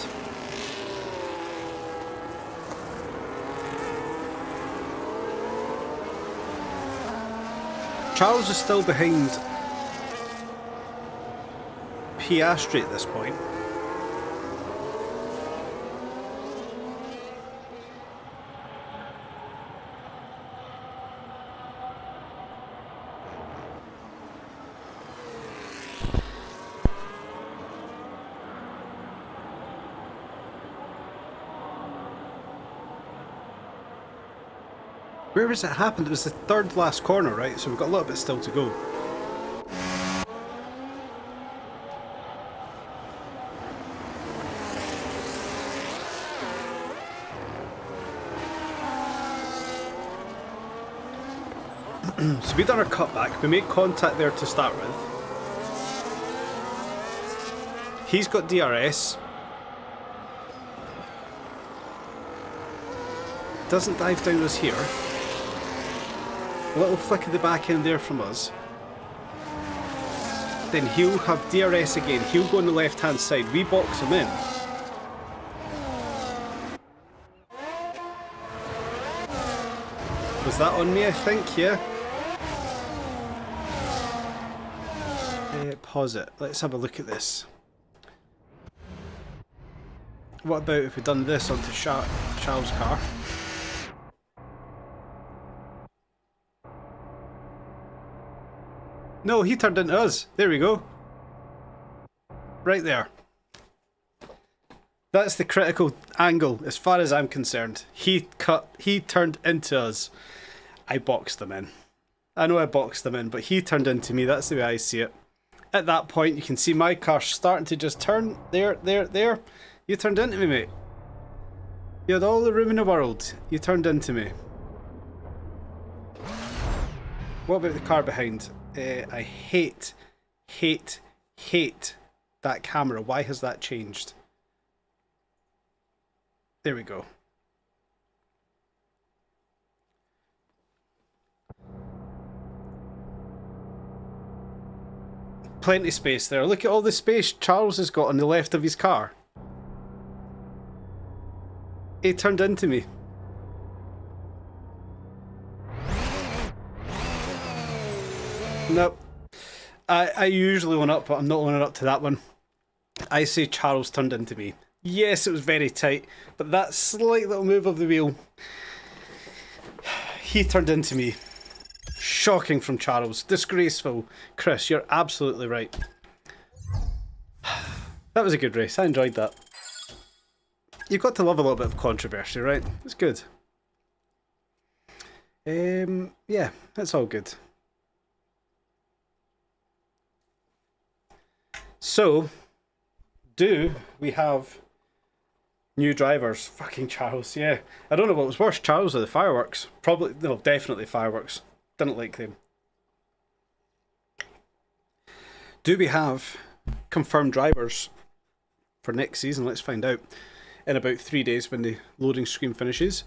Charles is still behind Piastri at this point. Where has it happened? It was the third last corner, right? So we've got a little bit still to go. So we've done our cutback. We made contact there to start with. He's got DRS. Doesn't dive down us here. A little flick of the back end there from us. Then he'll have DRS again. He'll go on the left hand side. We box him in. Was that on me, I think? Yeah. Pause it. Let's have a look at this. What about if we'd done this onto Charles' car? No, he turned into us. There we go. Right there. That's the critical angle as far as I'm concerned. He turned into us. I boxed them in. I know I boxed them in, but he turned into me. That's the way I see it. At that point, you can see my car starting to just turn. There. You turned into me, mate. You had all the room in the world. You turned into me. What about the car behind? I hate that camera. Why has that changed? There we go. Plenty of space there. Look at all the space Charles has got on the left of his car. He turned into me. Nope. I usually own up, but I'm not owning up to that one. I say Charles turned into me. Yes, it was very tight, but that slight little move of the wheel, he turned into me. Shocking from Charles. Disgraceful. Chris, you're absolutely right. That was a good race. I enjoyed that. You've got to love a little bit of controversy, right? It's good. Yeah, that's all good. So, do we have new drivers? Fucking Charles, yeah. I don't know what was worse, Charles or the fireworks. Probably, no, definitely fireworks. Didn't like them. Do we have confirmed drivers for next season? Let's find out. In about 3 days when the loading screen finishes.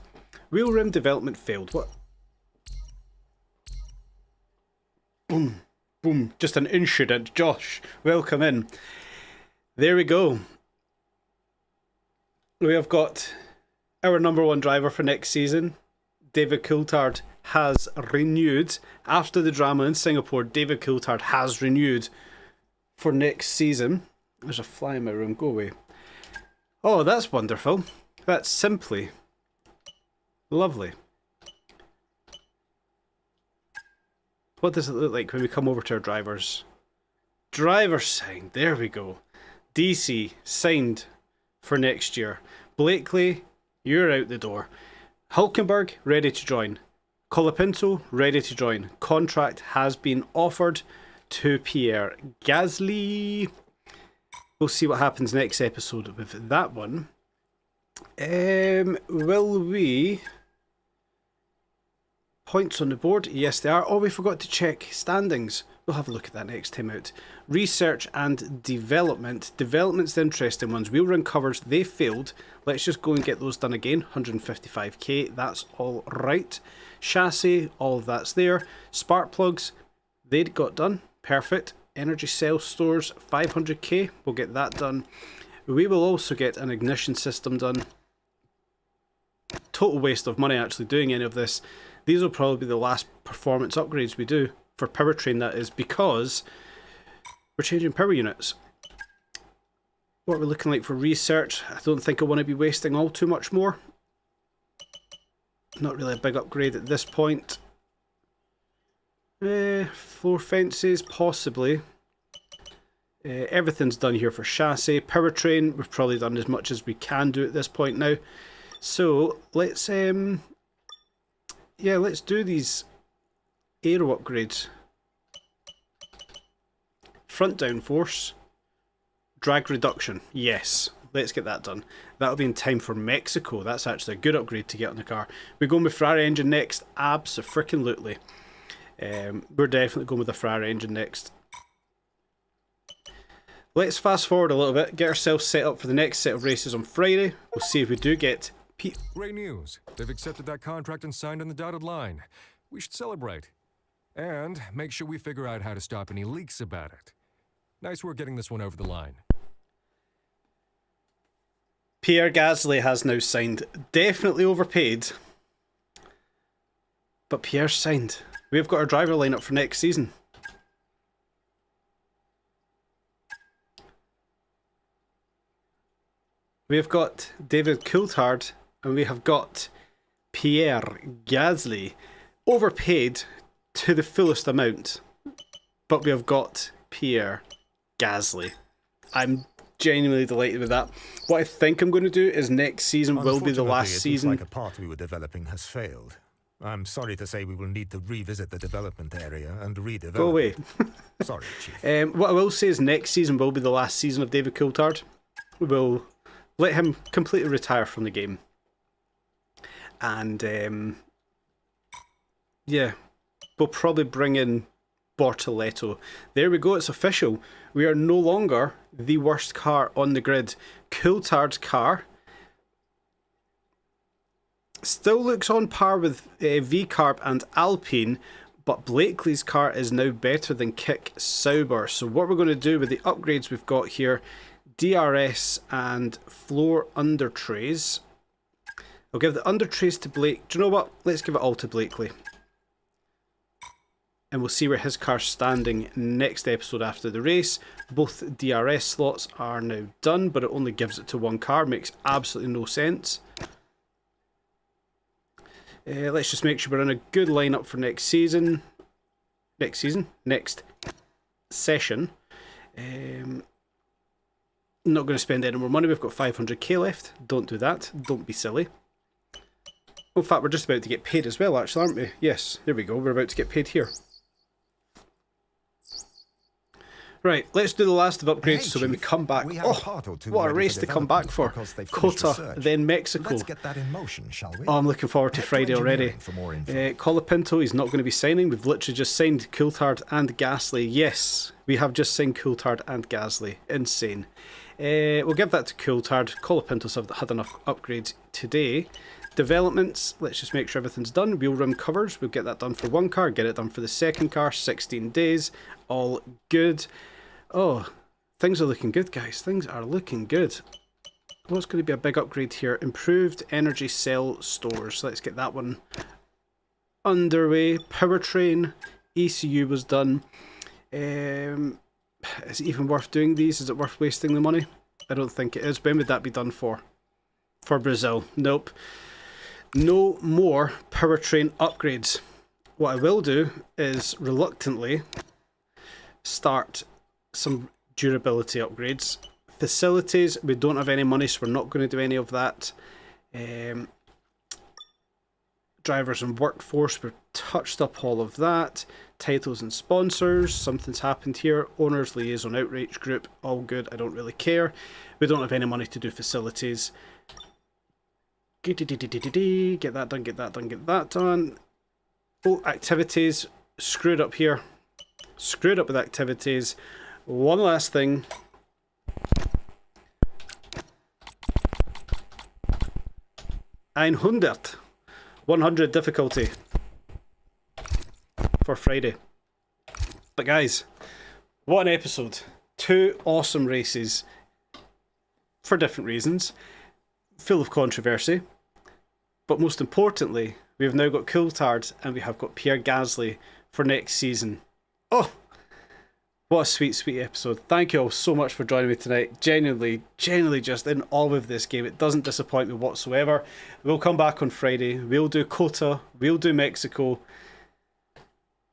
Wheel rim development failed. What? Boom. Boom. Just an incident. Josh, welcome in. There we go. We have got our number one driver for next season. David Coulthard has renewed. After the drama in Singapore, David Coulthard has renewed for next season. There's a fly in my room. Go away. Oh, that's wonderful. That's simply lovely. What does it look like when we come over to our drivers? Driver signed. There we go. DC signed for next year. Blakely, you're out the door. Hulkenberg, ready to join. Colapinto, ready to join. Contract has been offered to Pierre Gasly. We'll see what happens next episode with that one. Will we... Points on the board? Yes, they are. Oh, we forgot to check standings. We'll have a look at that next time out. Research and development. Development's the interesting ones. Wheel run covers, they failed. Let's just go and get those done again. 155k, that's all right. Chassis, all of that's there. Spark plugs, they got done. Perfect. Energy cell stores, 500k. We'll get that done. We will also get an ignition system done. Total waste of money actually doing any of this. These will probably be the last performance upgrades we do, for powertrain that is, because we're changing power units. What we're looking like for research, I don't think I want to be wasting all too much more. Not really a big upgrade at this point. Floor fences, possibly. Everything's done here for chassis. Powertrain, we've probably done as much as we can do at this point now. So let's let's do these aero upgrades. Front downforce, drag reduction. Yes, let's get that done. That'll be in time for Mexico. That's actually a good upgrade to get on the car. We're going with Ferrari engine next. Abso-freaking-lutely. We're definitely going with the Ferrari engine next. Let's fast forward a little bit, get ourselves set up for the next set of races on Friday. We'll see if we do get Great news. They've accepted that contract and signed on the dotted line. We should celebrate. And make sure we figure out how to stop any leaks about it. Nice work getting this one over the line. Pierre Gasly has now signed. Definitely overpaid. But Pierre's signed. We've got our driver lineup for next season. We've got David Coulthard and we have got Pierre Gasly. Overpaid to the fullest amount. But we have got Pierre Gasly. I'm genuinely delighted with that. What I think I'm going to do is next season will be the last season. It looks like a part we were developing has failed. I'm sorry to say we will need to revisit the development area and redevelop. Go away. Sorry, Chief. What I will say is next season will be the last season of David Coulthard. We will let him completely retire from the game. And yeah, we'll probably bring in Bortoletto. There we go, it's official. We are no longer the worst car on the grid. Coulthard's car still looks on par with V-Carb and Alpine, but Blakely's car is now better than Kick Sauber. So what we're going to do with the upgrades we've got here, DRS and floor under trays. I'll give the under trays to Blake. Do you know what? Let's give it all to Blakely. And we'll see where his car's standing next episode after the race. Both DRS slots are now done, but it only gives it to one car. Makes absolutely no sense. Let's just make sure we're in a good lineup for next season. Next session. Not going to spend any more money. We've got 500k left. Don't do that. Don't be silly. In fact, we're just about to get paid as well, actually, aren't we? Yes, there we go. We're about to get paid here. Right, let's do the last of upgrades. Hey, so when we Chief, come back, we have a part or two what a ready race for to come back for. because they've finished Kota, research. then Mexico. Let's get that in motion, shall we? Oh, I'm looking forward to Head Friday already. engineering for more info. Colapinto, he's not going to be signing. We've literally just signed Coulthard and Gasly. Yes, we have just signed Coulthard and Gasly. Insane. We'll give that to Coulthard. Colapinto's have had enough upgrades today. Developments, let's just make sure everything's done. Wheel rim covers, we'll get that done for one car, get it done for the second car. 16 days, all good. Oh, things are looking good, guys. Things are looking good. What's going to be a big upgrade here? Improved energy cell stores. Let's get that one underway. Powertrain, ECU was done. Is it even worth doing these? Is it worth wasting the money? I don't think it is. When would that be done for? For Brazil. Nope. No more powertrain upgrades. What I will do is reluctantly start some durability upgrades. Facilities, we don't have any money, so we're not going to do any of that. Drivers and workforce, we've touched up all of that. Titles and sponsors, something's happened here. Owners liaison outreach group, all good, I don't really care. We don't have any money to do facilities. Get that done, get that done, get that done. Oh, activities, screwed up here. Screwed up with activities. One last thing. 100 difficulty for Friday. But guys, what an episode. 2 awesome races. for different reasons, full of controversy. But most importantly, we have now got Coulthard and we have got Pierre Gasly for next season. Oh, what a sweet, sweet episode. Thank you all so much for joining me tonight. Genuinely just in awe of this game. It doesn't disappoint me whatsoever. We'll come back on Friday. We'll do Cota. We'll do Mexico.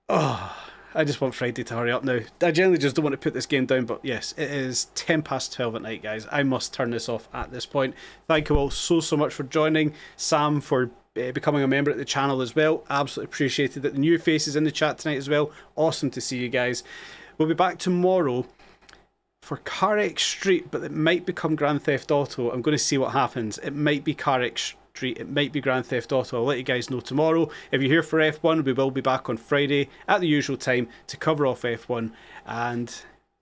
Oh, I just want Friday to hurry up now. I genuinely just don't want to put this game down, but yes, it is 10 past 12 at night, guys. I must turn this off at this point. Thank you all so much for joining. Sam for becoming a member at the channel as well. Absolutely appreciated it. The new faces in the chat tonight as well. Awesome to see you guys. We'll be back tomorrow for Car X Street, but it might become Grand Theft Auto. I'm going to see what happens. It might be Car X Street, it might be Grand Theft Auto. I'll let you guys know tomorrow. If you're here for F1, we will be back on Friday at the usual time to cover off F1 and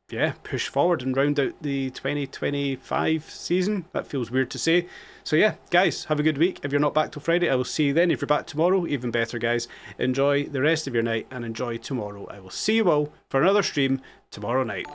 yeah, push forward and round out the 2025 season. That feels weird to say. So yeah, guys, have a good week. If you're not back till Friday, I will see you then. If you're back tomorrow, even better, guys. Enjoy the rest of your night and enjoy tomorrow. I will see you all for another stream tomorrow night.